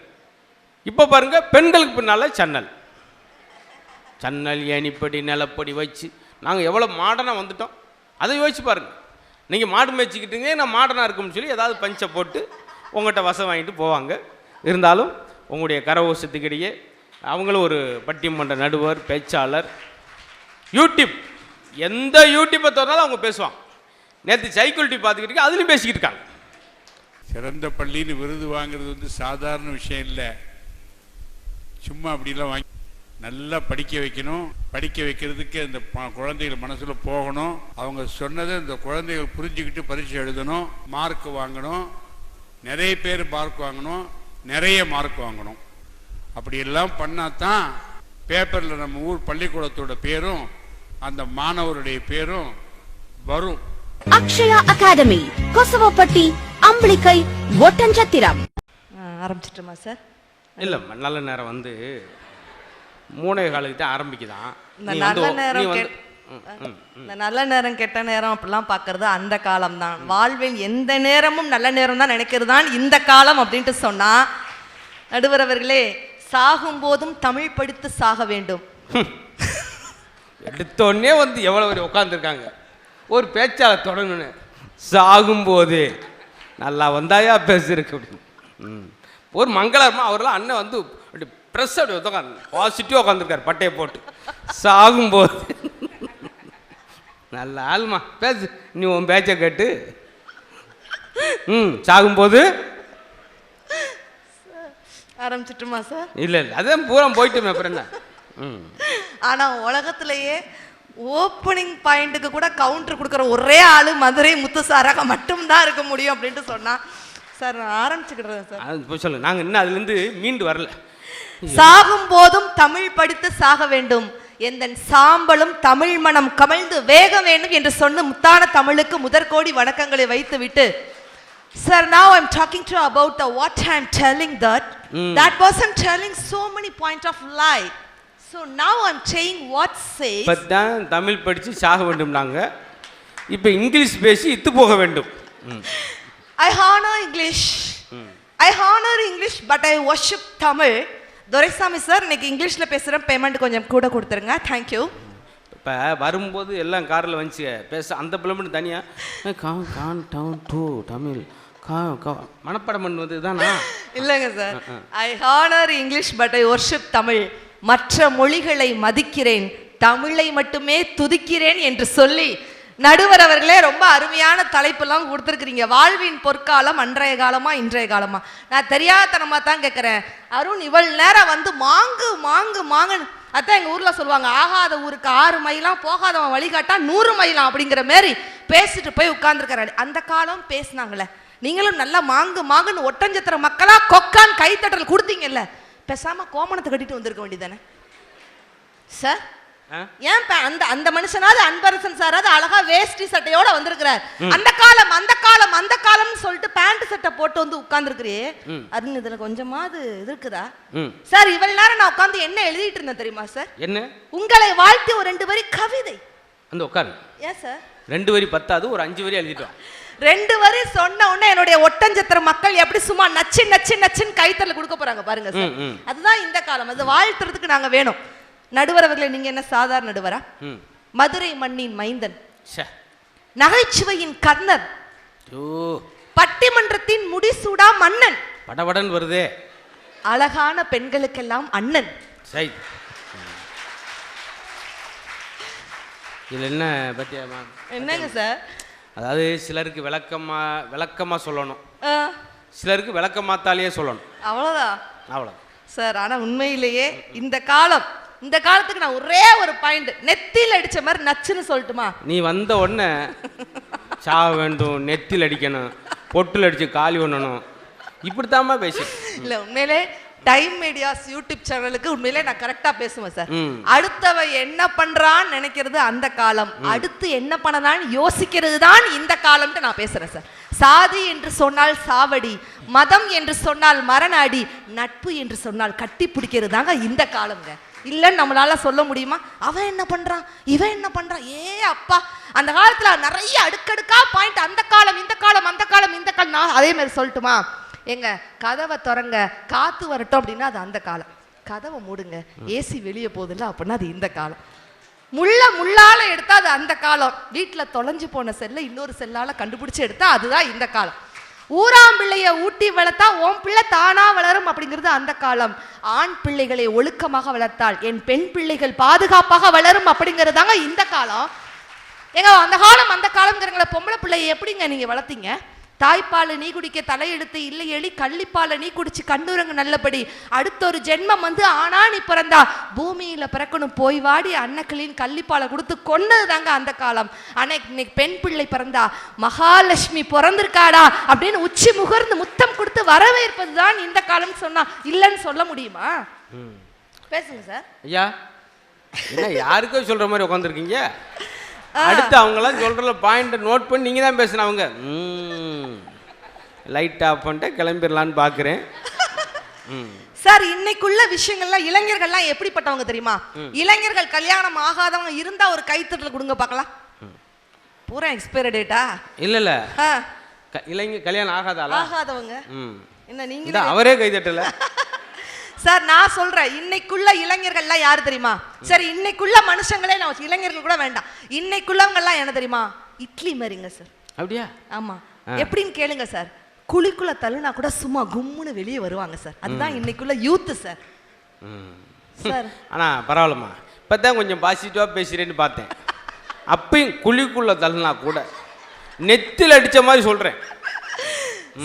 இப்போ பாருங்கள் பெண்களுக்கு பின்னால் சன்னல் ஏணிப்படி நிலப்படி வச்சு நாங்கள் எவ்வளோ மாடர்னாக வந்துட்டோம். அதை யோசிச்சு பாருங்கள். நீங்கள் மாடு மேய்ச்சிக்கிட்டீங்க, நான் மாடர்னாக இருக்கும்னு சொல்லி ஏதாவது பஞ்சை போட்டு உங்கள்கிட்ட வசம் வாங்கிட்டு போவாங்க. இருந்தாலும் உங்களுடைய கரகோஷத்துக்கிடையே அவங்களும் ஒரு பட்டிமன்ற நடுவர், பேச்சாளர், யூடியூப், எந்த யூடியூப்பை தோறாலும் அவங்க பேசுவாங்க. நேற்று சைக்கிள் டியூப் பார்த்துக்கிட்டு அதுலேயும் பேசிக்கிட்டு இருக்காங்க. சிறந்த பள்ளின்னு விருது வாங்குறது சாதாரண விஷயம் இல்லை. சும்மா அப்படிலாம் வாங்கி நல்லா படிக்க வைக்கணும். படிக்க வைக்கிறதுக்கு அந்த குழந்தைகள் மனசில் போகணும். அவங்க சொன்னதை இந்த குழந்தைகள் புரிஞ்சுக்கிட்டு பரீட்சை எழுதணும், மார்க் வாங்கணும். நிறைய பேர் மார்க் வாங்கணும், நிறைய மார்க் வாங்கணும். அப்படியெல்லாம் பண்ணாதான் பேப்பரில் நம்ம ஊர் பள்ளிக்கூடத்தோட பேரும் அந்த மாணவருடைய பேரும் வரும். அக்ஷயா அகாடமி, கொசவப்பட்டி, அம்பளிக்கை, ஒட்டஞ்சத்திரம். ஆரம்பிச்சிட்டுமா சார்? இல்லை, நல்ல நேரம் 3:15 தான் ஆரம்பிக்குதான். இந்த நல்ல நேரம் கெட்ட நேரம் அப்படிலாம் பார்க்கறது அந்த காலம் தான். வாழ்வில் எந்த நேரமும் நல்ல நேரம் தான் நினைக்கிறது தான் இந்த காலம் அப்படின்ட்டு சொன்னா, நடுவர் அவர்களே, சாகும் போதும் தமிழ் படித்து சாக வேண்டும். எடுத்தோடனே எவ்வளோ பேர் உட்காந்துருக்காங்க. ஒரு பேச்சாளர் தொடங்கணும், சாகும்போது நல்லா வந்தாயா பேசுறதுக்கு அப்படின்னு. ஒரு மங்களமா அவரெல்லாம் அண்ணன் அப்படி ப்ரெஸ் அப்படி உட்காந்து பாசிட்டிவாக உட்காந்துருக்காரு பட்டையை போட்டு. சாகும்போது நல்ல ஆளுமா பேசு, நீ உன் பேச்சை கேட்டு. சாகும்போது ஆரம்பிச்சிட்டுமா சார்? இல்லை இல்லை, அதான் பூரா போயிட்டுமே. அப்புறம் என்ன ஆனா உலகத்திலேயே ஓப்பனிங் பாயிண்ட்டுக்கு கூட கவுண்டர் கொடுக்குற ஒரே ஆளு மதுரை முத்துசாராக மட்டும்தான் இருக்க முடியும் அப்படின்ட்டு சொன்னா சார் நான் ஆரம்பிச்சுக்கிடுறேன் சார். அது சொல்லுங்க, நாங்கள் இன்னும் அதுலேருந்து மீண்டு வரல. சாகும் போதும் தமிழ் படித்து சாக வேண்டும், எந்த சாம்பலும் தமிழ் மனம் கமழ்ந்து வேக வேண்டும் என்று சொன்ன முத்தான தமிழுக்கு முதற்கோடி வணக்கங்களை வைத்து விட்டு sir, now I'm talking to you about what I'm telling that person telling so many point of lie. So now I'm saying what says. இப்போ தான் தமிழ் படித்து சாக வேண்டும், நாங்கள் இப்போ இங்கிலீஷ் பேசி இத்து போக வேண்டும். I honor English. I honor English but I worship Tamil. Duraisamy sir இன்னைக்கு இங்கிலீஷ்ல பேசுகிறேன், பேமெண்ட் கொஞ்சம் கூட கொடுத்துருங்க, தேங்க்யூ. இப்போ வரும்போது எல்லாம் காரில் வந்துச்சு பேச, அந்த பிள்ளைமட்டு தனியாக கான் டவுன் டூ தமிழ் மனப்பாடம் பண்ணுவது தானா? இல்லைங்க sir, I honour English but I worship Tamil. மற்ற மொழிகளை மதிக்கிறேன், தமிழை மட்டுமே துதிக்கிறேன் என்று சொல்லி நடுவர் அவர்களே ரொம்ப அருமையான தலைப்பெல்லாம் கொடுத்துருக்குறீங்க. வாழ்வின் பொற்காலம் அன்றைய காலமா இன்றைய காலமா? நான் தெரியாதனமா தான் கேட்குறேன். அருண் இவள் நேரம் வந்து மாங்கு மாங்கு மாங்குன்னு அதான் எங்கள் ஊரில் சொல்லுவாங்க, ஆகாத ஊருக்கு 6 மைலாம் போகாதவன் வழிகாட்டா 100 மைலாம் அப்படிங்கிற மாரி பேசிட்டு போய் உட்கார்ந்துருக்கிறாரு. அந்த காலம் பேசினாங்களே, நீங்களும் நல்லா மாங்கு மாங்குன்னு ஒட்டஞ்சத்திர மக்களா கொக்கான் கைத்தட்டல் கொடுத்தீங்கல்ல, பேசாம கோமணத்தை கட்டிட்டு வந்திருக்க வேண்டியதானே சார்? ஏன் அந்த அந்த மனுஷனாவது அன்பரசன் சாராவது அழகா வேஷ்டி சட்டையோட வந்திருக்கிறார். அந்த காலம் அந்த காலம் அந்த காலம்னு சொல்லிட்டு பேண்ட் சட்டை போட்டு வந்து உட்கார்ந்துருக்கிறே, அருண் இதுல கொஞ்சமாவது இது இருக்குதா சார்? இவ்வளவு நேரம் நான் உட்கார்ந்து என்ன எழுதிட்டு இருந்தேன் தெரியுமா சார்? என்ன? உங்களை வாழ்த்தி ஒரு 2 வரி கவிதை. அந்த உட்காரு. ஏன் சார் 2 வரி பத்தாது, ஒரு 5 வரி எழுதிட்டோம். 2 வரி சொன்ன உடனே என்னுடைய ஒட்டஞ்சத்திர மக்கள் எப்படி சும்மா நச்சு நச்சு நச்சுன்னு கைத்தறல கொடுக்க போறாங்க பாருங்க சார். அதுதான் இந்த காலம், அது வாழ்த்துறதுக்கு நாங்க வேணும். நடுவர் அவர்களே, நீங்க என்ன சாதாரண நடுவரா? மதுரை மண்ணின் மைந்தன், நகைச்சுவையின் கர்ணர், பட்டிமன்றத்தின் முடிசூடா மன்னன், படபடன் வருதே, அழகான பெண்களுக்கெல்லாம் அண்ணன். சரி, இதுல என்ன பத்தியாமா? என்னங்க சார்? அதாவது சிலருக்கு விளக்கமா சொல்லணும், சிலருக்கு விளக்கமாத்தாலேயே சொல்லணும், அவ்வளோதான் அவ்வளோ சார். ஆனா உண்மையிலேயே இந்த காலத்துக்கு நான் ஒரே ஒரு பாயிண்ட் நெத்தியில் அடிச்ச மாதிரி நச்சுன்னு சொல்லட்டுமா? நீ வந்த உடனே சாவ வேண்டும், நெத்தியில் அடிக்கணும், பொட்டில் அடிச்சு காலி பண்ணணும், இப்படித்தாம்மா பேசி இல்லை. உண்மையிலே டைம் மீடியாஸ் யூடியூப் சேனலுக்கு உண்மையிலே நான் கரெக்டா பேசுவேன் சார். அடுத்தவ என்ன பண்றான்னு நினைக்கிறது அந்த காலம், அடுத்து என்ன பண்ணலான்னு யோசிக்கிறது தான் இந்த காலம்ட்டு நான் பேசுறேன் சார். சாதி என்று சொன்னால் சாவடி, மதம் என்று சொன்னால் மரணாடி, நட்பு என்று சொன்னால் கட்டி பிடிக்கிறது தாங்க இந்த காலம்ங்க. இல்லைன்னு நம்மளால சொல்ல முடியுமா? அவன் என்ன பண்றான், இவன் என்ன பண்றான், ஏ அப்பா அந்த காலத்துல நிறைய அடுக்கடுக்கா பாயிண்ட், அந்த காலம் இந்த காலம் அந்த காலம் இந்த காலம். நான் அதே மாதிரி சொல்லட்டுமா? எங்க கதவை திறங்க காத்து வரட்டும் அப்படின்னா அது அந்த காலம், கதவை மூடுங்க ஏசி வெளியே போகுதுல்ல அப்படின்னா அது இந்த காலம், முள்ளால எடுத்தா அது அந்த காலம், வீட்டில் தொலைஞ்சு போன செல்லை இன்னொரு செல்லால கண்டுபிடிச்சு எடுத்தா அதுதான் இந்த காலம், ஊராம்பிள்ளைய ஊட்டி வளர்த்தா ஓம் பிள்ளை தானா வளரும் அப்படிங்கிறது அந்த காலம், ஆண் பிள்ளைகளை ஒழுக்கமாக வளர்த்தால் என் பெண் பிள்ளைகள் பாதுகாப்பாக வளரும் அப்படிங்கிறதாங்க இந்த காலம். ஏங்க அந்த காலம் அந்த காலம்ங்கிறங்கள பொம்பளை பிள்ளைய எப்படிங்க நீங்க வளர்த்தீங்க? தாய்ப்பால் நீ குடிக்க தலையெடுத்து இல்லை எலி கள்ளிப்பாலை நீ குடிச்சு கண்டுரங்க நல்லபடி, அடுத்த ஒரு ஜென்மம் வந்து ஆனா நீ பிறந்தா பூமியில பிறக்கணும், போய் வாடி அன்னக்களின் கள்ளிப்பாலை கொடுத்து கொன்னது தாங்க அந்த காலம். ஆனா இன்னைக்கு பெண் பிள்ளை பிறந்தா மகாலட்சுமி பிறந்திருக்காடா அப்படின்னு உச்சி முகர்ந்து முத்தம் கொடுத்து வரவேற்பது தான் இந்த காலம் சொன்னா இல்லைன்னு சொல்ல முடியுமா? பேசுங்க சார். ஐயா என்ன யாருக்கோ சொல்ற மாதிரி உட்காந்துருக்கீங்க? அடுத்து அவங்களாம் சொல்ற பாயிண்ட் நோட் பண்ணி நீங்க தான் பேசணும். அவங்க லைட் ஆஃப் பண்ணிட்டு கிளம்பிடலான்னு பார்க்குறேன் சார். இன்னைக்குள்ள விஷயங்கள்லாம் இளைஞர்கள்லாம் எப்படிப்பட்டவங்க தெரியுமா? இளைஞர்கள் கல்யாணம் ஆகாதவங்க இருந்தா ஒரு கைத்தட்டல் கொடுங்க பார்க்கலாம். பூரா எக்ஸ்பைரி டேட்டா இல்ல இளைஞர் கல்யாணம் ஆகாதவங்க என்ன நீங்க அவரே கைத்தட்டல சார். நான் சொல்றேன் இன்னைக்குள்ள இளைஞர்கள்லாம் யாரு தெரியுமா? சரி இன்னைக்குள்ள மனுஷங்களே நான் இளைஞர்கள் கூட வேண்டாம், இன்னைக்குள்ளவங்க எல்லாம் என்ன தெரியுமா? இட்லி மாதிரிங்க சார். அப்படியா? ஆமா. எப்படின்னு கேளுங்க சார். குழிக்குள்ள தள்ளுனா கூட சும்மா கும்முன்னு வெளியே வருவாங்க சார். அதுதான் இன்னைக்குள்ள யூத் சார். சார் ஆனா பரவாயில்லம்மா, இப்பதான் கொஞ்சம் பாசிட்டிவா பேசுறேன்னு பார்த்தேன். அப்பயும் குழிக்குள்ள தள்ளுனா கூட நெத்தில அடிச்ச மாதிரி சொல்றேன்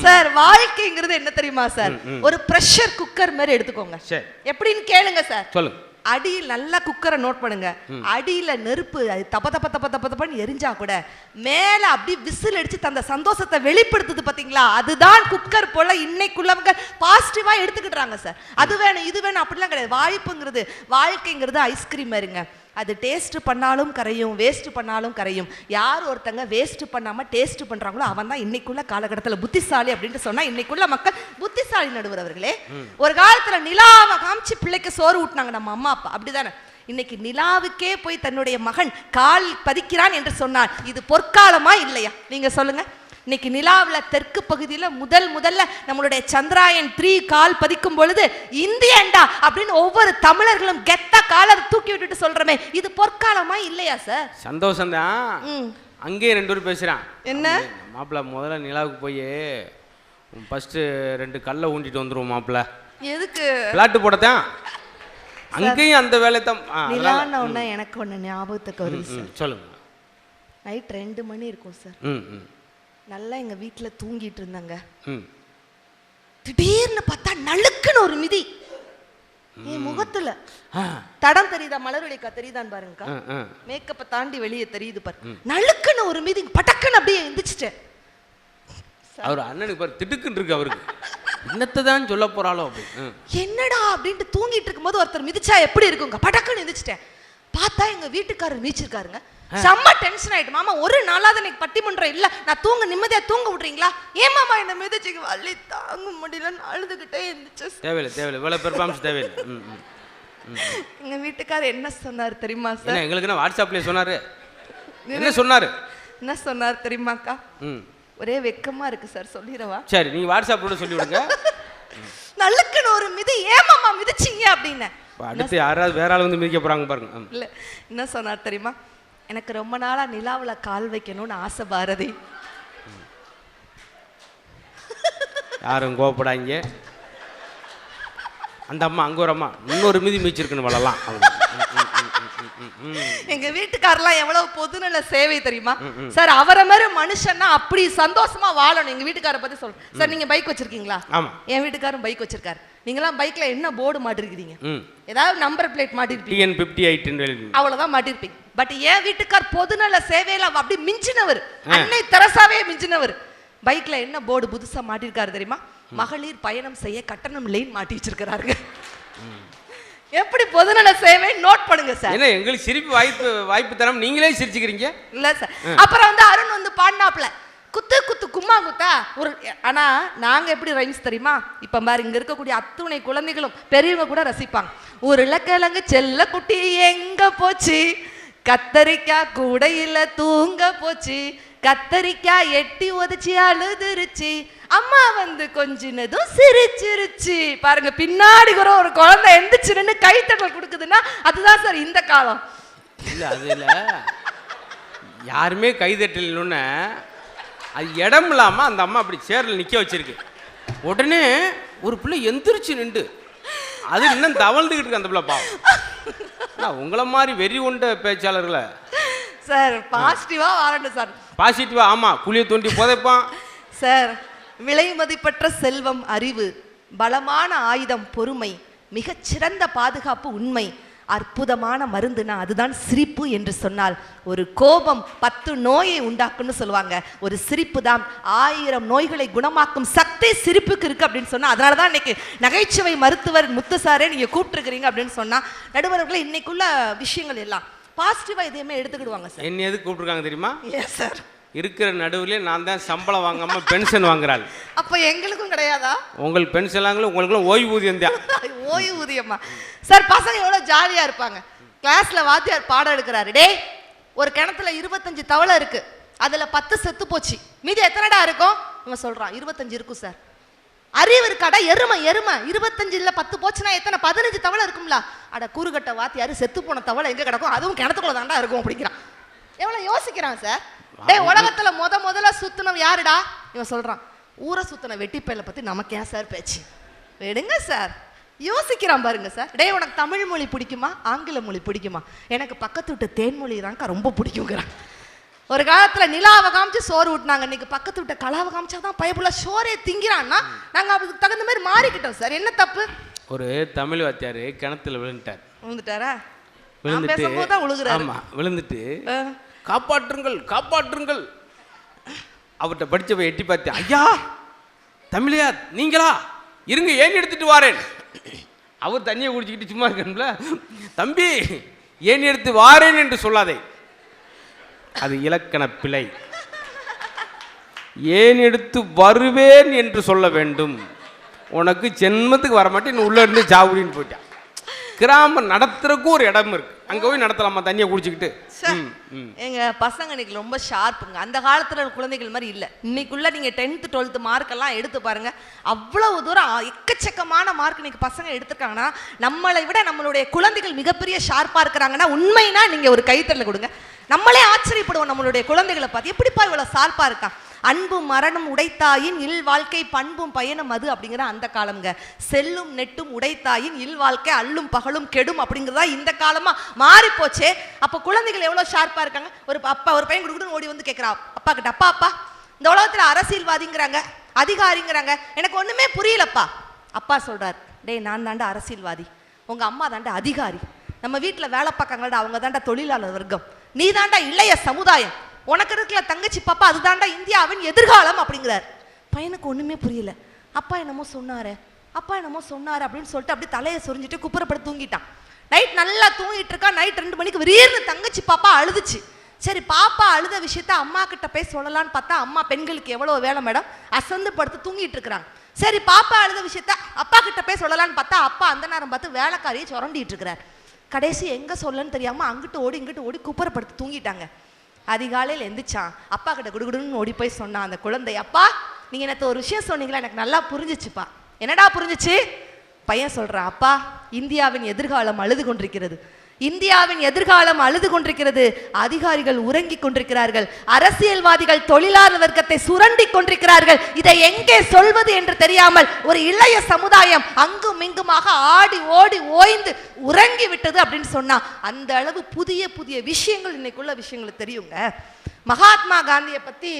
சார். வாழ்க்கைங்கிறது என்ன தெரியுமா சார்? ஒரு பிரஷர் குக்கர் மாதிரி எடுத்துக்கோங்க. எப்படின்னு கேளுங்க சார். சொல்லுங்க. அடியில் நல்லா குக்கரை நோட் பண்ணுங்க, அடியில நெருப்பு தப்ப தப்ப தப்ப தப்ப தப்பன்னு எரிஞ்சா கூட மேல அப்படி விசில் அடிச்சு தந்த சந்தோஷத்தை வெளிப்படுத்துது பாத்தீங்களா? அதுதான் குக்கர் போல இன்னைக்குள்ளவங்க பாசிட்டிவா எடுத்துக்கிட்டாங்க சார். அது வேணும் இது வேணும் அப்படிலாம் கிடையாது. வாய்ப்புங்கிறது வாழ்க்கைங்கிறது ஐஸ்கிரீம் மாதிரிங்க. அது டேஸ்ட் பண்ணாலும் கரையும், வேஸ்ட் பண்ணாலும் கரையும். யார் ஒருத்தங்க வேஸ்ட் பண்ணாம டேஸ்ட் பண்றாங்களோ அவன் தான் இன்னைக்குள்ள காலகட்டத்தில் புத்திசாலி அப்படின்ட்டு சொன்னா இன்னைக்குள்ள மக்கள் புத்திசாலி. நடுவர் அவர்களே, ஒரு காலத்துல நிலாவை காமிச்சு பிள்ளைக்கு சோறு ஊட்டினாங்க நம்ம அம்மா அப்பா, அப்படிதானே? இன்னைக்கு நிலாவுக்கே போய் தன்னுடைய மகன் கால் பதிக்கிறான் என்று சொன்னார். இது பொற்காலமா இல்லையா? நீங்க சொல்லுங்க. இன்னைக்கு நிலாவில் தெற்கு பகுதியில் முதல்ல நம்மளுடைய சந்திராயன் 3 கால் பதிக்கும் பொழுது இந்தியன்டா அப்படின்னு ஒவ்வொரு தமிழர்களும் கெத்தா காலர் தூக்கி விட்டுட்டு சொல்றமே, இது பொற்காலமா இல்லையா சார்? சந்தோஷம் தான். அங்கேயே 2 பேர் பேசுறான். என்ன மாப்பிள்ள முதல்ல நிலாவுக்கு போய் ஃபர்ஸ்ட் 2 கல்லை ஊண்டிட்டு வந்துருவோம் மாப்பிள்ள. எதுக்கு பிளாட்டு போடத்தான் அங்கேயும் அந்த வேலை தான். நிலான ஒண்ணா எனக்கு ஒண்ணு ஞாபகத்துக்கு வருது சார். சொல்லுங்க. நைட் 2 மணி இருக்கும் சார். நல்லா எங்க வீட்டுல தூங்கிட்டு இருந்தாங்க. திடீர்னு பார்த்தா நழுக்குன்னு ஒரு மிதி என் முகத்துல. தடம் தெரியுதா? மலர்வழிக்கா தெரியுதான் பாருங்கக்கா. மேக்கப்பை தாண்டி வெளியே தெரியுது பாரு. நழுக்குன்னு ஒரு மிதி, பட்டக்குன்னு அப்படியே எந்திரிச்சிட்டேன். அவர் அண்ணனுக்கு பாரு திடுக்குன்னு இருக்கு அவருக்கு. என்னத்தை தான் சொல்ல போறாளோ அப்படி. என்னடா அப்படின்ட்டு தூங்கிட்டு இருக்கும்போது ஒருத்தர் மிதிச்சா எப்படி இருக்குங்க? பட்டக்குன்னு எந்திரிச்சிட்டேன். பார்த்தா எங்க வீட்டுக்காரர் மீச்சிருக்காருங்க. செம்ம டென்ஷன் ஆயிட்டு. மாமா ஒரு நாளாவது எனக்கு பட்டிமன்றம் இல்ல, நான் தூங்க நிம்மதியா தூங்க விடுறீங்களா? ஏன் மாமா என்ன மிதிச்சுக்கு வலி தாங்க முடியலன்னு அழுதுகிட்டே இருந்துச்சு. தேவையில்லை இவ்வளவு பெர்ஃபார்மன்ஸ் தேவையில்லை. எங்க வீட்டுக்காரர் என்ன சொன்னார் தெரியுமா சார்? எங்களுக்கு என்ன வாட்ஸ்அப்ல சொன்னாரு? என்ன சொன்னார் தெரியுமாக்கா? ஒரே வெக்கமா இருக்கு சார், சொல்லிடவா? சரி, நீங்க வாட்ஸ்அப்ல சொல்லி விடுங்க. நல்லுக்குன்னு ஒரு மிதி, ஏன் மாமா மிதிச்சீங்க அப்படின்னு. அடுத்து யாராவது வேற ஆள் வந்து மிதிக்க போறாங்க பாருங்க. இல்ல என்ன சொன்னார் தெரியுமா? எனக்கு ரொம்ப நாளா நிலாவுல கால் வைக்கணும்னு ஆசை பாரதி. யாரும் கோவப்படாங்க. அந்த அம்மா அங்க ஒரு அம்மா இன்னொரு மிதி மிதிச்சிருக்குன்னு வளரலாம். எங்க வீட்டுக்காரெல்லாம் எவ்வளவு பொதுநல சேவை தெரியுமா சார்? அவரை மாதிரி மனுஷன்னா அப்படி சந்தோஷமா வாழணும். எங்க வீட்டுக்கார பத்தி சொல்றேன் சார். நீங்க பைக் வச்சிருக்கீங்களா? என் வீட்டுக்காரும் பைக் வச்சிருக்காரு. நீங்களாம் பைக்ல என்ன போர்டு மாட்டிருக்கீங்க? ஏதாவது நம்பர் பிளேட் மாட்டிருப்பீங்க. TN58 அவ்வளவுதான் மாட்டிருப்பீங்க. பட் என் வீட்டுக்கார் பொதுநல சேவையில அப்படி மிஞ்சினவர், அன்னை தெரசாவே மிஞ்சினவர். பைக்ல என்ன போர்டு புதுசா மாட்டிருக்காரு தெரியுமா? மகளிர் பயணம் செய்ய கட்டணம் லைன் மாட்டி வச்சிருக்கிறாருங்க. எப்படி பொதுநல சேவை நோட் பண்ணுங்க சார். என்ன எங்களுக்கு சிரிப்பு வாய்ப்பு தரம் நீங்களே சிரிச்சுக்கிறீங்க. இல்ல சார். அப்புறம் வந்து அருண் வந்து பாடினாப்ல குத்து குத்து கும்மா குத்தா ஒரு. ஆனா நாங்க எப்படி ரைம்ஸ் தெரியுமா? இப்ப பாரு, இங்க இருக்கக்கூடிய அத்துணை குழந்தைகளும் பெரியவங்க கூட ரசிப்பாங்க. உருளைக்கிழங்கு செல்ல குட்டி எங்க போச்சு, கத்தரிக்காய் கூடையில தூங்க போச்சு, கத்தரிக்காய் எட்டி உதச்சி அழுதுருச்சு, அம்மா வந்து கொஞ்சினதும் சிரிச்சிருச்சு. பாருங்க, பின்னாடி கூட ஒரு குழந்தை எந்திரிச்சு நின்று கைத்தட்டல் கொடுக்குதுன்னா அதுதான் சார் இந்த காலம். இல்ல அது இல்ல, யாருமே கைதட்டலன்னு அது இடம் இல்லாம அந்த அம்மா அப்படி சேர்ல நிக்க வச்சிருக்கு. உடனே ஒரு பிள்ளை எந்திரிச்சு நின்று அது இன்னும் தவழ்ந்துகிட்டு இருக்கு அந்த பிள்ளை. பாவம். உங்களை மாதிரி வெறி கொண்ட பேச்சாளர்களை சார் பாசிட்டிவா வரணும் சார். பாசிட்டிவா. ஆமா, குழிய தோண்டி புதைப்பான் சார். விலை மதிப்பற்ற செல்வம் அறிவு, பலமான ஆயுதம் பொறுமை, மிகச்சிறந்த பாதுகாப்பு உண்மை, அற்புதமான மருந்துனா அதுதான் சிரிப்பு என்று சொன்னால், ஒரு கோபம் 10 நோயை உண்டாக்குன்னு சொல்லுவாங்க, ஒரு சிரிப்பு தான் 1000 நோய்களை குணமாக்கும் சக்தி சிரிப்புக்கு இருக்கு அப்படின்னு சொன்னா, அதனால தான் இன்னைக்கு நகைச்சுவை மருத்துவர் முத்துசாரே நீங்க கூப்பிட்டுருக்கிறீங்க அப்படின்னு சொன்னா, நடுவர்களே இன்னைக்குள்ள விஷயங்கள் எல்லாம் பாசிட்டிவா எதையுமே எடுத்துக்கிடுவாங்க சார். என்ன எதுக்கு கூப்பிட்டுருக்காங்க தெரியுமா? Yes sir. இருக்கிற நடுவுல நான் தான் சம்பளம் வாங்காம பென்ஷன் வாங்குறாள். அப்ப எங்களுக்கும் கிடையாதா? உங்களுக்கு பென்ஷன் வாங்கல, உங்களுக்கு ஓய்வூதியம் தான். ஓய்வூதியமா சார்? பசங்க எவ்வளவு ஜாலியா இருப்பாங்க. கிளாஸ்ல வாத்தியார் பாடம் எடுக்கிறாரு. டேய், ஒரு கிணத்துல 25 தவளை இருக்கு, அதுல 10 செத்து போச்சு, மீதி எத்தனைடா இருக்கும்? இவன் சொல்றான் 25 இருக்கும் சார். அறிவு இருக்காடா? எருமை 25 இல்ல 10 போச்சுன்னா எத்தனை? 15 தவளை இருக்கும்ல. அட கூறுகட்ட வாத்தியாரு, செத்து போன தவளை எங்க கிடக்கும்? அதுவும் கிணத்துக்குள்ள தாண்டா இருக்கும் அப்படிங்கிறான். எவ்வளவு யோசிக்கிறான் சார். டேய், உலகத்துல முதல்ல சுத்தினவன் யாருடா? இவன் சொல்றான் ஊரை சுத்தின வெட்டிப்பையில பத்தி நமக்கு ஏன் சார் பேச்சு? விடுங்க சார். யோசிக்கிறான் பாருங்க சார். டேய், உனக்கு தமிழ் மொழி பிடிக்குமா ஆங்கில மொழி பிடிக்குமா? எனக்கு பக்கத்து விட்டு தேன்மொழி தான்க்கா ரொம்ப பிடிக்குங்கிறான். ஒரு காலத்துல நிலாவை காமிச்சு சோறு ஊட்டினாங்க, இன்னைக்கு பக்கத்து விட்ட கலாவை காமிச்சாதான் பயப்புள்ள சோறே திங்கிறான்னா நாங்க அதுக்கு தகுந்த மாதிரி மாறிக்கிட்டோம் சார். என்ன தப்பு? ஒரு தமிழ் வாத்தியார் கிணத்துல விழுந்துட்டார். விழுந்துட்டாரா? நான் விழுந்துட்டு பேசும்போது தான் விழுகுறாரு. ஆமா விழுந்துட்டு காப்பாற்றுங்கள் காப்பாற்றுங்கள். அவர்கிட்ட படிச்சவ எட்டி பார்த்தேன். ஐயா தமிழையா நீங்களா, இருங்க ஏன் எடுத்துட்டு வாரேன். அவர் தண்ணியை குடிச்சிக்கிட்டு சும்மா இருக்கணும்ல. தம்பி ஏன் எடுத்து வாரேன் என்று சொல்லாதே, அது இலக்கண பிழை. ஏன் எடுத்து வருவேன் என்று சொல்ல வேண்டும். உனக்கு ஜென்மத்துக்கு வரமாட்டேன், உள்ள இருந்து ஜாவுடின்னு போயிட்டான். கிராமம் நடத்துறதுக்கும் ஒரு இடம் இருக்கு, அங்க போய் நடத்தலாமா தண்ணியை குடிச்சுக்கிட்டு. எங்க பசங்க இன்னைக்கு ரொம்ப ஷார்ப்புங்க. அந்த காலத்துல குழந்தைகள் மாதிரி இல்ல. இன்னைக்குள்ள நீங்க 10th 12th மார்க்கெல்லாம் எடுத்து பாருங்க, அவ்வளவு தூரம் எக்கச்சக்கமான மார்க் இன்னைக்கு பசங்க எடுத்துருக்காங்கன்னா, நம்மளை விட நம்மளுடைய குழந்தைகள் மிகப்பெரிய ஷார்ப்பா இருக்கிறாங்கன்னா உண்மைனா நீங்க ஒரு கைத்தறல கொடுங்க. நம்மளே ஆச்சரியப்படுவோம் நம்மளுடைய குழந்தைகளை பார்த்து, எப்படிப்பா இவ்வளவு ஷார்ப்பா இருக்கான். அன்பும் மரணம் உடைத்தாயின் இல் வாழ்க்கை பண்பும் பயணம் அது அப்படிங்கிற அந்த காலம்ங்க. செல்லும் நெட்டும் உடைத்தாயின் இல் வாழ்க்கை அல்லும் பகலும் கெடும் அப்படிங்கிறதா இந்த காலமா மாறி போச்சே. அப்போ குழந்தைகள் எவ்வளவு ஷார்ப்பா இருக்காங்க. ஒரு அப்பா ஒரு பையன் கொடுக்குன்னு ஓடி வந்து கேட்கிறா அப்பா கிட்ட, அப்பா அப்பா இந்த உலகத்துல அரசியல்வாதிங்கிறாங்க அதிகாரிங்கிறாங்க, எனக்கு ஒண்ணுமே புரியலப்பா. அப்பா சொல்றாரு, டேய் நான் தாண்டா அரசியல்வாதி, உங்க அம்மா தாண்டா அதிகாரி, நம்ம வீட்டுல வேலை பார்க்காங்கடா அவங்க தாண்டா தொழிலாளர் வர்க்கம், நீ தாண்டா இளைய சமுதாயம், உனக்கு இருக்கிற தங்கச்சி பாப்பா அதுதாண்டா இந்தியாவின் எதிர்காலம் அப்படிங்கிறார். பையனுக்கு ஒண்ணுமே புரியல. அப்பா என்னமோ சொன்னாரு அப்படின்னு சொல்லிட்டு அப்படியே தலையை சொரிஞ்சிட்டு குப்புறப்பட்டு தூங்கிட்டான். நைட் நல்லா தூங்கிட்டு இருக்கான். நைட் 2 மணிக்கு விரீர்னு தங்கச்சி பாப்பா அழுதுச்சு. சரி பாப்பா அழுத விஷயத்த அம்மா கிட்ட போய் சொல்லலான்னு பார்த்தா, அம்மா பெண்களுக்கு எவ்வளவு வேலை மேடம், அசந்து படுத்து தூங்கிட்டு இருக்கிறாங்க. சரி பாப்பா அழுத விஷயத்த அப்பா கிட்ட போய் சொல்லலான்னு பார்த்தா, அப்பா அந்த நேரம் பார்த்து வேலைக்காரியை சுரண்டிட்டு இருக்கிறார். கடைசி எங்க சொல்லன்னு தெரியாம அங்கிட்டு ஓடி இங்கிட்டு ஓடி குப்புறப்படுத்து தூங்கிட்டாங்க. அதிகாலையில் எந்திரிச்சான். அப்பா கிட்ட குடுகுடுன்னு ஓடி போய் சொன்னான் அந்த குழந்தை, அப்பா நீங்க எனக்கு ஒரு விஷயம் சொன்னீங்களா, எனக்கு நல்லா புரிஞ்சிச்சுப்பா. என்னடா புரிஞ்சிச்சு? பையன் சொல்றான், அப்பா இந்தியாவின் எதிர்காலம் அழுது கொண்டிருக்கிறது, இந்தியாவின் எதிர்காலம் அழுது கொண்டிருக்கிறது, அதிகாரிகள் உறங்கிக் கொண்டிருக்கிறார்கள், அரசியல்வாதிகள் தொழிலாளர் வர்க்கத்தை சுரண்டி கொண்டிருக்கிறார்கள், இதை எங்கே சொல்வது என்று தெரியாமல் ஒரு இளைய சமுதாயம் அங்கும் இங்குமாக ஆடி ஓடி ஓய்ந்து உறங்கி விட்டது அப்படின்னு சொன்னா, அந்த அளவு புதிய புதிய விஷயங்கள் இன்னைக்குள்ள விஷயங்களுக்கு தெரியுங்க. மகாத்மா காந்தியை பத்தி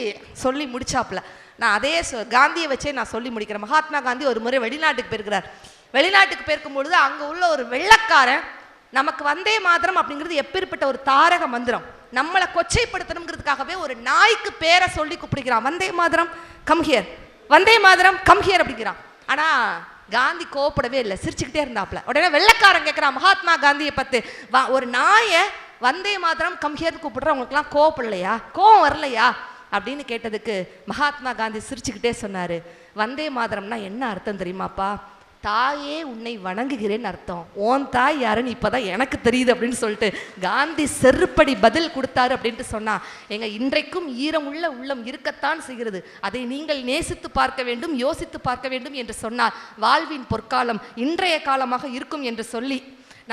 சொல்லி முடிச்சாப்ல, நான் அதே காந்தியை வச்சே நான் சொல்லி முடிக்கிறேன். மகாத்மா காந்தி ஒரு முறை வெளிநாட்டுக்கு போயிருக்கிறார். வெளிநாட்டுக்கு போயிருக்கும் பொழுது அங்க உள்ள ஒரு வெள்ளைக்காரன், நமக்கு வந்தே மாதரம் அப்படிங்கிறது எப்பேற்பட்ட ஒரு தாரக மந்திரம், நம்மளை கொச்சைப்படுத்தணுங்கிறதுக்காகவே ஒரு நாய்க்கு பேரை சொல்லி கூப்பிடுகிறான், வந்தே மாதரம் கம்ஹியர், வந்தே மாதரம் கம்ஹியர் அப்படிங்கிறான். ஆனா காந்தி கோவப்படவே இல்லை, சிரிச்சுக்கிட்டே இருந்தாப்ல. உடனே வெள்ளைக்காரன் கேட்கிறான் மகாத்மா காந்தியை பத்து, ஒரு நாயை வந்தே மாதரம் கம்ஹியர் கூப்பிடுற உங்களுக்குலாம் கோவப்படலையா, கோவம் வரலையா அப்படின்னு கேட்டதுக்கு மகாத்மா காந்தி சிரிச்சுக்கிட்டே சொன்னாரு, வந்தே மாதரம்னா என்ன அர்த்தம் தெரியுமாப்பா, தாயே உன்னை வணங்குகிறேன்னு அர்த்தம், ஓன் தாய் யாருன்னு இப்பதான் எனக்கு தெரியுது அப்படின்னு சொல்லிட்டு காந்தி செருப்படி பதில் கொடுத்தாரு அப்படின்ட்டு சொன்னா, எங்க இன்றைக்கும் ஈரம் உள்ள உள்ளம் இருக்கத்தான் செய்கிறது, அதை நீங்கள் நேசித்து பார்க்க வேண்டும், யோசித்து பார்க்க வேண்டும் என்று சொன்னார். வாழ்வின் பொற்காலம் இன்றைய காலமாக இருக்கும் என்று சொல்லி,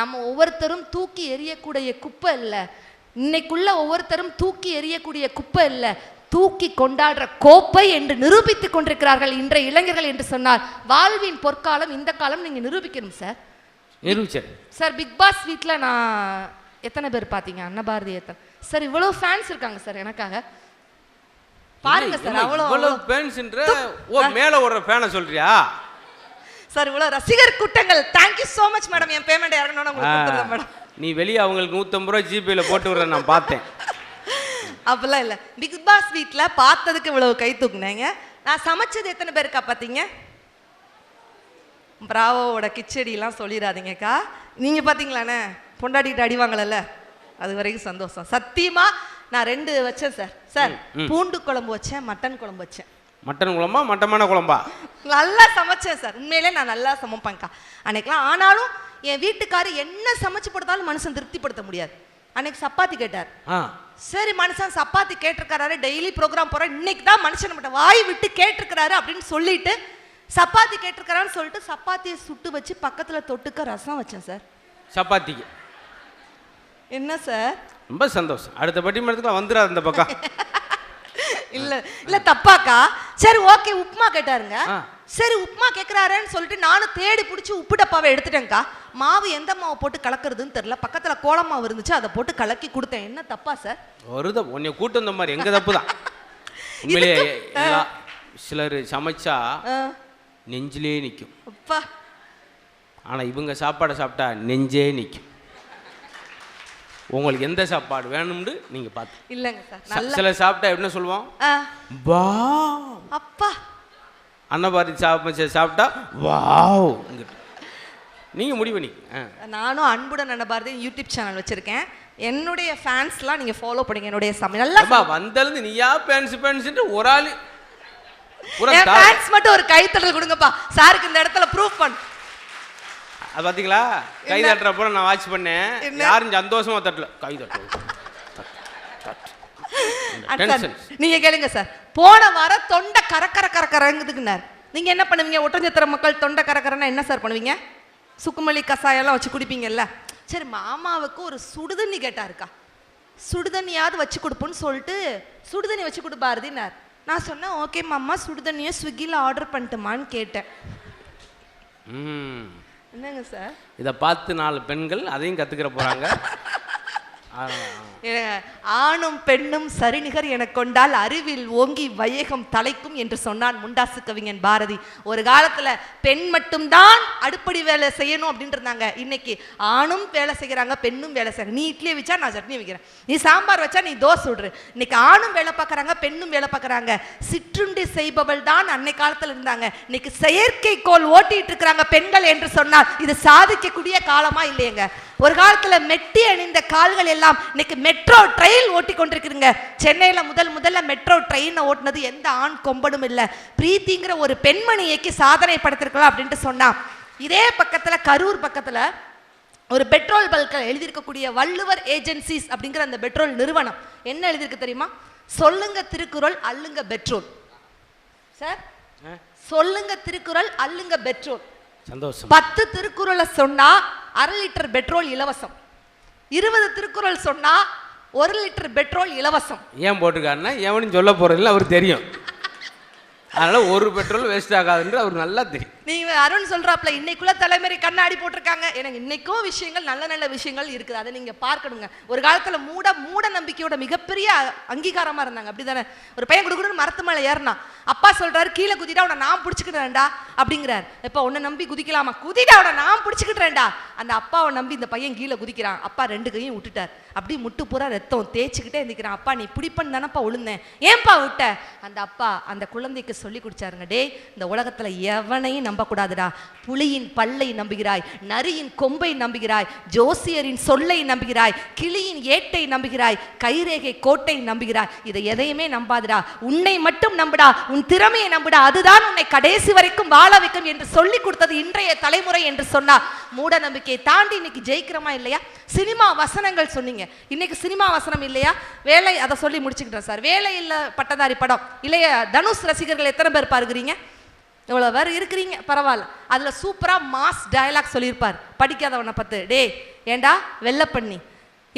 நம்ம ஒவ்வொருத்தரும் தூக்கி எறியக்கூடிய குப்பை இல்லை, இன்னைக்குள்ள ஒவ்வொருத்தரும் தூக்கி எறியக்கூடிய குப்பை இல்லை, தூக்கி கொண்டாடுற கோப்பை என்று நிரூபித்துக் கொண்டிருக்கிறார்கள் இன்றைய இளைஞர்கள் என்று சொன்னார். வாழ்வின் பொற்காலம் இந்த காலம் நீங்க நிரூபிக்கணும் சார். நிரூபிச்சேன் சார். பிக் பாஸ் வீட்ல நான் எத்தனை பேர் பாத்தீங்க? அன்னபாரதி எத்தனை சார்? இவ்வளவு ஃபேன்ஸ் இருக்காங்க சார் எனக்காக, பாருங்க சார். அவ்வளவு ஃபேன்ஸ்ன்ற ஓ மேல ஒரு ஃபேனை சொல்றியா சார்? இவ்வளவு ரசிகர் கூட்டங்கள். Thank you so much madam. என் பேமெண்ட் இறங்கணும்னு உங்களுக்கு கொடுத்துறேன் மேடம். நீ வெளியே அவங்களுக்கு 150 ரூபாய் ஜிபேல போட்டு விடுற நான் பார்த்தேன். அப்படிலாம் இல்லை. பிக் பாஸ் வீட்டில் பார்த்ததுக்கு இவ்வளவு கை தூக்குனேங்க. நான் சமைச்சது எத்தனை பேருக்கா பார்த்தீங்க? பிராவோட கிச்சடிலாம் சொல்லிடாதீங்கக்கா. நீங்கள் பார்த்தீங்களாண்ணே, பொண்டாட்டிக்கிட்ட அடிவாங்களல்ல, அது வரைக்கும் சந்தோஷம். சத்தியமா நான் 2 வச்சேன் சார். சார் பூண்டு குழம்பு வச்சேன், மட்டன் குழம்பு வச்சேன். மட்டன் குழம்பா மட்டமான குழம்பா? நல்லா சமைச்சேன் சார். உண்மையிலே நான் நல்லா சமைப்பேன்க்கா அன்னைக்கெல்லாம். ஆனாலும் என் வீட்டுக்காரர் என்ன சமைச்சு கொடுத்தாலும் மனுஷன் திருப்திப்படுத்த முடியாது. அன்னைக்கு சப்பாத்தி கேட்டார். சரி மனுஷன் சப்பாத்தி கேட்டிருக்காரு, டெய்லி ப்ரோக்ராம் போறேன், இன்னைக்கு தான் மனுஷன் மட்டும் வாய் விட்டு கேட்டிருக்கிறாரு அப்படின்னு சொல்லிட்டு சப்பாத்தி கேட்டிருக்காரான்னு சொல்லிட்டு சப்பாத்தியை சுட்டு வச்சு பக்கத்துல தொட்டுக்க ரசம் வச்சேன் சார் சப்பாத்திக்கு. என்ன சார்? ரொம்ப சந்தோஷம். அடுத்த பட்டிமன்றத்துக்கு வந்துடாது அந்த பக்கம். இல்ல இல்ல தப்பாக்கா. சரி ஓகே, உப்புமா கேட்டாருங்க. சரி உப்புமா கேட்கிறாருன்னு சொல்லிட்டு நானும் தேடி பிடிச்சி உப்பு டப்பாவை எடுத்துட்டேன்க்கா. மாவு எந்த மாவு போட்டு கலக்கிறதுன்னு தெரியல, பக்கத்துல கோலம் மாவு இருந்துச்சு, அதை போட்டு கலக்கி கொடுத்தேன். என்ன தப்பா சார்? வருதா உன்னை கூட்டு வந்த மாதிரி எங்க தப்பு தான். உண்மையிலே சிலர் சமைச்சா நெஞ்சிலே நிற்கும், அப்பா. ஆனா இவங்க சாப்பாடை சாப்பிட்டா நெஞ்சே நிற்கும். உங்களுக்கு எந்த சாப்பாடு வேணும்னு நீங்கள் பார்த்து. இல்லைங்க சார், நல்ல சில சாப்பிட்டா என்ன சொல்லுவோம், வா அப்பா அன்னபாரதி சாப்பிட்டா வாவ். நீங்கள் முடிவு பண்ணி. நானும் அன்புடன் அன்னபாரதி யூடியூப் சேனல் வச்சிருக்கேன். என்னுடைய ஃபேன்ஸ்லாம் நீங்கள் ஃபாலோ பண்ணுங்க. என்னுடைய சமையல் நல்லா வந்தது நீயா பேன்ஸ் ஒரு ஆள் ஃபேன்ஸ் மட்டும் ஒரு கைத்தட்டல் கொடுங்கப்பா சாருக்கு இந்த இடத்துல ப்ரூஃப் பண்ணு. அது பார்த்தீங்களா, கை தட்டுறப்போ நான் வாட்ச் பண்ணேன், யாரும் சந்தோஷமா தட்டல, கை தட்டு. நீங்க கேளுங்க சார், போன வாரம் தொண்டை கரங்குதுக்குனார். நீங்க என்ன பண்ணுவீங்க? ஒட்டஞ்சத்திர மக்கள் தொண்டை கரக்கரன்னா என்ன சார் பண்ணுவீங்க? சுக்குமல்லி கசாயெல்லாம் வச்சு குடிப்பீங்கல்ல. சரி, மாமாவுக்கு ஒரு சுடுதண்ணி கேட்டாருக்கா, சுடுதண்ணியாவது வச்சு கொடுப்போன்னு சொல்லிட்டு சுடுதண்ணி வச்சு கொடுப்பாருதினார். நான் சொன்னேன், ஓகே மாமா, சுடுதண்ணியை ஸ்விக்கியில் ஆர்டர் பண்ணிட்டுமான்னு கேட்டேன். என்னங்க சார், இதை பார்த்து 4 பெண்கள் அதையும் கற்றுக்கிற போகிறாங்க. ஆணும் பெண்ணும் சரிநிகர் என கொண்டால் அறிவில் ஓங்கி வையகம் தலைக்கும் என்று சொன்னான் முண்டாசு கவிஞன் பாரதி. ஒரு காலத்துல பெண் மட்டும்தான் அடுப்படி வேலை செய்யணும் அப்படின்னு இருந்தாங்க. இன்னைக்கு ஆணும் வேலை செய்யறாங்க, பெண்ணும் வேலை செய்யறாங்க. நீ இட்லி வச்சா நான் சட்னி வைக்கிறேன், நீ சாம்பார் வச்சா நீ தோசை சுடுற. இன்னைக்கு ஆணும் வேலை பார்க்கறாங்க, பெண்ணும் வேலை பார்க்கறாங்க. சிற்றுண்டி செய்பவள் தான் அன்னை காலத்துல இருந்தாங்க. இன்னைக்கு செயற்கைக்கோள் ஓட்டிட்டு இருக்கிறாங்க பெண்கள் என்று சொன்னால் இது சாதிக்கக்கூடிய காலமா இல்லையங்க. ஒரு காலத்துல மெட்டி அணிந்த கால்கள் எல்லாம் இன்னைக்கு மெட்ரோ ட்ரெயின் ஓட்டி கொண்டிருக்குங்க. சென்னையில முதல்ல மெட்ரோ ட்ரெயின் ஓட்டுனது எந்த ஆண் கொம்பனும் இல்ல, பிரீத்திங்கிற ஒரு பெண்மணியைக்கு சாதனை படுத்திருக்கலாம் அப்படின்ட்டு சொன்னா. இதே பக்கத்துல கரூர் பக்கத்துல ஒரு பெட்ரோல் பல்கில் எழுதியிருக்கக்கூடிய வள்ளுவர் ஏஜென்சிஸ் அப்படிங்கிற அந்த பெட்ரோல் நிறுவனம் என்ன எழுதியிருக்கு தெரியுமா? சொல்லுங்க திருக்குறள், அல்லுங்க பெட்ரோல். சார், சொல்லுங்க திருக்குறள், அல்லுங்க பெட்ரோல். சந்தோஷம். 10 திருக்குறளை சொன்னா 1/2 லிட்டர் பெட்ரோல் இலவசம். 20 திருக்குறள் சொன்னா 1 லிட்டர் பெட்ரோல் இலவசம். ஏன் போட்டிருக்காருன்னா எவனும் சொல்ல போறதில்லை, அவருக்கு தெரியும். அதனால ஒரு பெட்ரோல் வேஸ்ட் ஆகாதுன்னு அவர் நல்லா தெரியும். நீங்க அருண் சொல்றாப்ல இன்னைக்குள்ள தலைமுறை கண்ணாடி போட்டிருக்காங்க. எனக்கு இன்னைக்கும் விஷயங்கள் நல்ல விஷயங்கள் இருக்குது, அதை நீங்க பார்க்கணுங்க. ஒரு காலத்துல மூட நம்பிக்கையோட மிகப்பெரிய அங்கீகாரமா இருந்தாங்க, அப்படிதானே? ஒரு பையன் குடுக்குன்னு மரத்து மேல ஏறினா, அப்பா சொல்றாரு கீழே குதிட்டா உன்னை நான் பிடிச்சிக்கிட்டேன்டா அப்படிங்கிறார். இப்ப உன்னை நம்பி குதிக்கலாமா? குதிட்டா உன்னை நான் பிடிச்சிக்கிட்டேன்டா. அந்த அப்பாவை நம்பி இந்த பையன் கீழே குதிக்கிறான். அப்பா 2 கையும் விட்டுட்டார். அப்படி முட்டு பூரா ரத்தம் தேய்ச்சிக்கிட்டே இருந்துக்கிறான். அப்பா நீ பிடிப்பன்னு தானப்பா விழுந்தேன், ஏன்பா விட்ட? அந்த அப்பா அந்த குழந்தைக்கு சொல்லி குடிச்சாருங்க, டே இந்த உலகத்துல எவனையும் நம்பக்கூடாதுடா. புலியின் பல்லை நம்புகிறாய், நரியின் கொம்பை நம்புகிறாய், ஜோசியரின் சொல்லை நம்புகிறாய், கிளியின் ஏட்டை நம்புகிறாய், கைரேகை கோட்டை நம்புகிறாய். இதை எதையுமே நம்பாதுடா, உன்னை மட்டும் நம்புடா, உன் திறமையை நம்புடா, அதுதான் உன்னை கடைசி வரைக்கும் வாழ வைக்கும் என்று சொல்லி கொடுத்தது இன்றைய தலைமுறை என்று சொன்னார். மூட நம்பிக்கையை தாண்டி இன்னைக்கு ஜெயிக்கிறோமா இல்லையா? சினிமா வசனங்கள் சொன்னீங்க, இன்னைக்கு சினிமா வசனம் இல்லையா? வேலை, அதை சொல்லி முடிச்சுக்கிட்டேன் சார். வேலை இல்ல பட்டதாரி படம் இல்லையா? தனுஷ் ரசிகர்கள் எத்தனை பேர் பாருக்கிறீங்க? எவ்வளவு பேர் இருக்கிறீங்க, பரவாயில்ல. அதுல சூப்பரா மாஸ் டயலாக் சொல்லியிருப்பார் படிக்காதவனை பத்து. டே ஏண்டா வெள்ளை பண்ணி,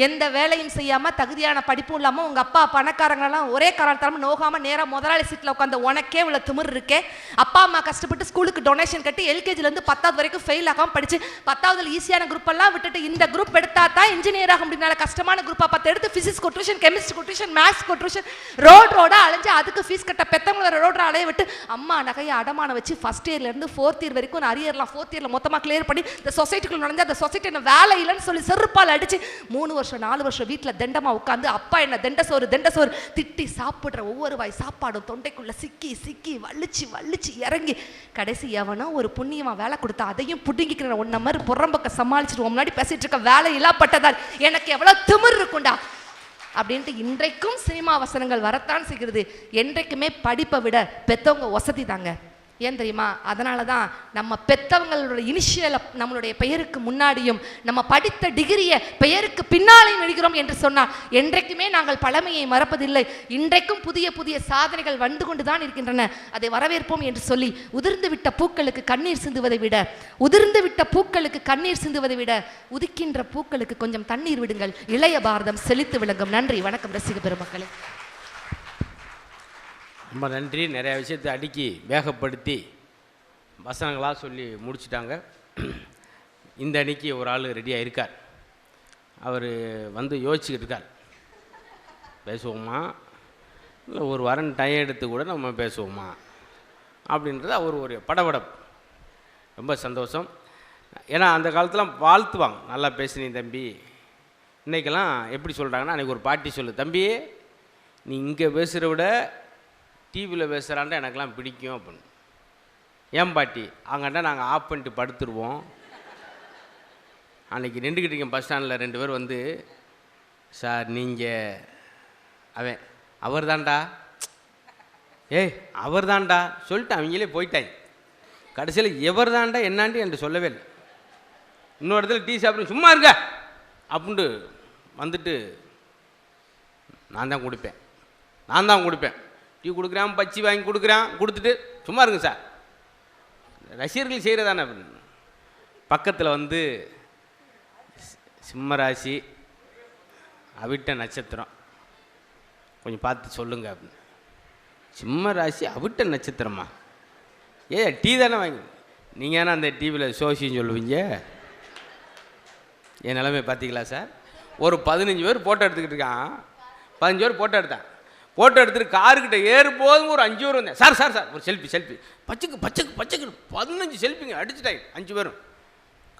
எந்த வேலையும் செய்யாம தகுதியான படிப்பும் இல்லாம உங்க அப்பா பணக்காரங்களெல்லாம் ஒரே காரணத்தாலும் நோகாம நேரம் முதலாளி சீட்ல உட்காந்து உனக்கே இவ்வளவு திமிர் இருக்கே. அப்பா அம்மா கஷ்டப்பட்டு ஸ்கூலுக்கு டொனேஷன் கட்டி எல்கேஜில இருந்து 10வது வரைக்கும் ஃபெயில் ஆகாம படிச்சு 10வதுல ஈஸியான குரூப் எல்லாம் விட்டுட்டு இந்த குரூப் எடுத்தா தான் இன்ஜினியர் ஆக முடியும். கஷ்டமான குரூப்பா பார்த்து எடுத்து physics tuition, chemistry tuition, maths tuition, ரோடா அலைஞ்சு அதுக்கு ஃபீஸ் கட்ட பெத்தவங்கள ரோட அலைய விட்டு அம்மா நகையை அடமான வச்சு ஃபர்ஸ்ட் இயர்ல இருந்து 4th இயர் வரைக்கும் அரியர்லாம் 4th இயர்ல மொத்தமா கிளியர் பண்ணி இந்த சொசைட்டிக்குள்ள நுழைஞ்சு அந்த சொசைட்டி என்ன வேலை இல்லைன்னு சொல்லி செருப்பால் அடிச்சு 3 வருஷம் 4 வருஷம் வீட்டில் தண்டமா உட்காந்து அப்பா என்ன தண்ட சோறு திட்டி சாப்பிடுற ஒவ்வொரு வாய் சாப்பாடும் தொண்டைக்குள்ள சிக்கி வலிச்சு இறங்கி கடைசி எவனோ ஒரு புண்ணியமா வேலை கொடுத்தா அதையும் புடுங்கிக்கிற ஒன்ன மாதிரி புறம்பக்க சமாளிச்சுட்டு முன்னாடி பேசிட்டு இருக்க வேலை இல்லாப்பட்டதால் எனக்கு எவ்வளவு திமிர் இருக்குண்டா அப்படின்ட்டு இன்றைக்கும் சினிமா வசனங்கள் வரத்தான் செய்கிறது. என்றைக்குமே படிப்பை விட பெத்தவங்க வசதி தாங்க. ஏன் தெரியுமா? அதனால தான் நம்ம பெத்தவங்களோட இனிஷியலை நம்மளுடைய பெயருக்கு முன்னாடியும் நம்ம படித்த டிகிரியை பெயருக்கு பின்னாலையும் எழுகிறோம் என்று சொன்னால் என்றைக்குமே நாங்கள் பழமையை மறப்பதில்லை. இன்றைக்கும் புதிய சாதனைகள் வந்து கொண்டு தான் இருக்கின்றன, அதை வரவேற்போம் என்று சொல்லி உதிர்ந்து விட்ட பூக்களுக்கு கண்ணீர் சிந்துவதை விட உதிக்கின்ற பூக்களுக்கு கொஞ்சம் தண்ணீர் விடுங்கள். இளைய பாரதம் செழித்து விளங்கும். நன்றி, வணக்கம் ரசிக பெருமக்களே. ரொம்ப நன்றி. நிறையா விஷயத்தை அடுக்கி வேகப்படுத்தி வசனங்களாக சொல்லி முடிச்சிட்டாங்க. இந்த அன்னைக்கு ஒரு ஆள் ரெடியாக இருக்கார். அவர் வந்து யோசிச்சுக்கிட்டு இருக்கார், பேசுவோமா இல்லை ஒரு வாரம் டைம் எடுத்து கூட நம்ம பேசுவோமா அப்படின்றது அவர் ஒரு படபடப்பு. ரொம்ப சந்தோஷம். ஏன்னா அந்த காலத்தில் வாழ்த்துவாங்க, நல்லா பேசினீ தம்பி, இன்றைக்கெல்லாம் எப்படி சொல்கிறாங்கன்னா, அன்றைக்கி ஒரு பாட்டி சொல்லு, தம்பி நீ இங்கே பேசுகிற விட டிவியில் பேசுகிறான்ட்டு எனக்கெல்லாம் பிடிக்கும் அப்படின்னு. ஏன் பாட்டி? அங்கிட்ட நாங்கள் ஆஃப் பண்ணிட்டு படுத்துருவோம். அன்றைக்கி நின்றுக்கிட்டு பஸ் ஸ்டாண்டில் 2 பேர் வந்து, சார் நீங்கள் அவர் தான்டா, ஏய் அவர் தான்டா சொல்லிட்டு அவங்களே போயிட்டாங்க. கடைசியில் எவர் தான்டா என்னான்ட்டு என்று சொல்லவே இல்லை. இன்னொரு இடத்துல டீ சாப்பிட்ற சும்மா இருக்க அப்படின்ட்டு வந்துட்டு நான் தான் கொடுப்பேன். டீ கொடுக்குறான், பச்சி வாங்கி கொடுக்குறான், கொடுத்துட்டு சும்மா இருங்க சார், ரசிகர்கள் செய்கிறதானே அப்படின்னு. பக்கத்தில் வந்து சிம்மராசி அவிட்ட நட்சத்திரம், கொஞ்சம் பார்த்து சொல்லுங்க அப்படின்னு. சிம்மராசி அவிட்ட நட்சத்திரமா? டீ தானே வாங்கி நீங்கள் ஏன்னா அந்த டிவியில் சோசியம் சொல்லுவீங்க. என் நிலைமை பார்த்தீங்களா சார்? ஒரு 15 பேர் ஃபோட்டோ எடுத்துக்கிட்டு இருக்கான். 15 பேர் ஃபோட்டோ எடுத்துகிட்டு காருக்கிட்ட ஏறும்போதும் ஒரு 5 பேர் வந்தேன், சார் ஒரு செல்ஃபி பச்சுக்கு 15 செல்ஃபிங்க அடிச்சுட்டாங்க 5 பேரும்.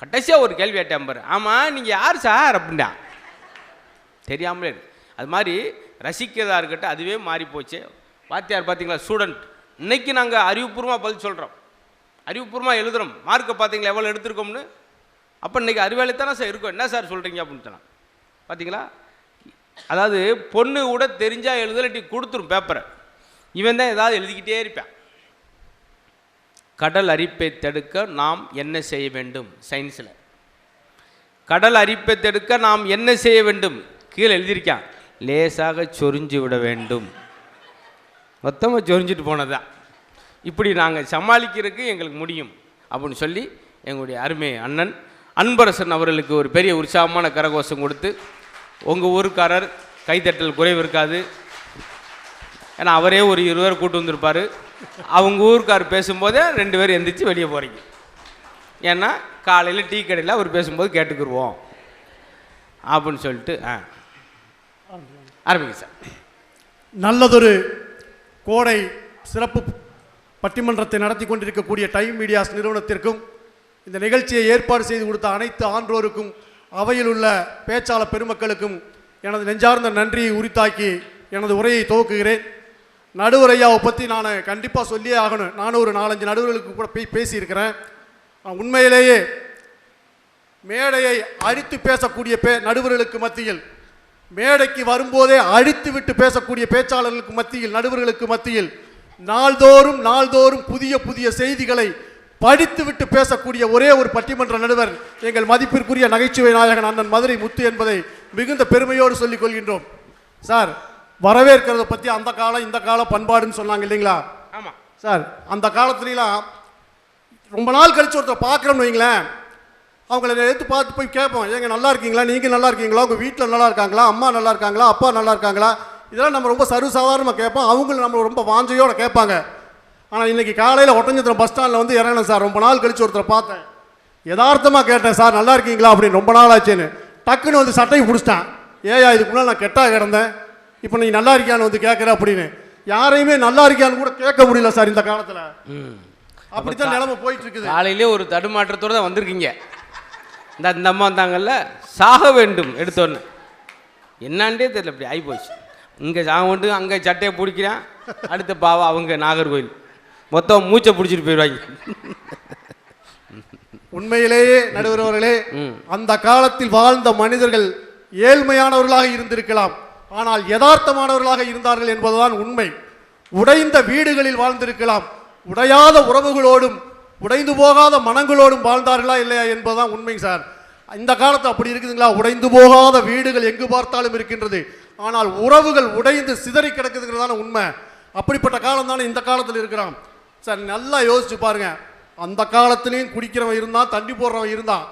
கடைசியாக ஒரு கேள்வி கேட்டேன் பாரு, ஆமாம் நீங்கள் யார் சார் அப்படின்டா. தெரியாமலே அது மாதிரி ரசிக்கிறதா இருக்கட்டும், அதுவே மாறி போச்சு. வாத்தியார் பார்த்தீங்களா, ஸ்டூடெண்ட் இன்னைக்கு நாங்கள் அறிவுபூர்வமாக பதில் சொல்கிறோம், அறிவுபூர்வமாக எழுதுகிறோம், மார்க்கை பார்த்தீங்களா எவ்வளோ எடுத்துருக்கோம்னு. அப்போ இன்றைக்கி அறிவாளித்தானே சார் இருக்கும், என்ன சார் சொல்கிறீங்க அப்படின்னு சொன்னான். பார்த்தீங்களா, அதாவது பொண்ணு கூட தெரிஞ்சால் எழுதலட்டி கொடுத்துரும் பேப்பரை, இவன் தான் ஏதாவது எழுதிக்கிட்டே இருப்பான். கடல் அரிப்பை தடுக்க நாம் என்ன செய்ய வேண்டும்? சயின்ஸில் கடல் அரிப்பை தடுக்க நாம் என்ன செய்ய வேண்டும்? கீழே எழுதியிருக்கான், லேசாக சொரிஞ்சு விட வேண்டும். மொத்தமாக சொரிஞ்சிட்டு போனதான். இப்படி நாங்கள் சமாளிக்கிறதுக்கு எங்களுக்கு முடியும் அப்படின்னு சொல்லி எங்களுடைய அருமை அண்ணன் அன்பரசன் அவர்களுக்கு ஒரு பெரிய உற்சாகமான கரகோஷம் கொடுத்து, உங்கள் ஊருக்காரர் கைத்தட்டல் குறைவு இருக்காது. ஏன்னா அவரே ஒரு 20 பேர் கூட்டு வந்திருப்பார். அவங்க ஊருக்கார் பேசும்போதே 2 பேர் எந்திரிச்சு வெளியே போகிறீங்க. ஏன்னா காலையில் டீ கடையில் அவர் பேசும்போது கேட்டுக்குருவோம் அப்படின்னு சொல்லிட்டு ஆரம்பிங்க சார். நல்லதொரு கோடை சிறப்பு பட்டிமன்றத்தை நடத்தி கொண்டிருக்கக்கூடிய டைம் மீடியாஸ் நிறுவனத்திற்கும் இந்த நிகழ்ச்சியை ஏற்பாடு செய்து கொடுத்த அனைத்து ஆன்றோருக்கும் அவையில் உள்ள பேச்சாளர் பெருமக்களுக்கும் எனது நெஞ்சார்ந்த நன்றியை உரித்தாக்கி எனது உரையை துவக்குகிறேன். நடுவர் ஐயாவை பற்றி நான் கண்டிப்பாக சொல்லியே ஆகணும். நானும் ஒரு 4-5 நடுவர்களுக்கு கூட பேசியிருக்கிறேன். உண்மையிலேயே மேடையை அழித்து பேசக்கூடிய நடுவர்களுக்கு மத்தியில், மேடைக்கு வரும்போதே அழித்து விட்டு பேசக்கூடிய பேச்சாளர்களுக்கு மத்தியில், நடுவர்களுக்கு மத்தியில் நாள்தோறும் புதிய செய்திகளை படித்து விட்டு பேசக்கூடிய ஒரே ஒரு பட்டிமன்ற நடுவர் எங்கள் மதிப்பிற்குரிய நகைச்சுவை நாயகன் அண்ணன் மதுரை முத்து என்பதை மிகுந்த பெருமையோடு சொல்லிக் கொள்கின்றோம். சார், வரவேற்கிறத பற்றி அந்த காலம் இந்த காலம் பண்பாடுன்னு சொன்னாங்க இல்லைங்களா? ஆமாம் சார், அந்த காலத்துலாம் ரொம்ப நாள் கழிச்சு ஒருத்தர் பார்க்குறோம்னு வைங்களேன், அவங்கள எடுத்து பார்த்து போய் கேட்போம், ஏங்க நல்லா இருக்கீங்களா, நீங்கள் நல்லா இருக்கீங்களா, உங்கள் வீட்டில் நல்லா இருக்காங்களா, அம்மா நல்லா இருக்காங்களா, அப்பா நல்லா இருக்காங்களா, இதெல்லாம் நம்ம ரொம்ப சர்வசாதாரணமாக கேட்போம். அவங்களும் நம்ம ரொம்ப வாஞ்சையோடு கேட்பாங்க. ஆனால் இன்றைக்கி காலையில் ஒட்டஞ்சத்திரம் பஸ் ஸ்டாண்டில் வந்து இறங்கினேன் சார். ரொம்ப நாள் கழிச்சு ஒருத்தரை பார்த்தேன், யதார்த்தமாக கேட்டேன், சார் நல்லா இருக்கீங்களா அப்படின்னு. ரொம்ப நாள் ஆச்சுன்னு டக்குன்னு வந்து சட்டையை பிடிச்சிட்டான். ஏயா இதுக்கு முன்னாடி நான் கெட்டாக கிடந்தேன், இப்போ நீ நல்லா இருக்கியான்னு வந்து கேட்குற அப்படின்னு. யாரையுமே நல்லா இருக்கியான்னு கூட கேட்க முடியல சார் இந்த காலத்தில். அப்படித்தான் நிலைமை போயிட்டு இருக்குது. காலையிலே ஒரு தடுமாற்றத்தோடு தான் வந்திருக்கீங்க. இந்த அம்மா வந்தாங்கல்ல, சாக வேண்டும் எடுத்தோன்னு என்னான்டே தெரியல, அப்படி ஆகி போச்சு. இங்கே சாக உண்டு, அங்கே சட்டையை பிடிக்கிறான், அடுத்த பாவம் அவங்க நாகர்கோவில் மொத்தம் மூச்சை பிடிச்சிட்டு போயிடுவாங்க. உண்மையிலேயே நடுவர் அவர்களே, அந்த காலத்தில் வாழ்ந்த மனிதர்கள் ஏழ்மையானவர்களாக இருந்திருக்கலாம், ஆனால் யதார்த்தமானவர்களாக இருந்தார்கள் என்பதுதான் உண்மை. உடைந்த வீடுகளில் வாழ்ந்திருக்கலாம், உடையாத உறவுகளோடும் உடைந்து போகாத மனங்களோடும் வாழ்ந்தார்களா இல்லையா என்பதுதான் உண்மை சார். இந்த காலத்தில் அப்படி இருக்குதுங்களா? உடைந்து போகாத வீடுகள் எங்கு பார்த்தாலும் இருக்கின்றது, ஆனால் உறவுகள் உடைந்து சிதறி கிடக்குதுங்கிறதான உண்மை. அப்படிப்பட்ட காலம் தானே இந்த காலத்தில் இருக்கிறான் சார். நல்லா யோசிச்சு பாருங்க, அந்த காலத்திலையும் குடிக்கிறவன் இருந்தான், தண்ணி போடுறவன் இருந்தான்.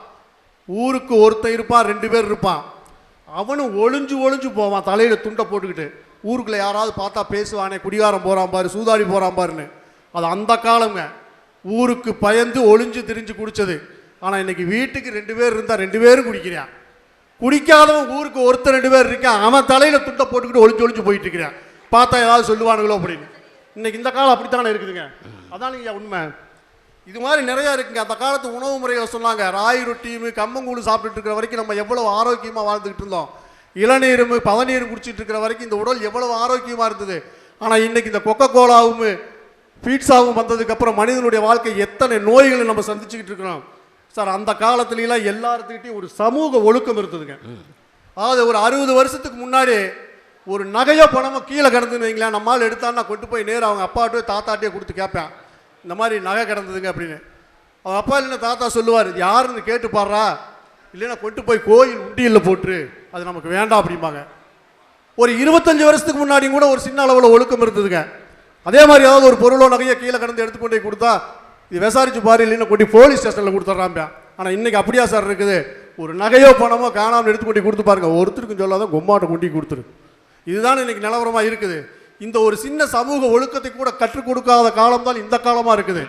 ஊருக்கு ஒருத்தன் இருப்பான், 2 பேர் இருப்பான். அவனும் ஒளிஞ்சு போவான், தலையில் துண்டை போட்டுக்கிட்டு. ஊருக்குள்ளே யாராவது பார்த்தா பேசுவானே, குடிகாரம் போகிறான் பாரு, சூதாடி போகிறான் பாருன்னு. அது அந்த காலங்க. ஊருக்கு பயந்து ஒளிஞ்சு திரிஞ்சு குடித்தது. ஆனால் இன்னைக்கு வீட்டுக்கு 2 பேர் இருந்தால் 2 பேரும் குடிக்கிறான். குடிக்காதவன் ஊருக்கு ஒருத்தர் 2 பேர் இருக்கான், அவன் தலையில் துண்டை போட்டுக்கிட்டு ஒளிஞ்சு போயிட்டு இருக்கிறான். பார்த்தா ஏதாவது சொல்லுவானுங்களோ அப்படின்னு. இன்னைக்கு இந்த காலம் அப்படித்தானே இருக்குதுங்க. அதான் நீங்கள் உண்மை. இது மாதிரி நிறையா இருக்குங்க. அந்த காலத்து உணவு முறைகளை சொன்னாங்க, ராய் ரொட்டியும் கம்மங்கூழ் சாப்பிட்டுட்டு இருக்கிற வரைக்கும் நம்ம எவ்வளோ ஆரோக்கியமாக வாழ்ந்துக்கிட்டு இருந்தோம். இளநீரும் பதநீரும் குடிச்சிட்டு இருக்கிற வரைக்கும் இந்த உடல் எவ்வளவு ஆரோக்கியமாக இருந்தது. ஆனால் இன்னைக்கு இந்த கொக்கோ கோலாவும் பீட்சாவும் வந்ததுக்கப்புறம் மனிதனுடைய வாழ்க்கை எத்தனை நோய்களை நம்ம சந்திச்சுக்கிட்டு இருக்கிறோம் சார். அந்த காலத்துலலாம் எல்லாத்துக்கிட்டையும் ஒரு சமூக ஒழுக்கம் இருந்ததுங்க. அதாவது ஒரு 60 வருஷத்துக்கு முன்னாடி ஒரு நகையோ பணமோ கீழே கிடந்துன்னு வைங்களேன், நம்மளால் எடுத்தான்னா கொண்டு போய் நேரம் அவங்க அப்பாட்டோ தாத்தாட்டே கொடுத்து கேட்பேன், இந்த மாதிரி நகை கிடந்ததுங்க அப்படின்னு. அவங்க அப்பா இல்லைன்னா தாத்தா சொல்லுவார், யாருன்னு கேட்டு பாடுறா, இல்லைன்னா கொண்டு போய் கோயில் உண்டியலில் போட்டுரு, அது நமக்கு வேண்டாம் அப்படிம்பாங்க. ஒரு 25 வருஷத்துக்கு முன்னாடியும் கூட ஒரு சின்ன அளவில் ஒழுக்கம் இருந்ததுங்க. அதே மாதிரி ஏதாவது ஒரு பொருளோ நகையை கீழே கடந்து எடுத்துக்கொண்டே கொடுத்தா இது விசாரிச்சு பாரு, இல்லைன்னா கொண்டு போலீஸ் ஸ்டேஷனில் கொடுத்துட்றாம்பியா. ஆனால் இன்னைக்கு அப்படியா சார் இருக்குது? ஒரு நகையோ பணமோ காணாமல் எடுத்துக்கொண்டு கொடுத்து பாருங்க, ஒருத்தருக்கும் சொல்லாத கொம்மாட்டை கொண்டு கொடுத்துரு. இதுதான் இன்னைக்கு நிலவரமாக இருக்குது. இந்த ஒரு சின்ன சமூக ஒழுக்கத்தை கூட கற்றுக் கொடுக்காத காலம் தான் இந்த காலமாக இருக்குது.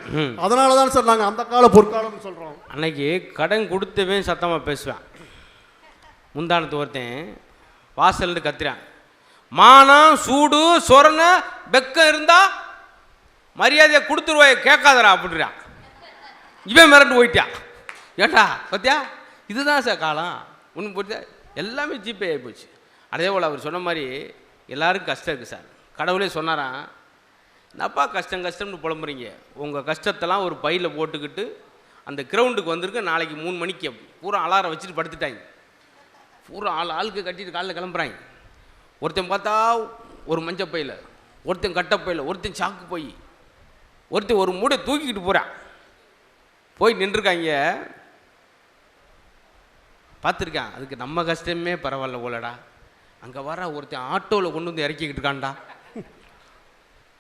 அதனால தான் சார் நாங்கள் அந்த கால பொற்காலம்னு சொல்கிறோம். அன்னைக்கு கடன் கொடுத்தவே சத்தமாக பேசுவேன். முந்தானத்து ஒருத்தன் வாசல்னு கத்துறான், மானம் சூடு சொரண வெக்கம் இருந்தா மரியாதையை கொடுத்துருவாய் கேட்காதரா அப்படின்றான். இவன் மிரண்டு போயிட்டான். ஏட்டா பத்தியா, இதுதான் சார் காலம். ஒன்று போட்டு எல்லாமே ஜிபே ஆகி போச்சு. அதே போல் அவர் சொன்ன மாதிரி எல்லாருக்கும் கஷ்டம் இருக்குது சார். கடவுளே சொன்னாராம், என்னப்பா கஷ்டம் கஷ்டம்னு புலம்புறீங்க, உங்கள் கஷ்டத்தெல்லாம் ஒரு பையில் போட்டுக்கிட்டு அந்த கிரவுண்டுக்கு வந்திருக்கு, நாளைக்கு 3 மணிக்கு பூரா அலாரம் வச்சுட்டு படுத்துட்டாங்க. பூரா ஆளுக்கு கட்டிட்டு காலையில் கிளம்புறாங்க. ஒருத்தன் பார்த்தா ஒரு மஞ்சள் பையில், ஒருத்தன் கட்டை பையில், ஒருத்தன் சாக்கு போய், ஒருத்தன் ஒரு மூடை தூக்கிக்கிட்டு போகிறான். போய் நின்றுருக்காங்க. பார்த்துருக்கான், அதுக்கு நம்ம கஷ்டமே பரவாயில்ல போலடா, அங்கே வர ஒருத்தன் ஆட்டோவில் கொண்டு வந்து இறக்கிக்கிட்டு இருக்கான்டா.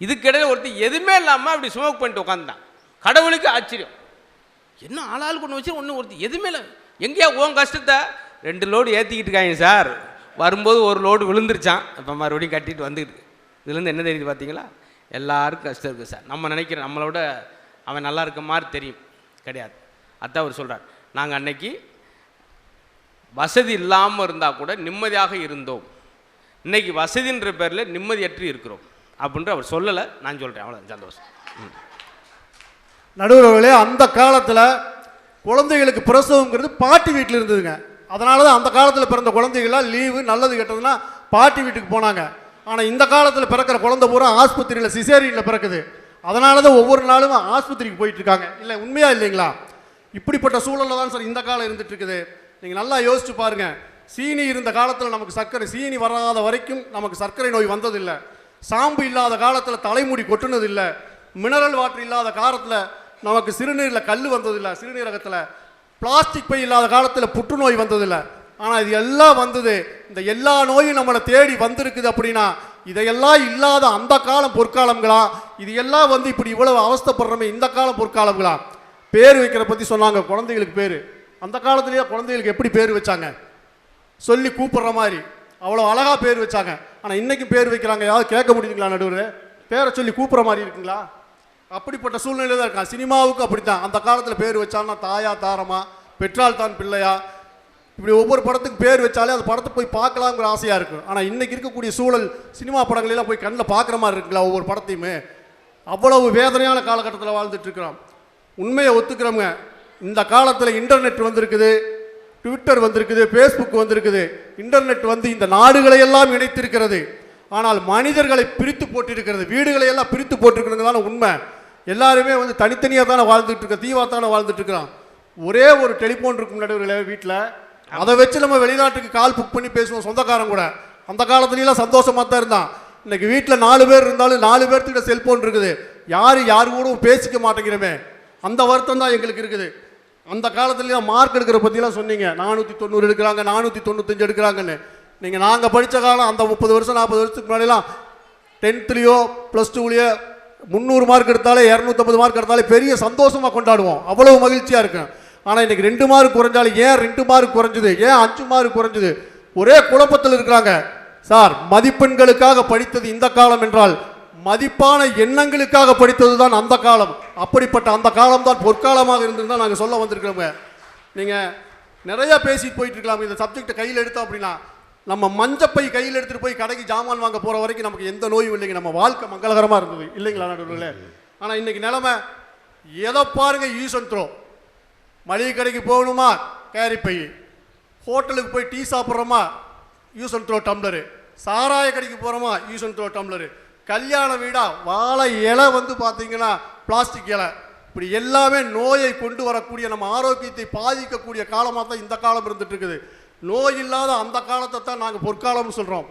இதுக்கிடையில் ஒருத்தன் எதுவுமே இல்லாமல் அப்படி ஸ்மோக் பண்ணிட்டு உட்காந்துட்டான். கடவுளுக்கு ஆச்சரியம், என்ன ஆளாள் கொண்டு வச்சு ஒன்று ஒருத்தர் எதுவுமே இல்லை. எங்கேயா உன் கஷ்டத்தை 2 லோடு ஏற்றிக்கிட்டு இருக்காங்க சார். வரும்போது ஒரு லோடு விழுந்துருச்சான், இப்போ மறுபடியும் கட்டிட்டு வந்துக்கிட்டு. இதுலேருந்து என்ன தெரியுது பார்த்தீங்களா? எல்லாருக்கும் கஷ்டம் இருக்குது சார். நம்ம நினைக்கிறோம் நம்மளோட அவன் நல்லா இருக்க மாதிரி தெரியும், கிடையாது. அதான் அவர் சொல்கிறார், நாங்கள் அன்னைக்கு வசதி இல்லாமல் இருந்தால் கூட நிம்மதியாக இருந்தோம், இன்னைக்கு வசதின்ற பேரில் நிம்மதியற்று இருக்கிறோம் அப்படின்ற அவர் சொல்லலை, நான் சொல்கிறேன். அவ்வளோ சந்தோஷம். நடுவர்களே, அந்த காலத்தில் குழந்தைகளுக்கு பிரசவங்கிறது பாட்டி வீட்டில் இருந்ததுங்க. அதனால தான் அந்த காலத்தில் பிறந்த குழந்தைகளாம் லீவு நல்லது கெட்டதுன்னா பாட்டி வீட்டுக்கு போனாங்க. ஆனால் இந்த காலத்தில் பிறக்கிற குழந்தை பூரா ஆஸ்பத்திரியில் சிசேரியனில் பிறக்குது. அதனால தான் ஒவ்வொரு நாளும் ஆஸ்பத்திரிக்கு போயிட்டு இருக்காங்க. இல்லை, உண்மையா இல்லைங்களா? இப்படிப்பட்ட சூழலில் தான் சார் இந்த காலம் இருந்துட்டு இருக்குது. நீங்கள் நல்லா யோசிச்சு பாருங்க. சீனி இருந்த காலத்தில் நமக்கு சர்க்கரை, சீனி வராத வரைக்கும் நமக்கு சர்க்கரை நோய் வந்ததில்லை. சாம்பு இல்லாத காலத்தில் தலைமுடி கொட்டுனதில்லை. மினரல் வாட்டர் இல்லாத காலத்தில் நமக்கு சிறுநீரில் கல் வந்ததில்லை, சிறுநீரகத்தில் பிளாஸ்டிக் பை இல்லாத காலத்தில் புற்றுநோய் வந்ததில்லை. ஆனால் இது எல்லாம் வந்தது, இந்த எல்லா நோயும் நம்மளை தேடி வந்திருக்குது. அப்படின்னா இதையெல்லாம் இல்லாத அந்த காலம் பொற்காலங்களா? இது எல்லாம் வந்து இப்படி இவ்வளவு அவஸ்தைப்படுறோமே இந்த காலம் பொற்காலங்களா? பேர் வைக்கிற பற்றி சொன்னாங்க. குழந்தைகளுக்கு பேர் அந்த காலத்துலேயே குழந்தைகளுக்கு எப்படி பேர் வச்சாங்க? சொல்லி கூப்பிடுற மாதிரி அவ்வளோ அழகாக பேர் வச்சாங்க. ஆனால் இன்றைக்கும் பேர் வைக்கிறாங்க. யாவது கேட்க முடியுதுங்களா நடுவர்? பேரை சொல்லி கூப்பிட்ற மாதிரி இருக்குங்களா? அப்படிப்பட்ட சூழ்நிலை தான் இருக்கா. சினிமாவுக்கு அப்படித்தான். அந்த காலத்தில் பேர் வச்சான்னா தாயா தாரமா, பெற்றால் தான் பிள்ளையா, இப்படி ஒவ்வொரு படத்துக்கு பேர் வச்சாலே அந்த படத்தை போய் பார்க்கலாங்கிற ஆசையாக இருக்கும். ஆனால் இன்றைக்கி இருக்கக்கூடிய சூழல் சினிமா படங்களெல்லாம் போய் கண்ணில் பார்க்குற மாதிரி இருக்குங்களா? ஒவ்வொரு படத்தையுமே அவ்வளவு வேதனையான காலகட்டத்தில் வாழ்ந்துட்டு இருக்கிறோம். உண்மையை ஒத்துக்கிறோங்க. இந்த காலத்தில் இன்டர்நெட் வந்திருக்குது, ட்விட்டர் வந்திருக்குது, ஃபேஸ்புக் வந்திருக்குது. இன்டர்நெட் வந்து இந்த நாடுகளை எல்லாம் இணைத்திருக்கிறது. ஆனால் மனிதர்களை பிரித்து போட்டிருக்கிறது, வீடுகளை எல்லாம் பிரித்து போட்டிருக்கிறதுனால உண்மை. எல்லாருமே வந்து தனித்தனியாக தானே வாழ்ந்துட்டு இருக்க, தீவாக தானே வாழ்ந்துட்டு இருக்கிறோம். ஒரே ஒரு டெலிஃபோன் இருக்கும் நடுவர்களே வீட்டில், அதை வச்சு நம்ம வெளிநாட்டுக்கு கால் புக் பண்ணி பேசுவோம் சொந்தக்காரன் கூட. அந்த காலத்துலலாம் சந்தோஷமாக தான் இருந்தான். இன்னைக்கு வீட்டில் 4 பேர் இருந்தாலும் 4 பேர்த்துக்கிட்ட செல்போன் இருக்குது. யாரு கூட பேசிக்க மாட்டேங்கிறமே, அந்த வருத்தம் தான் எங்களுக்கு இருக்குது. அந்த காலத்துலலாம் மார்க் எடுக்கிற பற்றிலாம் சொன்னீங்க, 490 எடுக்கிறாங்க, 495 எடுக்கிறாங்கன்னு. நீங்கள் நாங்கள் படித்த காலம் அந்த 30 வருஷம் 40 வருஷத்துக்கு முன்னாடிலாம் 10th +2 300 மார்க் எடுத்தாலே 250 மார்க் எடுத்தாலே பெரிய சந்தோஷமாக கொண்டாடுவோம், அவ்வளவு மகிழ்ச்சியாக இருக்கும். ஆனால் இன்றைக்கி 2 மார்க் குறைஞ்சாலும் ஏன் 2 மார்க் குறைஞ்சுது, ஏன் 5 மார்க் குறைஞ்சுது, ஒரே குழப்பத்தில் இருக்கிறாங்க. சார், மதிப்பெண்களுக்காக படித்தது இந்த காலம் என்றால் மதிப்பான எண்ணங்களுக்காக படித்தது தான் அந்த காலம். அப்படிப்பட்ட அந்த காலம் தான் பொற்காலமாக இருந்திருந்தால் நாங்கள் சொல்ல வந்திருக்கிறோங்க. நீங்கள் நிறையா பேசிட்டு போயிட்டு இருக்கலாம். இந்த சப்ஜெக்டை கையில் எடுத்தோம் அப்படின்னா நம்ம மஞ்சப்பை கையில் எடுத்துகிட்டு போய் கடைக்கு ஜாமான் வாங்க போகிற வரைக்கும் நமக்கு எந்த நோயும் இல்லைங்க. நம்ம வாழ்க்கை மங்களகரமாக இருந்தது இல்லைங்களா நடுவில்? ஆனால் இன்றைக்கி நிலைமை எதை பாருங்க, யூஸ் அண்ட் த்ரோ. மளிகை கடைக்கு போகணுமா கேரி பை, ஹோட்டலுக்கு போய் டீ சாப்பிட்றோமா யூஸ் அண்ட் த்ரோ டம்ளரு, சாராய கடைக்கு போகிறோமா யூஸ் அண்ட் த்ரோ டம்ளரு, கல்யாண வீடா வாழை இலை வந்து பார்த்தீங்கன்னா பிளாஸ்டிக் இலை, இப்படி எல்லாமே நோயை கொண்டு வரக்கூடிய நம்ம ஆரோக்கியத்தை பாதிக்கக்கூடிய காலமாக தான் இந்த காலம் இருந்துட்டு இருக்குது. நோய் இல்லாத அந்த காலத்தை தான் நாங்கள் பொற்காலம்னு சொல்கிறோம்.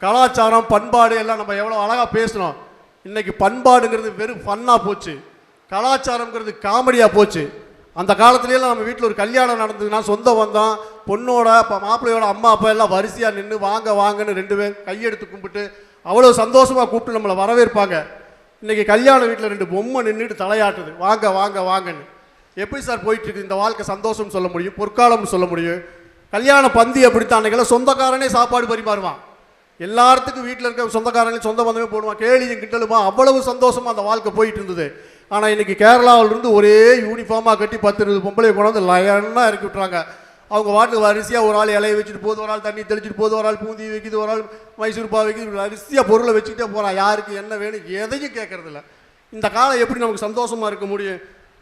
கலாச்சாரம் பண்பாடு எல்லாம் நம்ம எவ்வளோ அழகாக பேசணும். இன்றைக்கி பண்பாடுங்கிறது வெறும் ஃபன்னாக போச்சு, கலாச்சாரங்கிறது காமெடியாக போச்சு. அந்த காலத்துலேயெல்லாம் நம்ம வீட்டில் ஒரு கல்யாணம் நடந்ததுன்னா சொந்த வந்தோம் பொண்ணோட இப்போ மாப்பிள்ளையோட அம்மா அப்பா எல்லாம் வரிசையாக நின்று வாங்க வாங்கன்னு 2 பேர் கையெடுத்து கும்பிட்டு அவ்வளோ சந்தோஷமாக கூப்பிட்டு நம்மளை வரவேற்பாங்க. இன்றைக்கி கல்யாண வீட்டில் 2 பொம்மை நின்றுட்டு தலையாட்டுது வாங்க வாங்க வாங்கன்னு. எப்படி சார் போயிட்டுருக்கு இந்த வாழ்க்கை? சந்தோஷம்னு சொல்ல முடியும், பொற்காலம்னு சொல்ல முடியும்? கல்யாண பந்தி அப்படித்தான். அன்றைக்கெல்லாம் சொந்தக்காரனே சாப்பாடு பரிமாறுவான், எல்லாத்துக்கும் வீட்டில் இருக்க சொந்தக்காரங்களே சொந்த பந்தமே போடுவான், கேலியும் கிண்டலுமா, அவ்வளவு சந்தோஷமாக அந்த வாழ்க்கை போயிட்டு இருந்தது. ஆனால் இன்றைக்கி கேரளாவிலிருந்து ஒரே யூனிஃபார்மாக கட்டி 10-20 பொம்பளை கொண்டாந்து லயனாக இறக்கி விட்டுறாங்க. அவங்க வாட்டுக்கு வரிசையாக ஒரு ஆள் இலையை வச்சுட்டு போகுது, ஒரு ஆள் தண்ணி தெளிச்சிட்டு போகுது, ஒரு ஆள் பூந்தி வைக்குது, ஒரு ஆள் மைசூர் பாவை வைக்குது, வரிசையாக பொருளை வச்சுக்கிட்டே போகிறான். யாருக்கு என்ன வேணும் எதையும் கேட்கறதில்ல. இந்த காலம் எப்படி நமக்கு சந்தோஷமாக இருக்க முடியும்?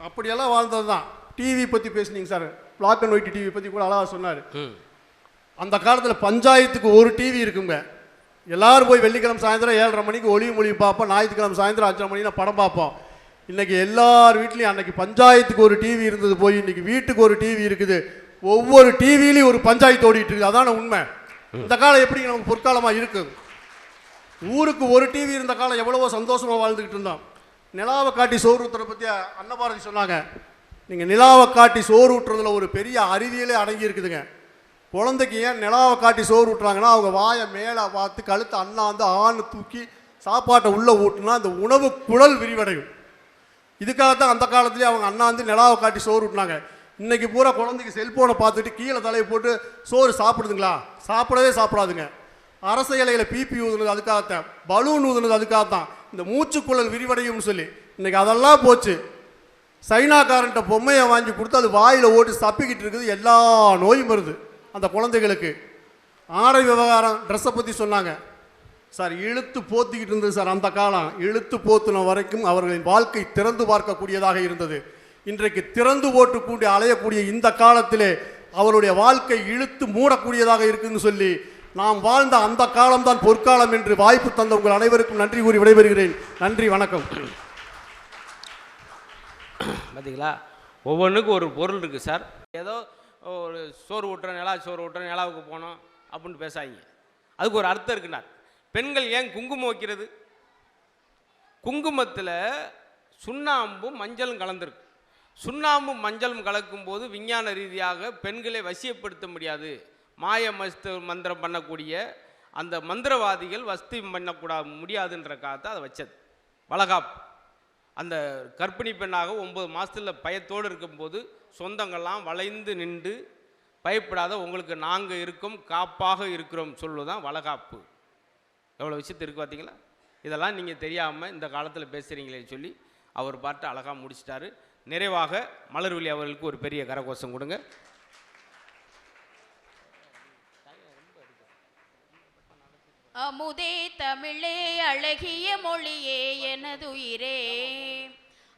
அப்படியெல்லாம் வாழ்ந்தது தான். டிவி பற்றி பேசுனீங்க sir, black and white TV பற்றி கூட அழகாக சொன்னார். அந்த காலத்தில் பஞ்சாயத்துக்கு ஒரு டிவி இருக்குங்க. எல்லோரும் போய் வெள்ளிக்கிழமை சாயந்தரம் 7:30 மணிக்கு ஒளிவு மொழிவு பார்ப்போம், ஞாயிற்றுக்கிழமை சாயந்தரம் 5:30 மணிக்கு படம் பார்ப்போம். இன்றைக்கி எல்லார் வீட்லேயும் அன்றைக்கி பஞ்சாயத்துக்கு ஒரு டிவி இருந்தது போய் இன்றைக்கி வீட்டுக்கு ஒரு டிவி இருக்குது. ஒவ்வொரு டிவிலையும் ஒரு பஞ்சாயத்து ஓடிட்டு இருக்குது. அதான உண்மை. இந்த காலம் எப்படி நமக்கு பொற்காலமாக இருக்குது? ஊருக்கு ஒரு டிவி இருந்த காலம் எவ்வளவோ சந்தோஷமாக வாழ்ந்துக்கிட்டு இருந்தோம். நிலாவை காட்டி சோறு ஊற்றுறதை பற்றி அன்னபாரதி சொன்னாங்க. நீங்கள் நிலாவை காட்டி சோறு ஊட்டுறதுல ஒரு பெரிய அறிவியலே அடங்கி இருக்குதுங்க. குழந்தைக்கு ஏன் நிலாவை காட்டி சோறு ஊட்டுறாங்கன்னா அவங்க வாயை மேலே பார்த்து கழுத்தை அண்ணாந்து ஆண் தூக்கி சாப்பாட்டை உள்ளே ஊட்டுனா அந்த உணவு குழல் விரிவடையும். இதுக்காகத்தான் அந்த காலத்துலேயே அவங்க அண்ணாந்து நிலாவை காட்டி சோறு ஊட்டினாங்க. இன்றைக்கி பூரா குழந்தைக்கு செல்ஃபோனை பார்த்துட்டு கீழே தலையை போட்டு சோறு சாப்பிடுதுங்களா? சாப்பிடவே சாப்பிடாதுங்க. அரச இலையில் பிபி ஊதுனது அதுக்காகத்தான், பலூன் ஊதுனது அதுக்காகத்தான், இந்த மூச்சுக்குழல் விரிவடையும்னு சொல்லி. இன்றைக்கி அதெல்லாம் போச்சு. சைனாக்காரன்ட்ட பொம்மையை வாங்கி கொடுத்து அது வாயில் ஓட்டி சப்பிக்கிட்டு இருக்குது. எல்லா நோயும் வருது அந்த குழந்தைகளுக்கு. ஆடை விவகாரம் ட்ரெஸ்ஸை பற்றி சொன்னாங்க சார். இழுத்து போத்திக்கிட்டு இருந்தது சார் அந்த காலம். இழுத்து போத்துன வரைக்கும் அவர்களின் வாழ்க்கை திறந்து பார்க்கக்கூடியதாக இருந்தது. இன்றைக்கு திறந்து போட்டுக்கூடி அலையக்கூடிய இந்த காலத்திலே அவருடைய வாழ்க்கை இழுத்து மூடக்கூடியதாக இருக்குதுன்னு சொல்லி நாம் வாழ்ந்த அந்த காலம்தான் பொற்காலம் என்று வாய்ப்பு தந்த உங்கள் அனைவருக்கும் நன்றி கூறி விடைபெறுகிறேன். நன்றி, வணக்கம். பார்த்தீங்களா, ஒவ்வொன்றுக்கும் ஒரு பொருள் இருக்குது சார். ஏதோ ஒரு சோறு ஊட்டுறேன், நிலா சோறு ஊட்டுறேன், நிலாவுக்கு போனோம் அப்படின்னு பேசாதீங்க. அதுக்கு ஒரு அர்த்தம் இருக்குனார். பெண்கள் ஏன் குங்குமம் வைக்கிறது? குங்குமத்தில் சுண்ணாம்பும் மஞ்சளும் கலந்துருக்கு. சுண்ணாம்பும் மஞ்சளும் கலக்கும்போது விஞ்ஞான ரீதியாக பெண்களை வசியப்படுத்த முடியாது, மாய மந்திரம் பண்ணக்கூடிய அந்த மந்திரவாதிகள் வஸ்தி பண்ணக்கூடாது முடியாதுன்றக்காக அதை வச்சது. வளகாப்பு அந்த கர்ப்பிணி பெண்ணாக 9 மாதத்தில் பயத்தோடு இருக்கும்போது சொந்தங்கள்லாம் வளைந்து நின்று பயப்படாத உங்களுக்கு நாங்கள் இருக்கோம், காப்பாக இருக்கிறோம் சொல்லுதான் வளகாப்பு. எவ்வளோ விஷயத்து இருக்குது பார்த்தீங்களா? இதெல்லாம் நீங்கள் தெரியாமல் இந்த காலத்தில் பேசுகிறீங்களே சொல்லி அவர் பாட்டு அழகாக முடிச்சிட்டாரு. நிறைவாக மலர்விழி அவர்களுக்கு ஒரு பெரிய கரகோஷம் கொடுங்க. அமுதே தமிழே அழகிய மொழியே எனதுயிரே,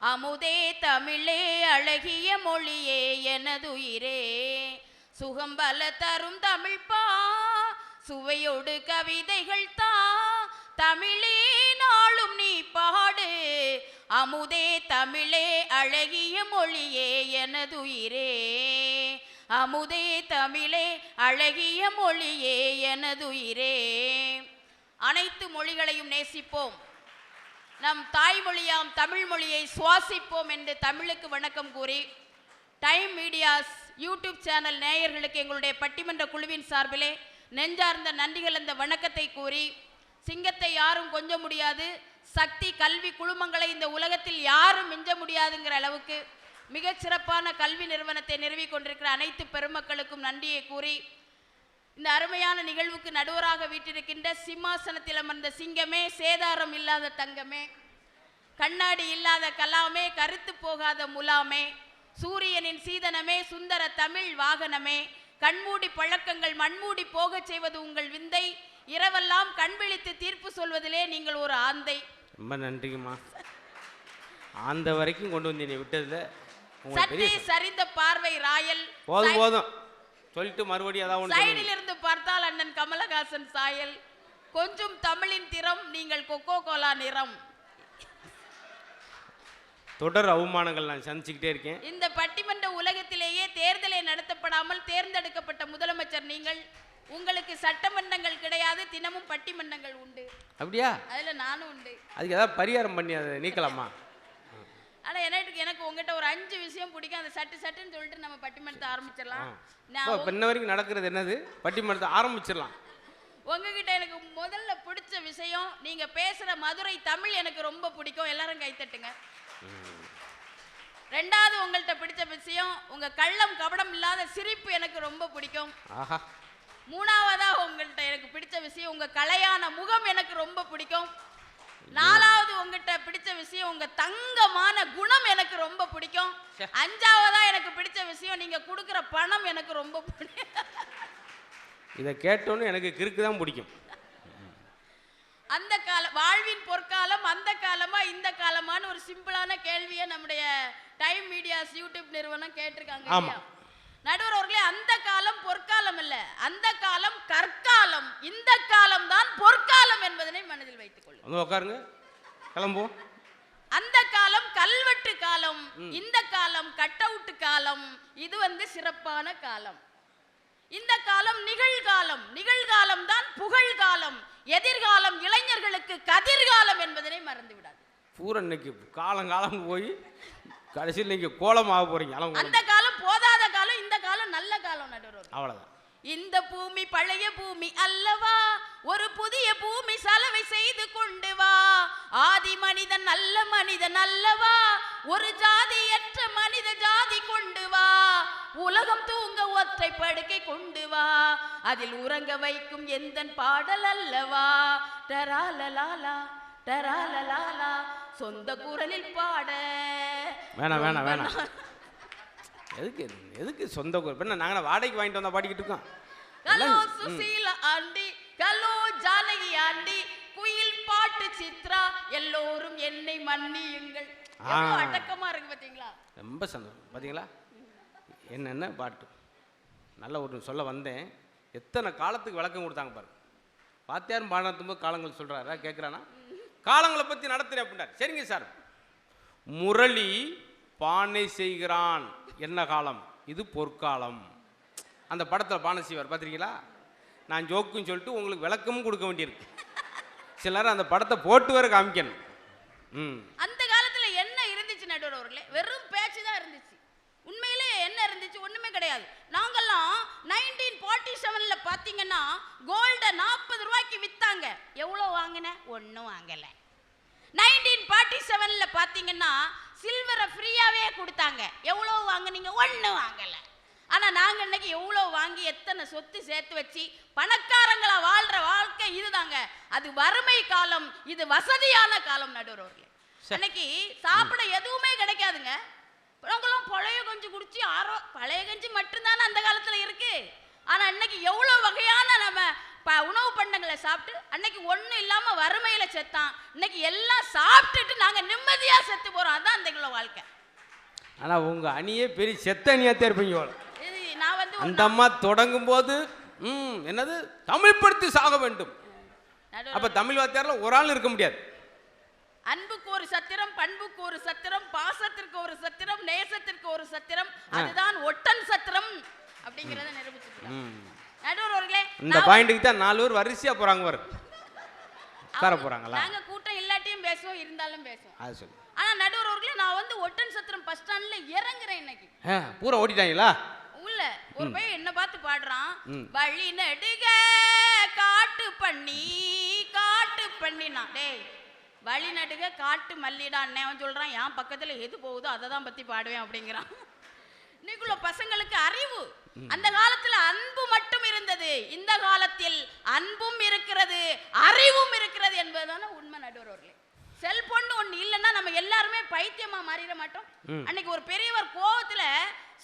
அமுதே தமிழே அழகிய மொழியே எனதுயிரே, சுகம் பல தரும் தமிழ் பா சுவையோடு கவிதைகள் தா, தமிழே நாளும் நீ பாடு, அமுதே தமிழே அழகிய மொழியே எனதுயிரே, அமுதே தமிழே அழகிய மொழியே எனதுயிரே. அனைத்து மொழிகளையும் நேசிப்போம், நம் தாய்மொழியாம் தமிழ் மொழியை சுவாசிப்போம் என்று தமிழுக்கு வணக்கம் கூறி, டைம் மீடியாஸ் யூடியூப் சேனல் நேயர்களுக்கு எங்களுடைய பட்டிமன்ற குழுவின் சார்பிலே நெஞ்சார்ந்த நன்றிகள் அந்த வணக்கத்தை கூறி, சிங்கத்தை யாரும் கொஞ்ச முடியாது, சக்தி கல்வி குழுமங்களை இந்த உலகத்தில் யாரும் மிஞ்ச முடியாதுங்கிற அளவுக்கு மிகச் சிறப்பான கல்வி நிறுவனத்தை நிறுவிக் கொண்டிருக்கிற அனைத்து பெருமக்களுக்கும் நன்றியை கூறி, இந்த அருமையான நிகழ்வுக்கு நடுவராக வீட்டிருக்கின்ற சிம்மாசனத்தில் அமர்ந்த சிங்கமே, சேதாரம் இல்லாத தங்கமே, கண்ணாடி இல்லாத கலாமே, கருத்து போகாத முலாமே, சூரியனின் சீதனமே, சுந்தர தமிழ் வாகனமே, கண்மூடி பழக்கங்கள் மண்மூடி போகச் செய்வது உங்கள் விந்தை, இரவெல்லாம் கண் விழித்து தீர்ப்பு சொல்வதிலே நீங்கள் ஒரு ஆந்தை. ரொம்ப நன்றிங்கம்மா. ஆந்த வரைக்கும் கொண்டு வந்து நீ விட்டதில் சற்றே சரிந்த பார்வை ராயல். போதும் போதும், சொல்லிட்டு மறுபடியும் அதான் ஒன்று சைடில் இருந்து பார்த்தால் அண்ணன் கமலஹாசன் சாயல், கொஞ்சம் தமிழின் திறம், நீங்கள் கொக்கோ கோலா நிறம். தொடர் அவமானங்கள் நான் சந்திச்சுக்கிட்டே இருக்கேன். இந்த பட்டிமன்ற உலகத்திலேயே தேர்தலை நடத்தப்படாமல் தேர்ந்தெடுக்கப்பட்ட முதலமைச்சர் நீங்கள். உங்களுக்கு சட்டமன்றங்கள் கிடையாது, தினமும் பட்டிமன்றங்கள் உண்டு. அப்படியா? அதுல நானும் உண்டு. அதுக்கு ஏதாவது பரிகாரம் பண்ணி அதை நீக்கலாமா? ஆனா எனக்கு உங்ககிட்ட ஒரு 5 விஷயம் பிடிக்கும். அதை சட்டுன்னு சொல்லிட்டு நம்ம பட்டிமன்றத்தை ஆரம்பிச்சிடலாம். இன்ன வரைக்கும் நடக்கிறது என்னது? பட்டிமன்றத்தை ஆரம்பிச்சிடலாம். உங்ககிட்ட எனக்கு முதல்ல பிடிச்ச விஷயம், நீங்க பேசுற மதுரை தமிழ் எனக்கு ரொம்ப பிடிக்கும். எல்லாரும் கைத்தட்டுங்க. ரெண்டாவது உங்கள்கிட்ட பிடிச்ச விஷயம், உங்க கள்ளம் கபடம் இல்லாத சிரிப்பு எனக்கு ரொம்ப பிடிக்கும். ஆஹா. மூணாவதா உங்கள்கிட்ட எனக்கு பிடிச்ச விஷயம், உங்க கலையான முகம் எனக்கு ரொம்ப பிடிக்கும். நாலாவது உங்ககிட்ட பிடிச்ச விஷயம், உங்க தங்கமான குணம் எனக்கு ரொம்ப பிடிக்கும். அஞ்சாவதா எனக்கு பிடிச்ச விஷயம், நீங்க கொடுக்குற பணம் எனக்கு ரொம்ப பிடிக்கும். இதை கேட்டோன்னு எனக்கு கிறுக்கு தான் பிடிக்கும். அந்த கால வாழ்வின் பொற்காலம் அந்த காலமா இந்த காலமான்னு ஒரு சிம்பிளான கேள்வியை நம்முடைய டைம் மீடியாஸ் யூடியூப் நிறுவனம் கேட்டிருக்காங்க. ஆமா. நடுவர் அவர்களே, அந்த காலம் பொற்காலம் இல்ல, அந்த காலம் கற்காலம், இந்த காலம் தான் பொற்காலம் என்பதனை மனதில் வைத்துக் கொள்ளுங்கள். வந்து உட்காருங்க, கிளம்புவோம். அந்த காலம் கல்வெட்டு காலம், இந்த காலம் கட் அவுட் காலம். இது சிறப்பான காலம். இந்த காலம் நிகழ்காலம், நிகழ்காலம் தான் புகழ்காலம். எதிர்காலம் இளைஞர்களுக்கு கதிர்காலம் என்பதனை மறந்து விடாது. பூரா இன்னைக்கு காலம் போய் கடைசியில் நீங்க கோலம் ஆக போறீங்க. அந்த காலம் போதாத காலம், இந்த காலம் நல்ல காலம். நடுவர் அவ்வளவுதான். இந்த பூமி பழைய பூமி அல்லவா, ஒரு புதிய பூமி சலவை செய்து கொண்டு வா. ஆதி மனிதன் நல்ல மனிதன் அல்லவா, ஒரு ஜாதியற்ற மனித ஜாதி கொண்டு வா. உலகம் தூங்க ஒற்றை படுக்கை கொண்டு வா, அதில் உறங்க வைக்கும் எந்தன் பாடல் அல்லவா. டராலலாலா டராலலாலா, சொந்த குரலில் பாட. வேணாம். எதுக்கு சொந்த குரல்? நாங்க வாடகைக்கு வாங்கிட்டு வந்தா பாடிக்கிட்டு இருக்கோம். கலோ சுசீலா ஆண்டி, கலோ ஜானகி ஆண்டி, குயில் பாட்டு சித்ரா, எல்லோரும் என்னை மன்னியுங்கள். எவ்வளவு அடக்கமா இருக்கு பாத்தீங்களா? ரொம்ப சந்தோஷம். பாத்தீங்களா என்னென்ன பாட்டு. நல்ல ஒரு சொல்ல வந்தேன். எத்தனை காலத்துக்கு விளக்கம் கொடுத்தாங்க பாருங்க. பாத்தியாரும் பாடத்தும்போது காலங்கள் சொல்றாரா கேட்குறானா? காலங்களை பற்றி நடத்துறேன் அப்படின்னாரு. சரிங்க சார். முரளி பானை செய்கிறான், என்ன காலம்? இது பொற்காலம். அந்த படத்தில் பானை செய்வார் பார்த்துருக்கீங்களா? நான் ஜோக்குன்னு சொல்லிட்டு உங்களுக்கு விளக்கமும் கொடுக்க வேண்டியிருக்கு. சிலர் அந்த படத்தை போட்டு வர காமிக்கணும். அந்த காலத்துல என்ன இருந்துச்சு நடுவர் அவர்களே? வெறும் பேச்சு தான் இருந்துச்சு. உண்மையிலே என்ன இருந்துச்சு? ஒண்ணுமே கிடையாது. நாங்கெல்லாம் 1947ல பாத்தீங்கன்னா கோல்ட 40 ரூபாய்க்கு வித்தாங்க. எவ்வளவு வாங்கின? ஒன்னும் வாங்கல. 1947ல பாத்தீங்கன்னா சில்வரை ஃப்ரீயாவே கொடுத்தாங்க. எவ்வளவு வாங்குனீங்க? ஒன்னும் வாங்கல. ஆனா நாங்க இன்னைக்கு எவ்வளவு வாங்கி எத்தனை சொத்து சேர்த்து வச்சு பணக்காரங்களா வாழ்ற வாழ்க்கை இதுதாங்க. அது வறுமை காலம், இது வசதியான காலம் நடுவர் அவர்களே. அன்னைக்கு சாப்பிட எதுவுமே கிடைக்காதுங்க. நாங்களும் பழைய கஞ்சி குடிச்சு பழைய கஞ்சி மட்டும்தானே அந்த காலத்துல இருக்கு. ஆனா இன்னைக்கு எவ்வளவு வகையான நம்ம உணவு பண்டங்களை சாப்பிட்டு அன்னைக்கு ஒண்ணும் இல்லாம வறுமையில செத்தான். இன்னைக்கு எல்லாம் சாப்பிட்டுட்டு நாங்க நிம்மதியா செத்து போறோம். அதான் அந்த வாழ்க்கை. ஆனா உங்க அணியே பெரிய செத்த அணியாத்தே இருப்பீங்க. நான் அந்த அம்மா தொடங்கும் போது என்னது தமிழ் படுத்தி சாக வேண்டும். அப்ப தமிழ் வாத்தியார்ல ஒரு ஆள் இருக்க முடியாது. அன்புக்கு ஒரு சத்திரம், பண்புக்கு ஒரு சத்திரம், பாசத்திற்கு ஒரு சத்திரம், நேசத்திற்கு ஒரு சத்திரம், அதுதான் ஒட்டன் சத்திரம் அப்படிங்கறத நிரூபிச்சிருக்காங்க. நடுவர் அவர்களே, இந்த பாயிண்ட்க்கு தான் 4 பேர் வரிசையா போறாங்க பாரு. உட்கார போறாங்களா? நாங்க கூட்டம் இல்லாட்டியும் பேசுவோம், இருந்தாலும் பேசுவோம். அது சொல்லு. ஆனா நடுவர் அவர்களே, நான் ஒட்டன் சத்திரம் பஸ் ஸ்டாண்ட்ல இறங்குறேன் இன்னைக்கு. பூரா ஓடிட்டாங்களா? உள்ள ஒரு பையன் என்ன பார்த்து பாடுறான், வழி நடுக காட்டு பண்ணினா. டேய், வழி நடுக காட்டு மல்லிடா அவன் சொல்றான். என் பக்கத்துல எது போகுதோ அதை தான் பத்தி பாடுவேன் அப்படிங்கிறான். இன்னைக்குள்ள பசங்களுக்கு அறிவு. அந்த காலத்துல அன்பு மட்டும் இருந்தது, இந்த காலத்தில் அன்பும் இருக்கிறது, அறிவும் இருக்கிறது என்பதுதான உண்மை நடுவர் அவர்களே. செல்போன் ஒண்ணு இல்லைன்னா நம்ம எல்லாருமே பைத்தியமா மாறிட மாட்டோம். அன்னைக்கு ஒரு பெரியவர் கோவத்துல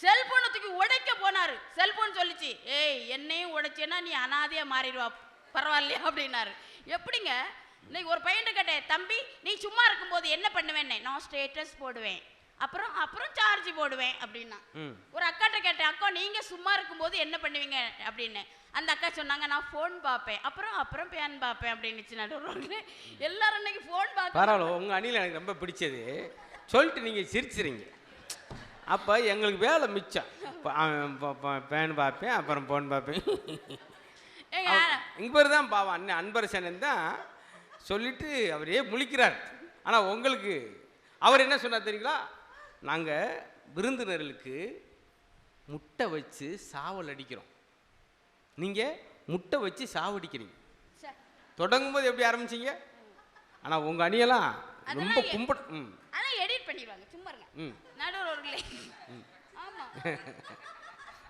செல்போனை தூக்கி உடைக்க போனாரு. செல்போன் சொல்லிச்சு, ஏய் என்னையும் உடைச்சேன்னா நீ அனாதையா மாறிடுவா, பரவாயில்லையா அப்படின்னாரு. எப்படிங்க? இன்னைக்கு ஒரு பையன் கேட்டேன், தம்பி நீ சும்மா இருக்கும்போது என்ன பண்ணுவேன்னு. நான் ஸ்டேட்டஸ் போடுவேன். அப்புறம் அப்புறம் சார்ஜ் போடுவேன் அப்படின்னா. ஒரு அக்காட்ட கேட்டேன், அக்கா நீங்க சும்மா இருக்கும்போது என்ன பண்ணுவீங்க அப்படின்னு. அந்த அக்கா சொன்னாங்க, நான் ஃபோன் பார்ப்பேன், அப்புறம் அப்புறம் பேன் பார்ப்பேன் அப்படின்னுச்சு. நடுவில் எல்லாரும் இன்னைக்கு ஃபோன் பார்க்க. பரவாயில்ல, உங்கள் அணியில் எனக்கு ரொம்ப பிடிச்சது சொல்லிட்டு நீங்கள் சிரிச்சிருங்க. அப்போ எங்களுக்கு வேலை மிச்சம். பேன் பார்ப்பேன், அப்புறம் ஃபோன் பார்ப்பேன். இங்கே பேர் தான் பாவம் அண்ணன் அன்பரசன் தான் சொல்லிட்டு அவரே முழிக்கிறார். ஆனால் உங்களுக்கு அவர் என்ன சொன்னார் தெரியுங்களா? நாங்கள் விருந்தினர்களுக்கு முட்டை வச்சு சாவல் அடிக்கிறோம், நீங்கள் முட்டை வச்சு சாவடிக்கிறீங்க. தொடங்கும்போது எப்படி ஆரம்பிச்சிங்க? ஆனால் உங்கள் அணியெல்லாம் ரொம்ப கும்பிட. ஆனால் எடிட் பண்ணிடுவாங்க, சும்மா இருங்க நடுவர்களே. ஆமாம்.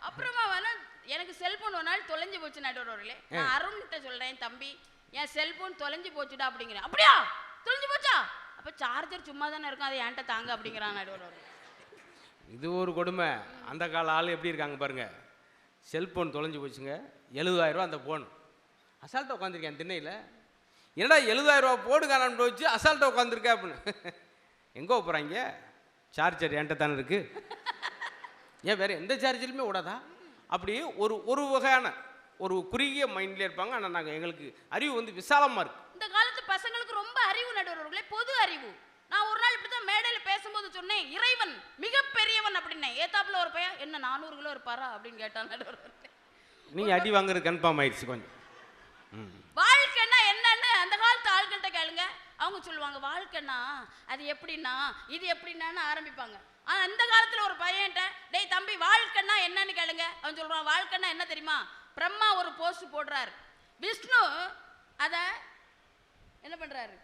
அப்புறமா வேணா எனக்கு செல்போன் ஒரு நாள் தொலைஞ்சு போச்சு நடுவர்களே. நான் அருண்கிட்ட சொல்கிறேன், தம்பி என் செல்போன் தொலைஞ்சு போச்சுடா அப்படிங்கிறேன். அப்படியா தொலைஞ்சு போச்சா? அப்போ சார்ஜர் சும்மா தானே இருக்கும், அதை என்கிட்ட தாங்க அப்படிங்கிறான் நடுவர்களே. இது ஒரு கொடுமை. அந்த கால ஆள் எப்படி இருக்காங்க பாருங்க. செல்போன் தொலைஞ்சு போச்சுங்க, 70,000 ரூபா அந்த ஃபோன். அசால்ட்டாக உட்காந்துருக்கேன் திண்ணையில். என்னடா 70,000 ரூபா போடு காணாமட்டு வச்சு அசால்ட்டாக உட்காந்துருக்கேன் அப்படின்னு. எங்கே போகிறாங்க? சார்ஜர் என்கிட்ட தானே இருக்குது, ஏன் வேறு எந்த சார்ஜருமே விடாதா? அப்படி ஒரு வகையான ஒரு குறுகிய மைண்ட்லேயே இருப்பாங்க. ஆனால் நாங்கள் எங்களுக்கு அறிவு வந்து விசாலமாக இருக்குது. இந்த காலத்து பசங்களுக்கு ரொம்ப அறிவு நடுவர்களே, பொது அறிவு. நான் ஒரு நாள் இப்படி தான் மேடையில் பேசும்போது சொன்னேன், இறைவன் மிகப்பெரியவன் அப்படின்னேன். ஏத்தாப்புல ஒரு பையன், என்ன 400 கிலோ இருப்பாரா அப்படின்னு கேட்டான் நடுவர்களே. நீங்கள் அடி வாங்குறது கன்ஃபார்ம் ஆயிடுச்சு கொஞ்சம். வாழ்க்கைன்னா என்னன்னு அந்த காலத்து ஆட்கள்கிட்ட கேளுங்க, அவங்க சொல்லுவாங்க வாழ்க்கைன்னா அது எப்படின்னா இது எப்படின்னான்னு ஆரம்பிப்பாங்க. ஆனால் அந்த காலத்தில் ஒரு பையன்ட்ட, டேய் தம்பி வாழ்க்கைன்னா என்னன்னு கேளுங்க, அவன் சொல்கிறான் வாழ்க்கைன்னா என்ன தெரியுமா? பிரம்மா ஒரு போஸ்ட் போடுறாரு, விஷ்ணு அத என்ன பண்றாரு?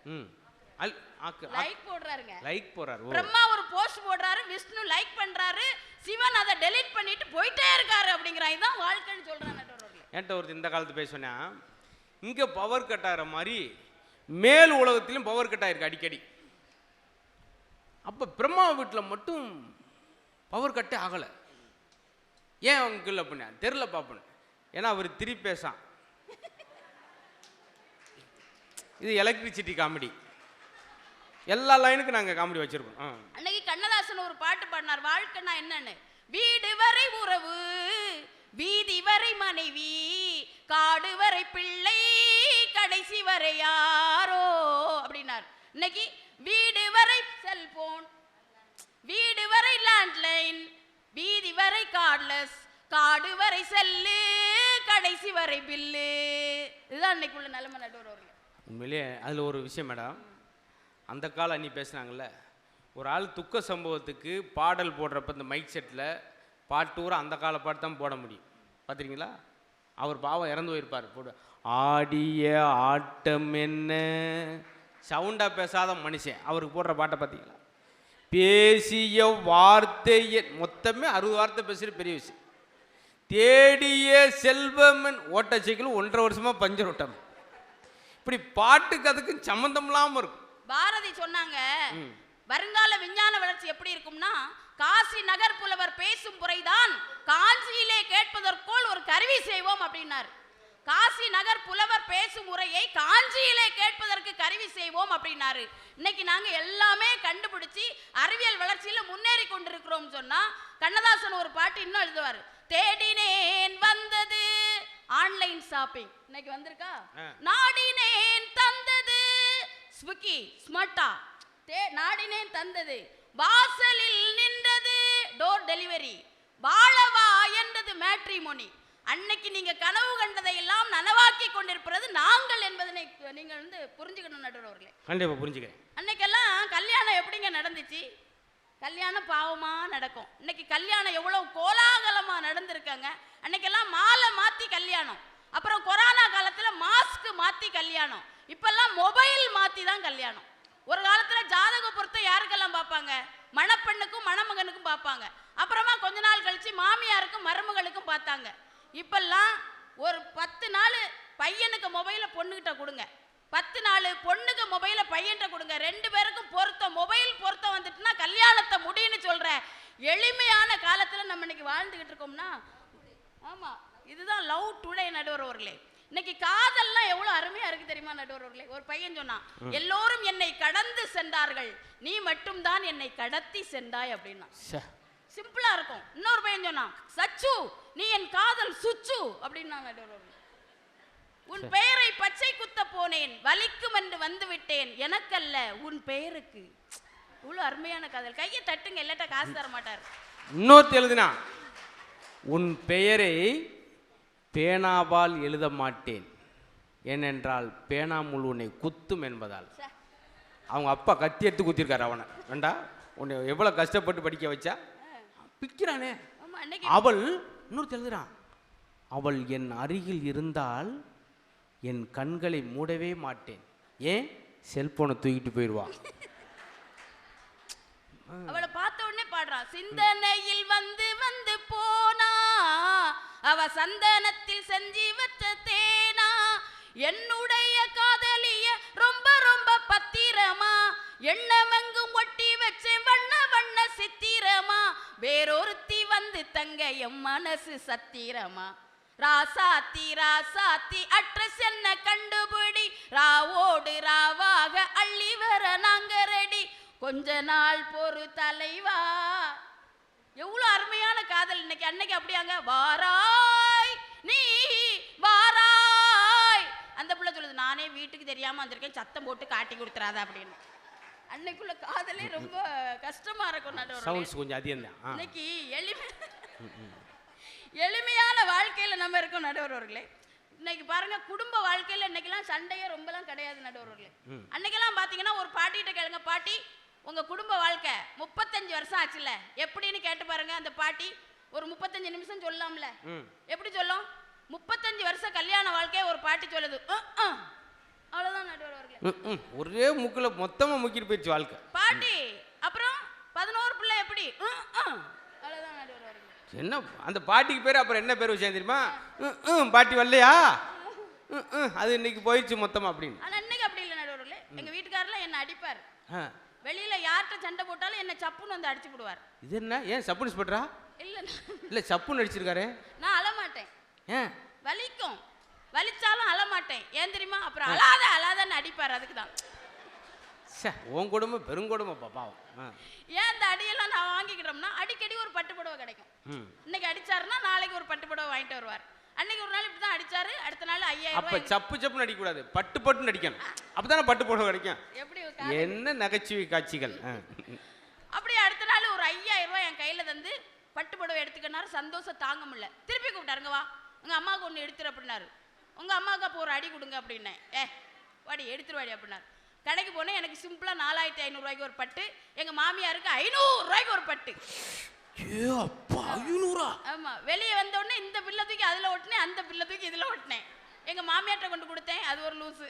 லைக் போடுறாருங்க. லைக் போடுறாரு. பிரம்மா ஒரு போஸ்ட் போடுறாரு, விஷ்ணு லைக் பண்றாரு, சிவன் அதை டெலீட் பண்ணிட்டு போயிட்டே இருக்காரு அப்படிங்கிறான். இதுதான் வாழ்க்கைன்னு சொல்றாங்க. என்கிட்ட ஒரு இந்த காலத்து பேசுனா, இங்கே பவர் கட் ஆகிற மாதிரி மேல் உலகத்திலும் பவர் கட் ஆகிருக்கு அடிக்கடி. அப்போ பிரம்மா வீட்டில் மட்டும் பவர் கட்டே ஆகலை. ஏன் அவங்க இல்லை பண்ண தெரில பார்ப்பேன். ஏன்னா அவர் திருப்பி பேசான். இது எலக்ட்ரிசிட்டி காமெடி. எல்லா லைனுக்கும் நாங்கள் காமெடி வச்சிருக்கோம். அன்னைக்கு கண்ணதாசன் ஒரு பாட்டு பாடினார், வாழ்க்கைன்னா என்னன்னு. வீடு வரை உறவு, வீதி வரை மனைவி, காடு வரை பிள்ளை, கடைசி வரை யாரோ அப்படின்னார். இன்னைக்கு வீடு வரை செல்போன், வீடு வரை லேண்ட்லைன், வீதி வரை கார்ட்லெஸ், காடு வரை செல்லு, கடைசி வரை பில்லு. இதுதான் இன்னைக்கு உள்ள நிலைமை நடுவர்களே. உண்மையிலே அதில் ஒரு விஷயம் மேடம், அந்த காலம் அன்னி பேசுனாங்கல்ல, ஒரு ஆள் துக்க சம்பவத்துக்கு பாடல் போடுறப்ப இந்த மைக் செட்டில் பாட்டூரம் அந்த கால பாட்டு தான் போட முடியும். பார்த்துருங்களா? அவர் பாவம் இறந்து போயிருப்பார். போடு ஆடிய ஆட்டம் என்ன, சவுண்டாக பேசாத மனுஷன் அவருக்கு போடுற பாட்டை பார்த்தீங்களா? பேசிய வார்த்தையை மொத்தமே 60 வார்த்தை பேசுகிற பெரிய விஷயம். தேடிய செல்வமன் ஓட்ட சைக்கிள் 1.5 வருஷமாக பஞ்சர் ஓட்டம். இப்படி பாட்டுக்கு அதுக்கு சம்மந்தம் இல்லாமல் இருக்கும். பாரதி சொன்னாங்க, வருங்கால விஞ்ஞான வளர்ச்சி எப்படி இருக்கும்னா, காசி நகர் புலவர் பேசும் முறைதான் காஞ்சியிலே கேட்பதற்குள் ஒரு கருவி செய்வோம் அப்படின்னாரு. காசி நகர் புலவர் பேசும் முறையை காஞ்சியிலே கேட்பதற்கு கருவி செய்வோம் அப்படின்னாரு. இன்னைக்கு நாங்க எல்லாமே கண்டுபிடிச்சி அறிவியல் வளர்ச்சியில முன்னேறி கொண்டிருக்கிறோம் சொன்னா, கண்ணதாசன் ஒரு பாட்டு இன்னும் எழுதுவார், தேடினேன் வந்தது ஆன்லைன் ஷாப்பிங், இன்னைக்கு வந்திருக்கா, நாடினேன் தந்தது ஸ்விக்கி ஸ்மார்ட்டா, நாடினேன் தந்தது வாசலில் நின்றது டோர் டெலிவரி, வாழவா என்றது மேட்ரிமோனி. அன்னைக்கு நீங்க கனவு கண்டதை எல்லாம் நனவாக்கி கொண்டிருப்பது நாங்கள் என்பதனை நீங்க புரிஞ்சுக்கணும் நடுவர்களே. கண்டிப்பா புரிஞ்சுக்கிறேன். அன்னைக்கெல்லாம் கல்யாணம் எப்படிங்க நடந்துச்சு? கல்யாணம் பாவமா நடக்கும். இன்னைக்கு கல்யாணம் எவ்வளவு கோலாகலமா நடந்திருக்காங்க. அன்னைக்கெல்லாம் மாலை மாத்தி கல்யாணம், அப்புறம் கொரோனா காலத்துல மாஸ்க் மாத்தி கல்யாணம், இப்பெல்லாம் மொபைல் மாத்தி தான் கல்யாணம். ஒரு காலத்துல ஜாதக பொறுத்த யாருக்கெல்லாம் பார்ப்பாங்க? மணப்பெண்ணுக்கும் மணமகனுக்கும் பார்ப்பாங்க. அப்புறமா கொஞ்ச நாள் கழிச்சு மாமியாருக்கும் மருமகளுக்கும் பார்த்தாங்க. இப்பெல்லாம் ஒரு 10 நாள் பையனுக்கு மொபைல பொண்ணுகிட்ட கொடுங்க, 10 நாள் பொண்ணுக்கு மொபைல பையன்கிட்ட கொடுங்க, 2 பேருக்கும் பொருத்தம் மொபைல் பொருத்தம் வந்துட்டுனா கல்யாணத்தை முடியும்னு சொல்ற எளிமையான காலத்துல நம்ம இன்னைக்கு வாழ்ந்துகிட்டு இருக்கோம்னா, ஆமா இதுதான் லவ் டுடே நடுவர்களே. இன்னைக்கு காதல்லாம் எவ்வளவு அருமையா இருக்கு தெரியுமா நடுவர்களே? ஒரு பையன் சொன்னான், எல்லோரும் என்னை கடந்து சென்றார்கள், நீ மட்டும் தான் என்னை கடத்தி சென்றாய் அப்படின்னா. சிம்பிளா இருக்கும். இன்னொரு பையன் சொன்னான், சச்சு நீ என் காதல் சுச்சு அப்படின்னா நடுவர்களே. உன் பெயரை பச்சை குத்த போனேன், வலிக்கும் என்று வந்து விட்டேன், எனக்கல்ல உன் பெயருக்கு. இவ்வளவு அருமையான காதல். கையை தட்டுங்க, இல்லாட்டா காசு தர மாட்டார். இன்னொருத்த எழுதினா, உன் பெயரை பேனாவால் எழுத மாட்டேன், ஏனென்றால் பேனா முழு உன்னை குத்தும் என்பதால். அவங்க அப்பா கத்தி எடுத்து குத்திருக்காரு அவனை. வேண்டா உன்னை எவ்வளவு கஷ்டப்பட்டு படிக்க வச்சா பிக்கிறானே. அவள் இன்னொரு எழுதுறான், அவள் என் அருகில் இருந்தால் என் கண்களை மூடவே மாட்டேன், ஏன் செல்போனை தூக்கிட்டு போயிடுவான். அவளை பார்த்த உடனே பாடுறான், சிந்தனையில் வந்து வந்து போனா அவ சந்தனத்தில் செஞ்சு வச்ச தேனா, என்னுடைய காதலிய ரொம்ப ரொம்ப பத்திரமா, எண்ணமெங்கும் ஒட்டி வச்சேன் வண்ண வண்ண சித்திரமா, வேறொருத்தி வந்து தங்க எம் மனசு சத்திரமா, ராசாத்தி ராசாத்தி அட்ரஸ் என்ன கண்டுபிடி, ராவோடு ராவாக அள்ளி வர நாங்க ரெடி, கொஞ்ச நாள் பொறு தலைவா. எவ்வளவு அருமையான காதல். இன்னைக்கு அன்னைக்கு அப்படியாங்க, வாராய் நீ வாராய். அந்த பிள்ளை சொல்லுது, நானே வீட்டுக்கு தெரியாம வந்திருக்கேன், சத்தம் போட்டு காட்டி கொடுத்துறாத அப்படின்னு. அன்னைக்குள்ள காதலே ரொம்ப கஷ்டமா இருக்கும் நடுவர்களே. கொஞ்சம் அதிகம் தான். இன்னைக்கு எளிமையான வாழ்க்கையில நம்ம இருக்கோம் நடுவர்களே. இன்னைக்கு பாருங்க, குடும்ப வாழ்க்கையில இன்னைக்கெல்லாம் சண்டையே ரொம்பலாம் கிடையாது நடுவர்களே. அன்னைக்கெல்லாம் பாத்தீங்கன்னா ஒரு பாட்டிகிட்ட கேளுங்க, பாட்டி உங்க குடும்ப வாழ்க்கை 35 வருஷம் ஆச்சுல எப்படின்னு கேட்டு பாருங்க. அந்த பாட்டி ஒரு 35 நிமிஷம் சொல்லலாம்ல, எப்படி சொல்லும்? 35 வருஷம் கல்யாண வாழ்க்கையை ஒரு பாட்டி சொல்லுது, அவ்வளவுதான் நடுவர்களே. ஒரே முக்குல மொத்தமா முக்கிட்டு போயிடுச்சு வாழ்க்கை பாட்டி. அப்புறம் 11 பிள்ளை எப்படி, அவ்வளவுதான் நடுவர்களே. என்ன அந்த பாட்டிக்கு பேர் அப்புறம் என்ன பேர் வச்சேன் தெரியுமா? பாட்டி வரலையா, அது இன்னைக்கு போயிடுச்சு மொத்தமா அப்படின்னு. ஆனா இன்னைக்கு அப்படி இல்லை நடுவர்களே. எங்க வீட்டுக்காரர்லாம் என்ன அடிப்பார், வெளியில யார்கிட்ட சண்டை போட்டாலும் என்ன சப்புன்னு வந்து அடிச்சு போடுவார். இது என்ன, ஏன் சப்புன்னு பண்றா? இல்ல சப்புன்னு அடிச்சிருக்காரு. நான் அழமாட்டேன், ஏன் வலிக்கும், வலிச்சாலும் அழமாட்டேன். ஏன் தெரியுமா? அப்புறம் அழாத அழாதன்னு அடிப்பார். அதுக்கு தான் உன் குடும்பம் பெருங்குடும்பம் பாப்பாவும். ஏன் இந்த அடியெல்லாம் நான் வாங்கிக்கிட்டோம்னா அடிக்கடி ஒரு பட்டு புடவை கிடைக்கும். இன்னைக்கு அடிச்சாருன்னா நாளைக்கு ஒரு பட்டு புடவை வாங்கிட்டு வருவார். அன்னைக்கு ஒரு நாள் இப்படிதான் அடிச்சாரு, அடுத்த நாள் 5000 அப்ப சப்பு சப்புன்னு அடிக்க கூடாது, பட்டு பட்டுன்னு அடிக்கணும். அப்பதானே பட்டு புடவை கிடைக்கும். எப்படி என்ன நகைச்சுவை காட்சிகள். அப்படியே அடுத்த நாள் ஒரு 5000 ரூபாய் என் கையில தந்து பட்டு புடவை எடுத்துக்கினாரு. சந்தோஷம் தாங்க முடியல. திருப்பி கூப்பிட்டாருங்க, வா உங்க அம்மாவுக்கு ஒன்று எடுத்துரு அப்படின்னாரு. உங்க அம்மாவுக்கு அப்போ ஒரு அடி கொடுங்க அப்படின்னேன். வாடி எடுத்துருவாடி அப்படின்னாரு. கடைக்கு போனேன், எனக்கு சிம்பிளா 4500 ரூபாய்க்கு ஒரு பட்டு, எங்க மாமியாருக்கு 500 ரூபாய்க்கு ஒரு பட்டு. ஆமா, வெளியே வந்த உடனே இந்த பிள்ளை தூக்கி அதுல ஒட்டினேன், அந்த பிள்ளை தூக்கி இதுல ஒட்டினேன். எங்க மாமியார்ட்ட கொண்டு கொடுத்தேன், அது ஒரு லூசு.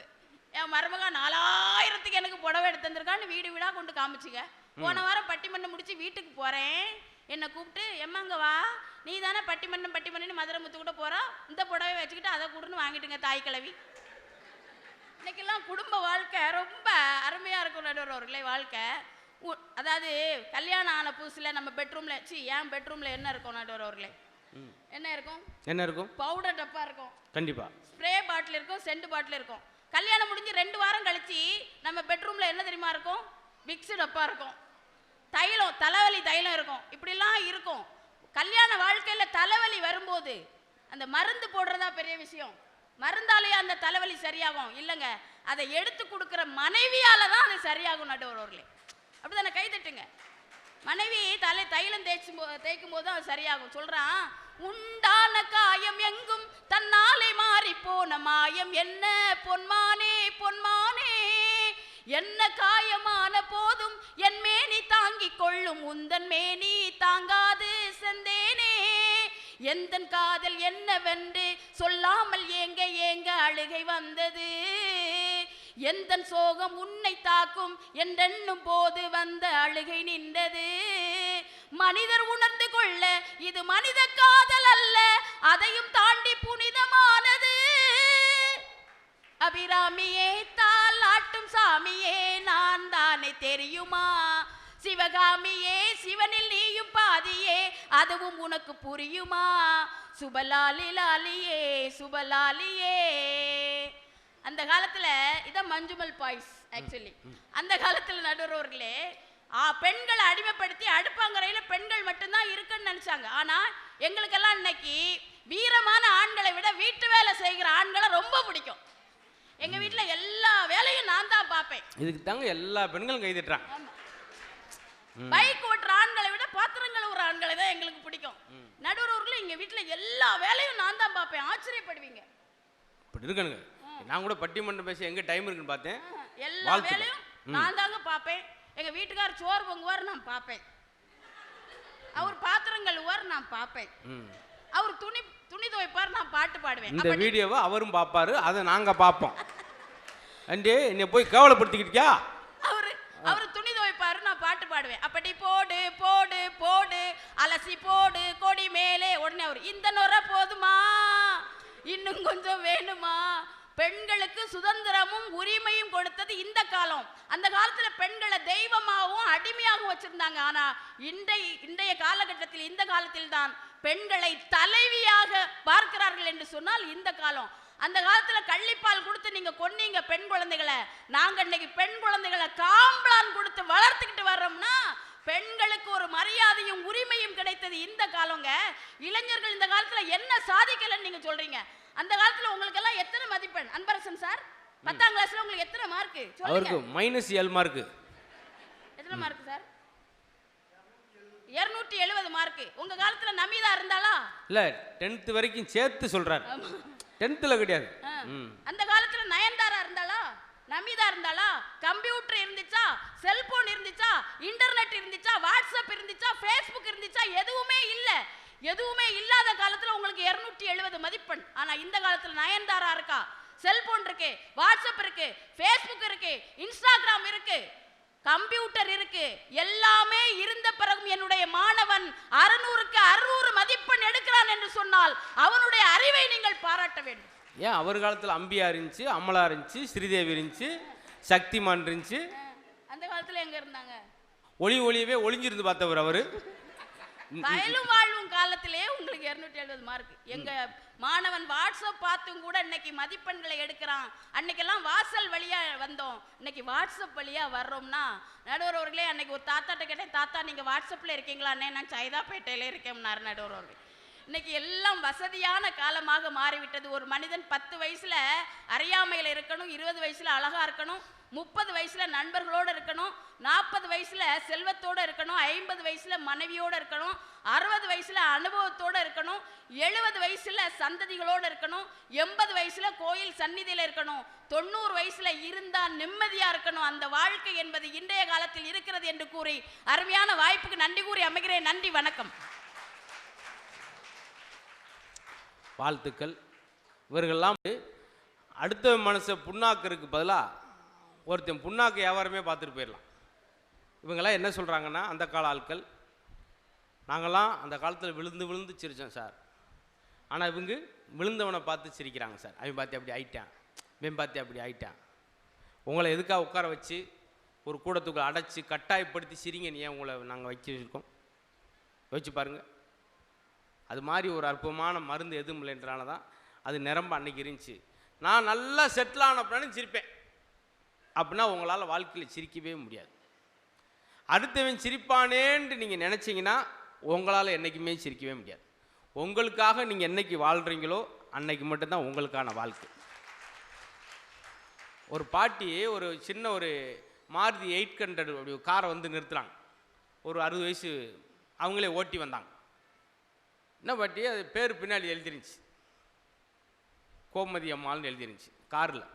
என் மருமகா 4000க்கு எனக்கு புடவை எடுத்து வந்திருக்கான்னு வீடு வீடா கொண்டு காமிச்சுங்க. போன வாரம் பட்டிமன்றம் முடிச்சு வீட்டுக்கு போறேன், என்னை கூப்பிட்டு எம்மாங்க வா, நீ தானே பட்டிமன்றம் மதுரை முத்து கூட போறா, இந்த புடவை வச்சுக்கிட்டு அதை கூடன்னு வாங்கிட்டுங்க தாய் கிழவி. இன்னைக்கெல்லாம் குடும்ப வாழ்க்கை ரொம்ப அருமையா இருக்கும் நடுவர்களே. வாழ்க்கை அதாவது கல்யாணம் ஆன புதுசுல நம்ம பெட்ரூம்ல என் பெட்ரூம்ல என்ன இருக்கும் நடுவர்களே? என்ன இருக்கும்? என்ன இருக்கும்? பவுடர் டப்பா இருக்கும், கண்டிப்பா ஸ்ப்ரே பாட்டில் இருக்கும், சென்ட் பாட்டில் இருக்கும். கல்யாணம் முடிஞ்சு 2 வாரம் கழிச்சு நம்ம பெட்ரூம்ல என்ன தெரியுமா இருக்கும்? விக்ஸ் டப்பா இருக்கும், தைலம், தலைவலி தைலம் இருக்கும், இப்படிலாம் இருக்கும். கல்யாண வாழ்க்கையில தலைவலி வரும்போது அந்த மருந்து போடுறதா பெரிய விஷயம். மருந்தாலேயே அந்த தலைவலி சரியாகும் இல்லைங்க, அதை எடுத்து கொடுக்குற மனைவியால தான் அது சரியாகும் நடுவர்களே. அப்படிதானே? கை தட்டுங்க. மனைவி தைலம் தேய்க்கும் போது அது சரியாகும். சொல்றான், உண்டான காயம் எங்கும் தன்னாலே மாறி போன மாயம் என்ன பொன்மானே பொன்மானே, என்ன காயமான போதும் என் மேனி தாங்கிக் கொள்ளும் உந்தன் மேனி தாங்காது செந்தேனே, எந்தன் காதல் என்னவென்று சொல்லாமல் ஏங்க ஏங்க அழுகை வந்தது, எந்தன் சோகம் உன்னை தாக்கும் என்றென்னும் போது வந்த அழுகை நின்றது, மனிதர் உணர்ந்து கொள்ள இது மனித காதல் அல்ல, அதையும் தாண்டி புனிதமானது, அபிராமியே தாலாட்டும் சாமியே நான் தானே தெரியுமா, சிவகாமியே சிவனில் நீயும் பாதியே அதுவும் உனக்கு புரியுமா, சுபலாலி லாலியே சுபலாலியே. அந்த காலத்துல இதான் மஞ்சுமல் பாய்ஸ் ஆக்சுவலி. அந்த காலத்துல நடுவர்களே பெண்களை அடிமைப்படுத்தி அடுப்பாங்கரையில பெண்கள் மட்டும்தான் இருக்குன்னு நினைச்சாங்க. ஆனா எங்களுக்கெல்லாம் இன்னைக்கு வீரமான ஆண்களை விட வீட்டு வேலை செய்கிற ஆண்களை ரொம்ப பிடிக்கும். எங்க வீட்டுல எல்லா வேலையும் நான் தான் பார்ப்பேன். இதுக்கு தாங்க எல்லா பெண்களும் கை தட்டுறாங்க. பைக் ஓட்டுற ஆண்களை விட பாத்திரங்கள் ஒரு ஆண்களை தான் எங்களுக்கு பிடிக்கும். நடுவர்களே எங்க வீட்டுல எல்லா வேலையும் நான் தான் பார்ப்பேன். ஆச்சரியப்படுவீங்க. இப்படி இருக்கணுங்க. நான் கூட பட்டிமன்றம் பேச எங்க டைம் இருக்குன்னு பார்த்தேன். எல்லா வேலையும் நான் தாங்க பார்ப்பேன். எங்க வீட்டுக்காரர் சோறு பொங்குவார், நான் பார்ப்பேன். அவர் பாத்திரம் கழுவுவார், நான் பார்ப்பேன். அவர் துணி துவைப்பார், நான் பாட்டு பாடுவேன். இந்த வீடியோவை அவரும் பார்ப்பாரு, அதை நாங்க பார்ப்போம். அண்டே என்னை போய் கேவலப்படுத்திக்கிட்டியா? அவர் துணி துவைப்பாரு, நான் பாட்டு பாடுவேன். அப்படி போடு போடு போடு அலசி போடு கொடி மேலே. உடனே அவர் இந்த நொரை போதுமா, இன்னும் கொஞ்சம் வேணுமா? பெண்களுக்கு சுதந்திரமும் உரிமையும் கொடுத்தது இந்த காலம். அந்த காலத்துல பெண்களை தெய்வமாகவும் அடிமையாகவும் வச்சிருந்தாங்க. ஆனா இன்றைய காலகட்டத்தில் இந்த காலத்தில் தான் பெண்களை தலைவியாக பார்க்கிறார்கள் என்று சொன்னால் இந்த காலம். அந்த காலத்துல கள்ளிப்பால் கொடுத்து நீங்க கொன்னீங்க பெண் குழந்தைகளை. நாங்க இன்னைக்கு பெண் குழந்தைகளை காம்ப்ளான் கொடுத்து வளர்த்துக்கிட்டு வர்றோம்னா பெண்களுக்கு ஒரு மரியாதையும் உரிமையும் கிடைத்தது இந்த காலங்க. இளைஞர்கள் இந்த காலத்துல என்ன சாதிக்கலன்னு நீங்க சொல்றீங்க? அந்த காலத்துல உங்களுக்கு எல்லாம் எத்தனை மதிப்பெண் அன்பரசன் சார்? 10ஆம் கிளாஸ்ல உங்களுக்கு எத்தனை மார்க்? அவருக்கு -7 மார்க். எத்தனை மார்க் சார்? 270 மார்க். உங்க காலத்துல நமிதா இருந்தாளா? இல்ல 10th வரைக்கும் சேர்த்து சொல்றாரு. 10thல கிடையாது. அந்த காலத்துல நயன்தாரா இருந்தாளா? நமிதா இருந்தாளா? கம்ப்யூட்டர் இருந்துச்சா? செல்போன் இருந்துச்சா? இன்டர்நெட் இருந்துச்சா? வாட்ஸ்அப் இருந்துச்சா? ஃபேஸ்புக் இருந்துச்சா? எதுவுமே இல்ல. எதுவுமே இல்லாத காலத்துல உங்களுக்கு 270 மதிப்பெண். ஆனா இந்த காலத்துல நயன்தாரா இருக்கா, செல்போன் இருக்கு, வாட்ஸ்அப் இருக்கு, ஃபேஸ்புக் இருக்கு, இன்ஸ்டாகிராம் இருக்கு, கம்ப்யூட்டர் இருக்கு. எல்லாமே இருந்த பிறகும் என்னுடைய மாணவன் 600க்கு 600 மதிப்பெண் எடுக்கிறான் என்று சொன்னால் அவனுடைய அறிவை நீங்கள் பாராட்ட வேண்டும். ஏன் அவர் காலத்துல அம்பியா இருந்துச்சு, அமலா இருந்துச்சு, ஸ்ரீதேவி இருந்துச்சு, சக்திமான் இருந்துச்சு. அந்த காலத்துல எங்க இருந்தாங்க? ஒளியவே ஒளிஞ்சிருந்து பார்த்தவர் அவரு. வயலும் வாழ்வும் காலத்திலே உங்களுக்கு 270 மார்க். எங்க மாணவன் வாட்ஸ்அப் பார்த்தும் கூட இன்னைக்கு மதிப்பெண்களை எடுக்கிறான். அன்னைக்கெல்லாம் வாசல் வழியா வந்தோம், இன்னைக்கு வாட்ஸ்அப் வழியா வர்றோம்னா நடுவர் அவர்களே. அன்னைக்கு ஒரு தாத்தாட்ட கேட்டேன், தாத்தா நீங்க வாட்ஸ்அப்ல இருக்கீங்களான்னே. நான் சைதாப்பேட்டையில இருக்கேன்னாரு நடுவர் அவர்கள். இன்னைக்கு எல்லாம் வசதியான காலமாக மாறிவிட்டது. ஒரு மனிதன் 10 வயசுல அறியாமையில் இருக்கணும், 20 வயசுல அழகா இருக்கணும், 30 வயசுல நண்பர்களோடு இருக்கணும், 40 வயசுல செல்வத்தோடு இருக்கணும், 50 வயசுல மனைவியோடு இருக்கணும், 60 வயசுல அனுபவத்தோடு இருக்கணும், 70 வயசுல சந்ததிகளோடு இருக்கணும், 80 வயசுல கோயில் சந்நிதியில இருக்கணும், 90 வயசுல இருந்தா நிம்மதியா இருக்கணும். அந்த வாழ்க்கை என்பது இன்றைய காலத்தில் இருக்கிறது என்று கூறி அருமையான வாய்ப்புக்கு நன்றி கூறி அமைகிறேன். நன்றி, வணக்கம். வாழ்த்துக்கள். இவர்கள்லாம் அடுத்த மனசை புண்ணாக்கிறதுக்கு பதிலாக ஒருத்தன் புண்ணாக்கு வியாபாரமே பார்த்துட்டு போயிடலாம். இவங்கெல்லாம் என்ன சொல்கிறாங்கன்னா, அந்த கால ஆட்கள் நாங்கள்லாம் அந்த காலத்தில் விழுந்து விழுந்து சிரித்தோம் சார். ஆனால் இவங்க விழுந்தவனை பார்த்து சிரிக்கிறாங்க சார். அவன் பார்த்து அப்படி ஆயிட்டான், இவன் பார்த்து அப்படி ஆயிட்டான். உங்களை எதுக்காக உட்கார வச்சு ஒரு கூடத்துக்குள்ள அடைச்சி கட்டாயப்படுத்தி சிரிங்க ஏன் உங்களை நாங்கள் வச்சுருக்கோம்? வச்சு பாருங்கள். அது மாதிரி ஒரு அற்புதமான மருந்து எதுவும் இல்லைன்றனால தான் அது நிரம்ப அன்னைக்கு இருந்துச்சு. நான் நல்லா செட்டில் ஆன பின்னாடி சிரிப்பேன் அப்படின்னா உங்களால் வாழ்க்கையில் சிரிக்கவே முடியாது. அடுத்தவன் சிரிப்பானேன்னு நீங்கள் நினச்சிங்கன்னா உங்களால் என்றைக்குமே சிரிக்கவே முடியாது. உங்களுக்காக நீங்கள் என்னைக்கு வாழ்கிறீங்களோ அன்னைக்கு மட்டும்தான் உங்களுக்கான வாழ்க்கை. ஒரு பாட்டி ஒரு சின்ன ஒரு மாருதி 800 அப்படி காரை வந்து நிறுத்துகிறாங்க. ஒரு 60 வயசு அவங்களே ஓட்டி வந்தாங்க. என்ன பாட்டி, அது பேர் பின்னாடி எழுதிருந்துச்சு, கோமதி அம்மாள்னு எழுதிருந்துச்சு காரில்.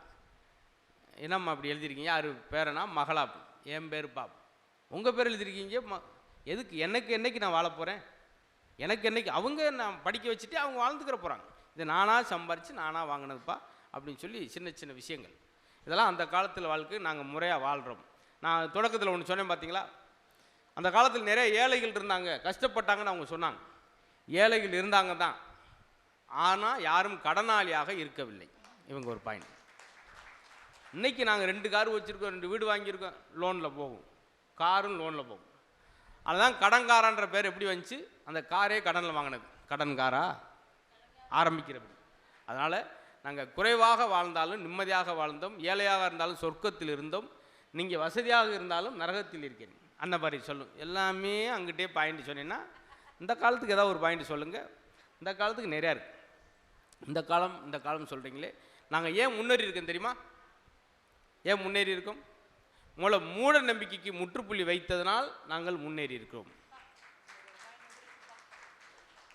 என்னம்மா அப்படி எழுதிருக்கீங்க? யார் பேரனா? மகளா? என் பேர் பாப். உங்கள் பேர் எழுதிருக்கீங்க எதுக்கு? எனக்கு என்னைக்கு நான் வாழ போகிறேன்? எனக்கு என்னைக்கு? அவங்க நான் படிக்க வச்சுட்டு அவங்க வாழ்ந்துக்கிற போகிறாங்க. இதை நானாக சம்பாரித்து நானாக வாங்கினதுப்பா அப்படின்னு சொல்லி சின்ன சின்ன விஷயங்கள். இதெல்லாம் அந்த காலத்தில் வாழ்க்கை நாங்கள் முறையாக வாழ்கிறோம். நான் தொடக்கத்தில் ஒன்று சொன்னேன் பார்த்தீங்களா, அந்த காலத்தில் நிறைய ஏழைகள் இருந்தாங்க, கஷ்டப்பட்டாங்கன்னு அவங்க சொன்னாங்க. ஏழைகள் இருந்தாங்க தான், ஆனால் யாரும் கடனாளியாக இருக்கவில்லை. இவங்க ஒரு பாயிண்ட். இன்றைக்கி நாங்கள் 2 கார் வச்சுருக்கோம், 2 வீடு வாங்கியிருக்கோம், லோனில் போகும், காரும் லோனில் போகும். அதுதான் கடன்காரன்ற பேர் எப்படி வந்துச்சு? அந்த காரே கடனில் வாங்கினது. கடன்காரா? ஆரம்பிக்கிறபடி. அதனால் நாங்கள் குறைவாக வாழ்ந்தாலும் நிம்மதியாக வாழ்ந்தோம், ஏழையாக இருந்தாலும் சொர்க்கத்தில் இருந்தோம், நீங்கள் வசதியாக இருந்தாலும் நரகத்தில் இருக்கிறீங்க அந்த மாதிரி சொல்லும். எல்லாமே அங்கிட்டே பாயிண்ட் சொன்னீங்கன்னா இந்த காலத்துக்கு ஏதாவது ஒரு பாயிண்ட் சொல்லுங்கள். இந்த காலத்துக்கு நிறையா இருக்குது. இந்த காலம் சொல்கிறீங்களே, நாங்கள் ஏன் முன்னேறி இருக்கோம் தெரியுமா? ஏன் முன்னேறி இருக்கோம்? மூட நம்பிக்கைக்கு முற்றுப்புள்ளி வைத்ததனால் நாங்கள் முன்னேறி இருக்கிறோம்.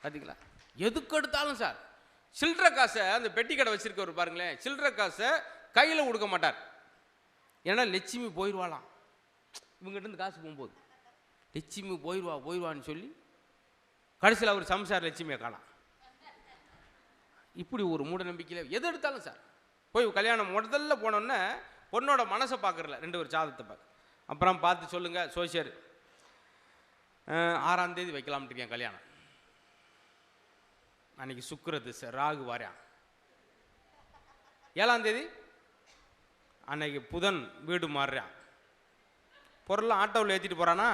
பார்த்தீங்களா? எதுக்கு எடுத்தாலும் சார் சில்லற காசை, அந்த பெட்டி கடை வச்சிருக்கவர் பாருங்களேன், சில்லற காசை கையில் கொடுக்க மாட்டார். ஏன்னா லட்சுமி போயிடுவாளாம். இவங்ககிட்ட இருந்து காசு போகும்போது லட்சுமி போயிடுவான்னு சொல்லி கடைசியில் அவர் சம்சார லட்சுமியை காணாம். இப்படி ஒரு மூட நம்பிக்கையில் எது எடுத்தாலும் சார் போய் கல்யாணம் முதல்ல போனோன்னே பொண்ணோட மனசை பார்க்குறல, 2 ஒரு ஜாதகத்தை பார்க்க, அப்புறம் பார்த்து சொல்லுங்கள் சோசியர் 6ஆம் தேதி வைக்கலாம்னு இருக்கேன் கல்யாணம். அன்றைக்கி சுக்கிரது சார் ராகு வாரான். 7ஆம் தேதி அன்னைக்கு புதன் வீடு மாறுறான். பொருள்லாம் ஆட்டோவில் ஏற்றிட்டு போகிறானா,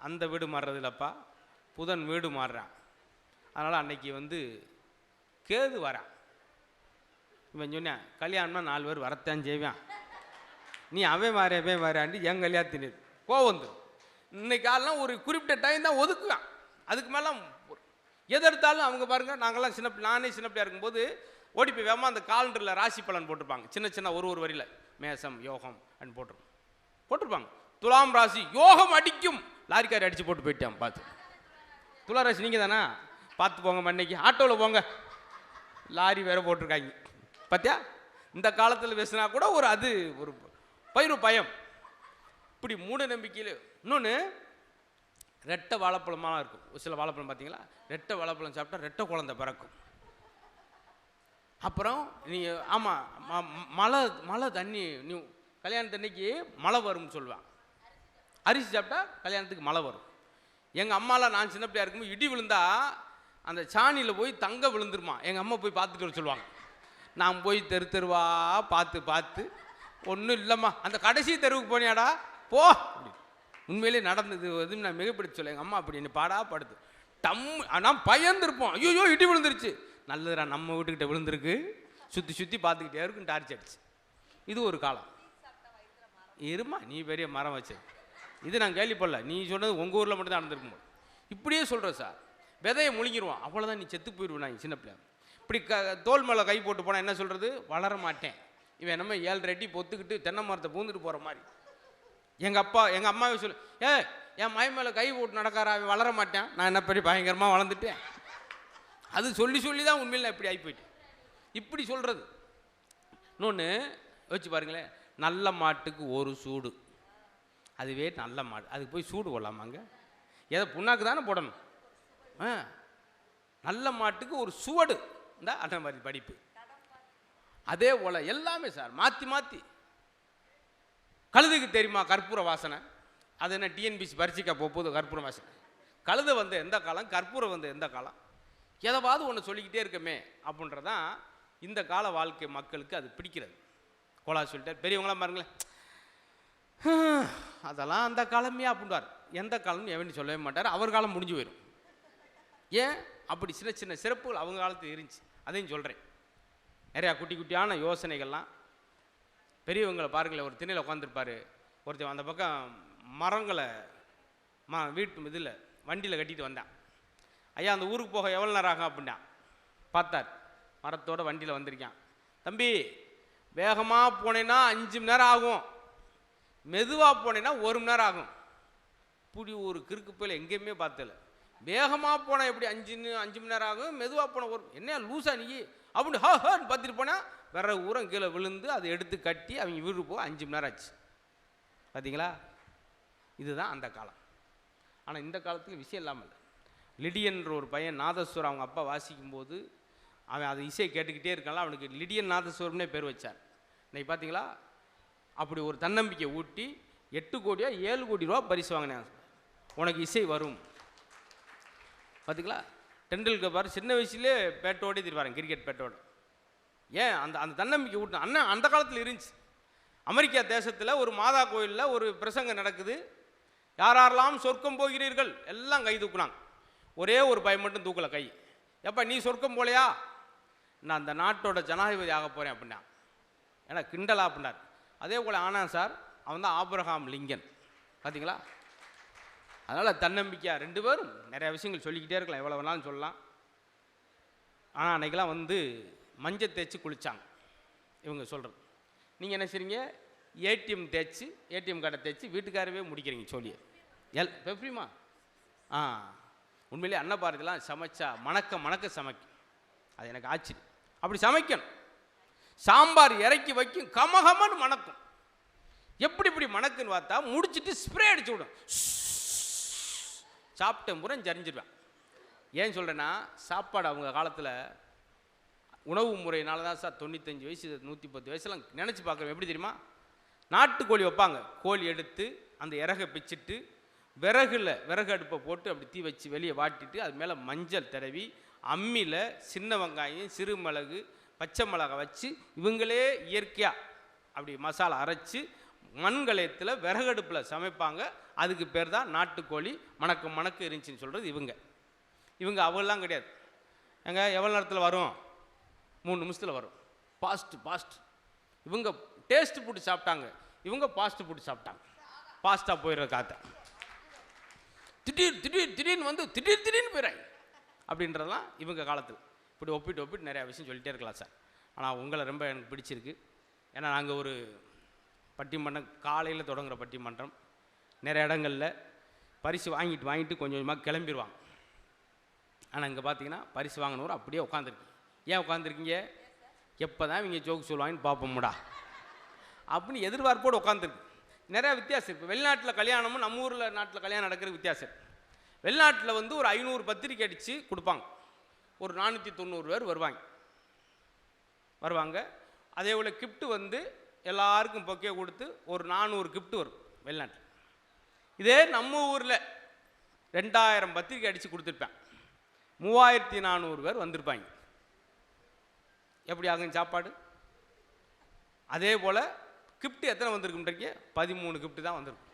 அந்த வீடு மாறுறது இல்லைப்பா, புதன் வீடு மாறுறான். அதனால் அன்னைக்கு கேது வரான். இவன் சொன்னேன் கல்யாணம்னா 4 பேர் வரத்தான் செய்வான், நீ அவன் வாராண்டி என் கல்யாணத்தின் கோவம் வந்துடும். இன்னைக்கு ஆள்லாம் ஒரு குறிப்பிட்ட டைம் தான் ஒதுக்குவான். அதுக்கு மேலே எது எடுத்தாலும் அவங்க பாருங்கள், நாங்கள்லாம் நானே சின்ன பிள்ளையா இருக்கும்போது ஓடி போய் வேமா அந்த காலண்டரில் ராசி பலன் போட்டிருப்பாங்க, சின்ன ஒரு வரியில் மேசம் யோகம் அப்படின்னு போட்டிருப்பாங்க. துலாம் ராசி யோகம் அடிக்கும், லாரிக்காரி அடித்து போட்டு போயிட்டான். பார்த்து துலா ராசி நீங்கள் தானே, பார்த்து போங்க மண்ணைக்கு ஆட்டோவில் போங்க, லாரி வேற போட்டிருக்காங்க. பார்த்தியா, இந்த காலத்தில் பேசினா கூட அது ஒரு பயம். இப்படி மூட நம்பிக்கையில் இன்னொன்று ரெட்டை வாழைப்பழமாக இருக்கும். ஒரு சில வாழைப்பழம் பார்த்தீங்களா, ரெட்டை வாழைப்பழம் சாப்பிட்டா ரெட்டை குழந்தை பிறக்கும். அப்புறம் நீங்கள் ஆமாம் மழை தண்ணி நீ கல்யாணத்தன்னைக்கு மழை வரும்னு சொல்லுவான். அரிசி சாப்பிட்டா கல்யாணத்துக்கு மழை வரும். எங்கள் அம்மாலாம் நான் சின்ன பிள்ளையா இருக்கும்போது இடி விழுந்தா அந்த சாணியில் போய் தங்க விழுந்துருமா, எங்கள் அம்மா போய் பார்த்துட்டு வர சொல்லுவாங்க. நான் போய் தெருவா பார்த்து ஒன்றும் இல்லைம்மா, அந்த கடைசி தெருவுக்கு போனியாடா போ அப்படி. உண்மையிலே நடந்தது நான் மிகப்படுத்தி சொல்ல, எங்கள் அம்மா அப்படி என்ன படுத்து ஆனால் பயந்துருப்போம். ஐயோ இடி விழுந்துருச்சு, நல்லதுடா நம்ம வீட்டுக்கிட்ட விழுந்திருக்கு, சுற்றி பார்த்துக்கிட்டே இருக்கும் டார்ச் அடிச்சு. இது ஒரு காலம். இருமா நீ பெரிய மரம் வச்சு, இது நான் கேள்விப்படல, நீ சொன்னது உங்கள் ஊரில் மட்டும் தான் நடந்திருக்கும். இப்படியே சொல்கிறேன் சார், விதையை முழுங்கிடுவான், அவ்வளோதான் நீ செத்து போயிடுவேன். நான் சின்ன பிள்ளை இப்படி தோல் மேலே கை போட்டு போனால் என்ன சொல்கிறது, வளர மாட்டேன். இவன் நம்ம 7 அடி பொத்துக்கிட்டு தென்னை மரத்தை பூந்துட்டு போகிற மாதிரி. எங்கள் அம்மாவே சொல்லு, என் மய மேலே கை போட்டு நடக்காரா, அவன் வளர மாட்டேன். நான் என்ன பெரிய பயங்கரமாக வளர்ந்துட்டேன். அது சொல்லி தான் உண்மையில் நான் இப்படி ஆகி போயிட்டேன். இப்படி சொல்கிறது. இன்னொன்று வச்சு பாருங்களேன், நல்ல மாட்டுக்கு ஒரு சூடு, அதுவே நல்ல மாடு, அதுக்கு போய் சூடு கொள்ளாமாங்க, எதை புண்ணாக்கு தானே போடணும். நல்ல மாட்டுக்கு ஒரு சுவடு, இந்த அந்த மாதிரி படிப்பு. அதே போல் எல்லாமே சார் மாற்றி கழுதுக்கு தெரியுமா கற்பூர வாசனை, அது என்ன டிஎன்பிசி பரிட்சைக்கா போகுது கற்பூர வாசனை. கழுதை எந்த காலம், கற்பூரம் எந்த காலம், எதாவது ஒன்று சொல்லிக்கிட்டே இருக்கமே அப்படின்றதான் இந்த கால வாழ்க்கை மக்களுக்கு அது பிடிக்கிறது. கோலா சொல்லிட்டார், பெரியவங்களாம் பாருங்களேன், அதெல்லாம் அந்த காலமே அப்படின்றார். எந்த காலம்னு எவனி சொல்லவே மாட்டார், அவர் காலம் முடிஞ்சு போயிடும். ஏன் அப்படி சின்ன சிறப்புகள் அவங்க காலத்தில் இருந்துச்சு, அதையும் சொல்கிறேன். நிறையா குட்டியான யோசனைகள்லாம். பெரியவங்களை பாருங்களேன், ஒரு திண்ணையில் உட்காந்துருப்பார் ஒருத்தன், அந்த பக்கம் மரங்களை வீட்டு இதில் வண்டியில் கட்டிட்டு வந்தான். ஐயா அந்த ஊருக்கு போக எவ்வளோ நேரம் ஆகும் அப்படின்னா பார்த்தார், மரத்தோடு வண்டியில் வந்திருக்கான். தம்பி வேகமாக போனேன்னா 5 மணி நேரம் ஆகும், மெதுவாக போனேன்னா 1 மணி நேரம் ஆகும். இப்படி ஒரு கிறுக்கு போயில எங்கேயுமே பார்த்தல. வேகமாக போனால் எப்படி 5 மணி நேரம் ஆகும், மெதுவாக போன என்ன லூஸா நீ அப்படின்னு ஹன்னு பார்த்துட்டு போனால் வேற ஊரம் கீழே விழுந்து அதை எடுத்து கட்டி அவங்க வீடு போக 5 மணி நேரம் ஆச்சு. பார்த்தீங்களா, இதுதான் அந்த காலம். ஆனால் இந்த காலத்துக்கு விஷயம் இல்லாமல் இல்லை. லிடியன்ற ஒரு பையன் நாதஸ்வரம் அவங்க அப்பா வாசிக்கும்போது அவன் அதை இசையை கேட்டுக்கிட்டே இருக்கான்ல, அவனுக்கு லிடியன் நாதஸ்வரம்னே பேர் வச்சார். இன்னைக்கு பார்த்தீங்களா, அப்படி ஒரு தன்னம்பிக்கை ஊட்டி 8 கோடியா 7 கோடி ரூபா பரிசு வாங்கினேன், உனக்கு இசை வரும். பார்த்தீங்களா, டெண்டுல்கர் பாரு சின்ன வயசுலேயே பேட்டோடே திருவாரங்க, கிரிக்கெட் பேட்டோடு. ஏன் அந்த தன்னம்பிக்கை ஊட்டின அண்ணன் அந்த காலத்தில் இருந்துச்சு. அமெரிக்கா தேசத்தில் ஒரு மாதா கோயிலில் ஒரு பிரசங்கம் நடக்குது. யாரெல்லாம் சொர்க்கம் போகிறீர்கள் எல்லாம் கை தூக்குனாங்க. ஒரே ஒரு பையன் மட்டும் தூக்கலை கை. எப்போ நீ சொர்க்கம் போலையா, நான் அந்த நாட்டோட ஜனாதிபதி ஆக போகிறேன் அப்படின்னா. ஏன்னா கிண்டலா அப்படின்னார். அதே போல் ஆனால் சார் அவன் தான் ஆபிரகாம் லிங்கன். பார்த்தீங்களா? அதனால் தன்னம்பிக்கையாக 2 பேரும் நிறைய விஷயங்கள் சொல்லிக்கிட்டே இருக்கலாம், எவ்வளோ வேணாலும் சொல்லலாம். ஆனால் அன்றைக்கெல்லாம் வந்து மஞ்சள் தேய்ச்சி குளித்தாங்க இவங்க சொல்கிறது. நீங்கள் என்ன செய்றீங்க? ஏடிஎம் தேய்ச்சி, ஏடிஎம் கார்டை தேய்ச்சி வீட்டுக்காரவே முடிக்கிறீங்க சொல்லியே. எப்படிமா? உண்மையிலே அன்னபாரதிலாம் சமைச்சா மணக்க சமைக்கும். அது எனக்கு ஆச்சு. அப்படி சமைக்கணும். சாம்பார் இறக்கி வைக்கும், கமகமன்னு மணக்கும். எப்படி மணக்குன்னு பார்த்தா முடிச்சுட்டு ஸ்ப்ரே அடிச்சு விடும். சாப்பிட்ட முறை ஜரிஞ்சிருவேன். ஏன் சொல்கிறேன்னா, சாப்பாடு அவங்க காலத்தில் உணவு முறையினால தான் சார் 95 வயசு 110 வயசுலாம் நினச்சி பார்க்குறோம். எப்படி தெரியுமா? நாட்டுக்கோழி வைப்பாங்க. கோழி எடுத்து அந்த இறகை பிச்சுட்டு விறகு அடுப்பை போட்டு அப்படி தீ வச்சு வெளியே வாட்டிட்டு அது மேலே மஞ்சள் தடவி அம்மியில் சின்ன வெங்காயம், சிறு மிளகு, பச்சை மிளகாய் வச்சு இவங்களே இயற்கையாக அப்படி மசாலா அரைச்சி மண்கலயத்தில் விறகடுப்பில் சமைப்பாங்க. அதுக்கு பேர் தான் நாட்டுக்கோழி. மணக்கு இருந்துச்சின்னு சொல்கிறது இவங்க அவெல்லாம் கிடையாது. எங்க எவ்வளோ நேரத்தில் வரும்? 3 நிமிஷத்தில் வரும். பாஸ்ட். இவங்க டேஸ்ட் போட்டு சாப்பிட்டாங்க, இவங்க பாஸ்ட் போட்டு சாப்பிட்டாங்க. பாஸ்ட்டாக போயிடுற காத்த திடீர்னு வந்து திடீர்னு போயிடுறாங்க அப்படின்றதெல்லாம் இவங்க காலத்தில். இப்படி ஒப்பிட்டு நிறையா விஷயம் சொல்லிகிட்டே இருக்கலாம் சார். ஆனால் உங்களை ரொம்ப எனக்கு பிடிச்சிருக்கு. ஏன்னா நாங்கள் ஒரு பட்டிமன்றம் காலையில் தொடங்குகிற பட்டிமன்றம். நிறைய இடங்களில் பரிசு வாங்கிட்டு கொஞ்சம் கொஞ்சமாக கிளம்பிடுவாங்க. ஆனால் இங்கே பார்த்தீங்கன்னா பரிசு வாங்கினவர் அப்படியே உட்காந்துருக்கு. ஏன் உட்காந்துருக்கீங்க? எப்போ தான் இவங்க ஜோக்கு சொல்லுவாங்கன்னு பார்ப்போம்டா அப்படின்னு எதிர்பார்ப்போடு உட்காந்துருக்கு. நிறையா வித்தியாசம் இருக்குது. வெளிநாட்டில் கல்யாணமும் நம்ம ஊரில் நாட்டில் கல்யாணம் நடக்கிற வித்தியாசம் இருக்குது. வெளிநாட்டில் வந்து ஒரு 500 பத்திரிக்கை அடித்து கொடுப்பாங்க. ஒரு 490 பேர் வருவாங்க. அதே போல் கிஃப்ட்டு வந்து எல்லாருக்கும் பொக்கே கொடுத்து ஒரு 400 கிஃப்ட்டு வரும் வெளிநாட்டில். இதே நம்ம ஊரில் 2000 பத்திரிக்கை அடித்து கொடுத்துருப்பேன், 3400 பேர் வந்திருப்பாங்க. எப்படி ஆகும் சாப்பாடு? அதே போல் கிஃப்ட்டு எத்தனை வந்திருக்குன்றீங்க? 13 கிஃப்ட்டு தான் வந்திருக்கும்.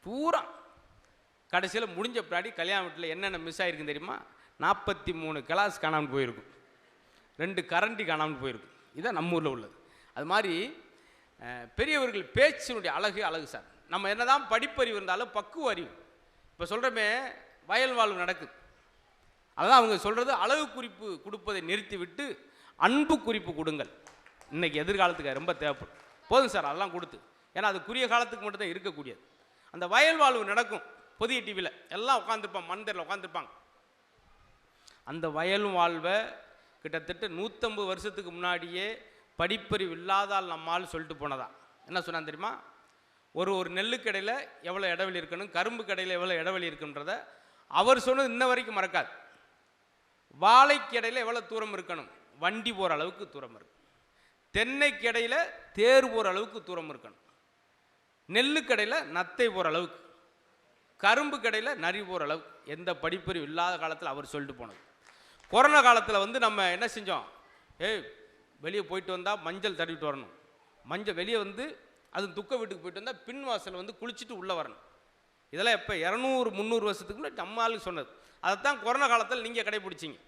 பூரா கடைசியில் முடிஞ்ச பின்னாடி கல்யாண வீட்டில் என்னென்ன மிஸ் ஆகிருக்குன்னு தெரியுமா? 43 கிளாஸ் காணாமல் போயிருக்கும், 2 கரண்டி காணாமல் போயிருக்கும். இதுதான் நம்ம ஊரில் உள்ளது. அது மாதிரி பெரியவர்கள் பேச்சினுடைய அழகு சார். நம்ம என்ன தான் படிப்பறிவு இருந்தாலும் பக்குவ அறிவு. இப்போ சொல்கிறோமே வயல் வாழ்வு நடக்குது. அதுதான் அவங்க சொல்கிறது, அழகு குறிப்பு கொடுப்பதை நிறுத்திவிட்டு அன்பு குறிப்பு கொடுங்கள். இன்றைக்கி எதிர்காலத்துக்கு ரொம்ப தேவைப்படும். போதும் சார் அதெல்லாம் கொடுத்து, ஏன்னா அது குறுகிய காலத்துக்கு மட்டும்தான் இருக்கக்கூடியது. அந்த வயல் வாழ்வு நடக்கும். புதிய டிவியில் எல்லாம் உட்காந்துருப்பாங்க, மந்திரில் உட்காந்துருப்பாங்க. அந்த வயல் வாழ்வை கிட்டத்தட்ட 150 வருஷத்துக்கு முன்னாடியே படிப்பறிவு இல்லாதால் நம்மால் சொல்லிட்டு போனதா. என்ன சொன்னான் தெரியுமா? ஒரு நெல்லுக்கடையில் எவ்வளோ இடைவெளி இருக்கணும், கரும்பு கடையில் எவ்வளோ இடைவெளி இருக்குன்றத அவர் சொன்னது இன்ன வரைக்கும் மறக்காது. வாழைக்கு இடையில் எவ்வளோ தூரம் இருக்கணும், வண்டி போகிற அளவுக்கு தூரம் இருக்கும். தென்னைக்கு இடையில் தேர் போகிற அளவுக்கு தூரம் இருக்கணும். நெல்லுக்கடையில் நத்தை போகிற அளவுக்கு, கரும்பு கடையில் நரி போகிற அளவுக்கு. எந்த படிப்பறிவு இல்லாத காலத்தில் அவர் சொல்லிட்டு போனது. கொரோனா காலத்தில் வந்து நம்ம என்ன செஞ்சோம்? வெளியே போயிட்டு வந்தால் மஞ்சள் தடவிட்டு வரணும். மஞ்சள் வெளியே வந்து அது துக்க வீட்டுக்கு போயிட்டு வந்தால் பின் வாசல் வந்து குளிச்சுட்டு உள்ளே வரணும். இதெல்லாம் எப்போ 200-300 வருஷத்துக்கு முன்னாடி நம்ம ஆளுக்கு சொன்னது. அதைத்தான் கொரோனா காலத்தில் நீங்கள் கடைப்பிடிச்சிங்க.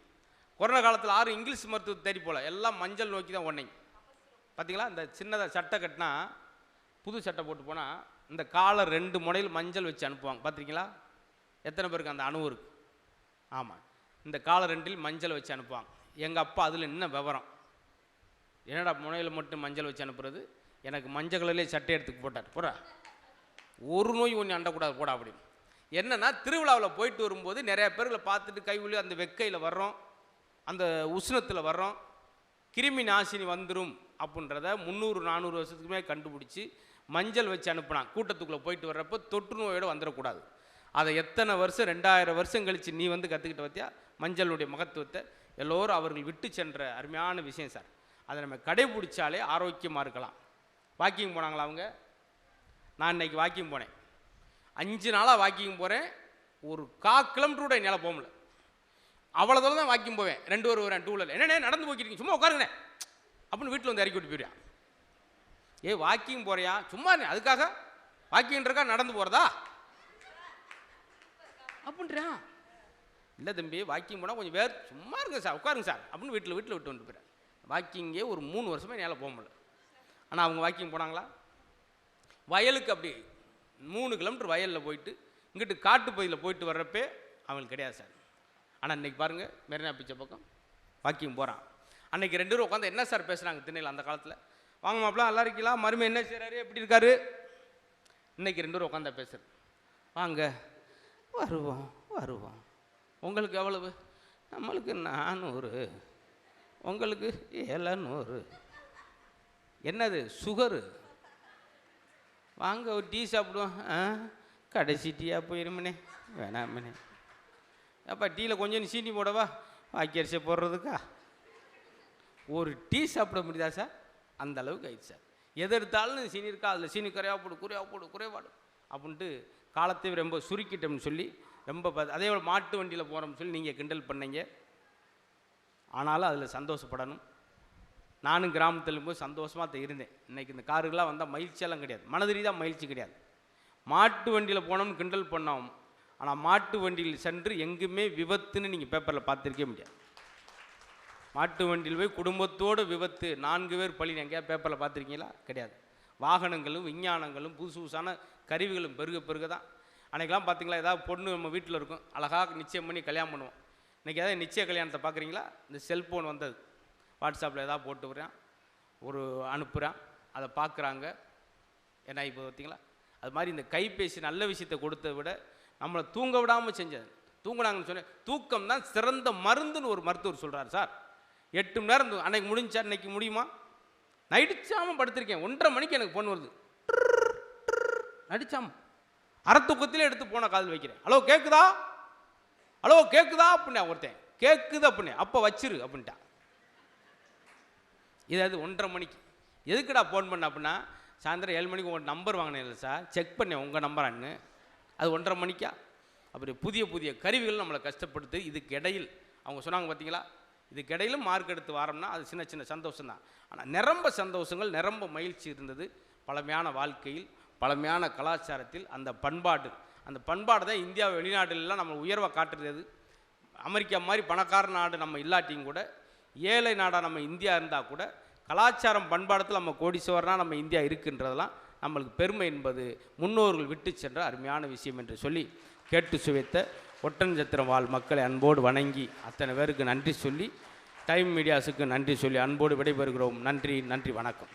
கொரோனா காலத்தில் யாரும் இங்கிலீஷ் மருத்துவத்தை தேடி போகல, எல்லாம் மஞ்சள் நோக்கி தான் ஒன்றைங்க. பார்த்தீங்களா? இந்த சின்னதாக சட்டை கட்டினா, புது சட்டை போட்டு போனால் இந்த காலர் 2 முனையில் மஞ்சள் வச்சு அனுப்புவாங்க. பார்த்துருக்கீங்களா? எத்தனை பேருக்கு அந்த அனுபவம் இருக்குது? ஆமாம், இந்த காலர் 2 மஞ்சள் வச்சு அனுப்புவாங்க. எங்கள் அப்பா அதில் என்ன விவரம், என்னடா முனையில் மட்டும் மஞ்சள் வச்சு அனுப்புறது, எனக்கு மஞ்சள் கலர்லேயே சட்டை எடுத்துக்கு போட்டார். போடா, ஒரு நோய் ஒன்று அண்டக்கூடாது போடா அப்படின்னு. என்னென்னா திருவிழாவில் போயிட்டு வரும்போது நிறையா பேர்களை பார்த்துட்டு கைவிழி அந்த வெக்கையில் வர்றோம், அந்த உஷ்ணத்தில் வர்றோம், கிருமி நாசினி வந்துடும் அப்படின்றத 300-400 வருஷத்துக்குமே கண்டுபிடிச்சி மஞ்சள் வச்சு அனுப்புனான். கூட்டத்துக்குள்ளே போயிட்டு வர்றப்போ தொற்று நோயோடு வந்துடக்கூடாது. அதை எத்தனை வருஷம் 2000 வருஷம் கழித்து நீ வந்து கற்றுக்கிட்ட பார்த்தியா மஞ்சளுடைய மகத்துவத்தை. எல்லோரும் அவர்கள் விட்டு சென்ற அருமையான விஷயம் சார். அதை நம்ம கடைபிடிச்சாலே ஆரோக்கியமாக இருக்கலாம். வாக்கிங் போனாங்களா அவங்க? நான் இன்றைக்கி வாக்கிங் போனேன். 5 நாளாக வாக்கிங் போகிறேன். ஒரு 1/4 கிலோமீட்டர் கூட என்னால் போக முடியல. அவ்வளோ தூரம் தான் வாக்கிங் போவேன். 2 பேர் வரேன் 2 வீலர். என்னென்ன நடந்து போய்க்கிட்டீங்க, சும்மா உட்காருங்கண்ணே அப்படின்னு வீட்டில் வந்து இறக்கி விட்டு போயிடுவான். வாக்கிங் போகிறியா? சும்மா அதுக்காக வாக்கிங் இருக்கா நடந்து போகிறதா அப்படின்றான். இல்லை தம்பி வாக்கிங் போனால் கொஞ்சம் சும்மா இருங்க சார், உட்காருங்க சார் அப்படின்னு வீட்டில் விட்டு வந்து போயிடுறேன். வாக்கிங்கே ஒரு 3 வருஷமே என்னால் போக முடியல. ஆனால் அவங்க வாக்கிங் போனாங்களா? வயலுக்கு அப்படி 3 கிலோமீட்டர் வயலில் போயிட்டு இங்கிட்டு காட்டு பகுதியில் போயிட்டு வர்றப்பே அவங்களுக்கு கிடையாது சார். ஆனால் இன்றைக்கி பாருங்கள், மெரினா பீச்சை பக்கம் வாக்கிங் போகிறான். அன்றைக்கி 2 பேரும் உட்காந்து என்ன சார் பேசுகிறாங்க திண்ணையில் அந்த காலத்தில், வாங்க மாப்பிள நல்லா இருக்கலாம், மருமை என்ன செய்கிறாரு, எப்படி இருக்காரு. இன்றைக்கி 2 பேரும் உட்காந்தா பேசுறது, வாங்க வருவோம், உங்களுக்கு எவ்வளவு, நம்மளுக்கு 400, உங்களுக்கு 700, என்னது சுகரு, வாங்க ஒரு டீ சாப்பிடுவோம், கடைசி டீயாக போயிருமனே, வேணாமனே, அப்பா டீயில் கொஞ்சம் சீனி போடவா, வாக்கி அரிசி போடுறதுக்கா, ஒரு டீ சாப்பிட முடியுதா சார், அந்த அளவுக்கு ஆயிடுச்சு சார். எது எடுத்தாலும் சீனி இருக்கா, அதில் சீனி குறைவாடு அப்படின்ட்டு காலத்தை ரொம்ப சுருக்கிட்டோம்னு சொல்லி ரொம்ப அதே போல் மாட்டு வண்டியில் போகிறோம்னு சொல்லி நீங்கள் கிண்டல் பண்ணீங்க. ஆனாலும் அதில் சந்தோஷப்படணும். நானும் கிராமத்தில் போது சந்தோஷமாக தான் இருந்தேன். இன்றைக்கி இந்த காருகளாக வந்தால் மகிழ்ச்சியெல்லாம் கிடையாது, மனதிரிதான் மகிழ்ச்சி கிடையாது. மாட்டு வண்டியில் போனோம்னு கிண்டல் பண்ணோம், ஆனால் மாட்டு வண்டியில் சென்று எங்குமே விபத்துன்னு நீங்கள் பேப்பரில் பார்த்துருக்கே முடியாது. மாட்டு வண்டியில் போய் குடும்பத்தோடு விபத்து 4 பேர் பழி எங்கேயா பேப்பரில் பார்த்துருக்கீங்களா? கிடையாது. வாகனங்களும் விஞ்ஞானங்களும் புதுசான கருவிகளும் பெருக தான். அன்றைக்கெலாம் பார்த்தீங்களா, ஏதாவது பொண்ணு நம்ம வீட்டில் இருக்கும், அழகாக நிச்சயம் பண்ணி கல்யாணம் பண்ணுவோம். இன்றைக்கி ஏதாவது நிச்சய கல்யாணத்தை பார்க்குறீங்களா? இந்த செல்ஃபோன் வந்தது, வாட்ஸ்அப்பில் ஏதாவது போட்டு விட்றான், அனுப்புகிறான், அதை பார்க்குறாங்க. ஏன்னா இப்போ பார்த்தீங்களா, அது மாதிரி இந்த கைபேசி நல்ல விஷயத்தை கொடுத்ததை விட நம்மளை தூங்க விடாமல் செஞ்சது. தூங்கினாங்கன்னு சொன்னேன், தூக்கம் தான் சிறந்த மருந்துன்னு ஒரு மருத்துவர் சொல்கிறார் சார். 8 மணி நேரம் அன்னைக்கு முடிஞ்சா இன்னைக்கு முடியுமா? நடிச்சாமல் படுத்திருக்கேன், 1:30 மணிக்கு எனக்கு ஃபோன் வருது, நடிச்சாமல் அரை தூக்கத்திலே எடுத்து போன கால் வைக்கிறேன், ஹலோ கேட்குதா அப்படின்னா ஒருத்தன் கேட்குது அப்படின்னு, அப்போ வச்சிரு அப்படின்ட்டான். இதாவது 1:30 மணிக்கு எதுக்குடா ஃபோன் பண்ண அப்படின்னா, சாயந்தரம் 7 மணிக்கு உங்கள் நம்பர் வாங்கினேன் இல்லை சார், செக் பண்ணேன் உங்கள் நம்பரான்னு, அது 1:30 மணிக்கா. அப்படி புதிய கருவிகள் நம்மளை கஷ்டப்படுத்து. இதுக்கு இடையில் அவங்க சொன்னாங்க பார்த்தீங்களா, இதுக்கு இடையிலும் மார்க் எடுத்து வாரோம்னா அது சின்ன சந்தோஷம் தான். ஆனால் நிரம்ப சந்தோஷங்கள், நிரம்ப மகிழ்ச்சி இருந்தது. பழமையான வாழ்க்கையில், பழமையான கலாச்சாரத்தில் அந்த பண்பாடு தான் இந்தியா வெளிநாடுலாம் நம்ம உயர்வாக காட்டுறது. அமெரிக்கா மாதிரி பணக்கார நாடு நம்ம இல்லாட்டியும் கூட, ஏழை நாடாக நம்ம இந்தியா இருந்தால் கூட, கலாச்சாரம் பண்பாடத்தில் நம்ம கோடீஸ்வரனாக நம்ம இந்தியா இருக்குன்றதெல்லாம் நம்மளுக்கு பெருமை என்பது முன்னோர்கள் விட்டு சென்ற அருமையான விஷயம் என்று சொல்லி கேட்டு சுவைத்த ஒட்டன்சத்திரம் வாழ் மக்களை அன்போடு வணங்கி அத்தனை பேருக்கு நன்றி சொல்லி, டைம் மீடியாஸுக்கு நன்றி சொல்லி அன்போடு விடைபெறுகிறோம். நன்றி, வணக்கம்.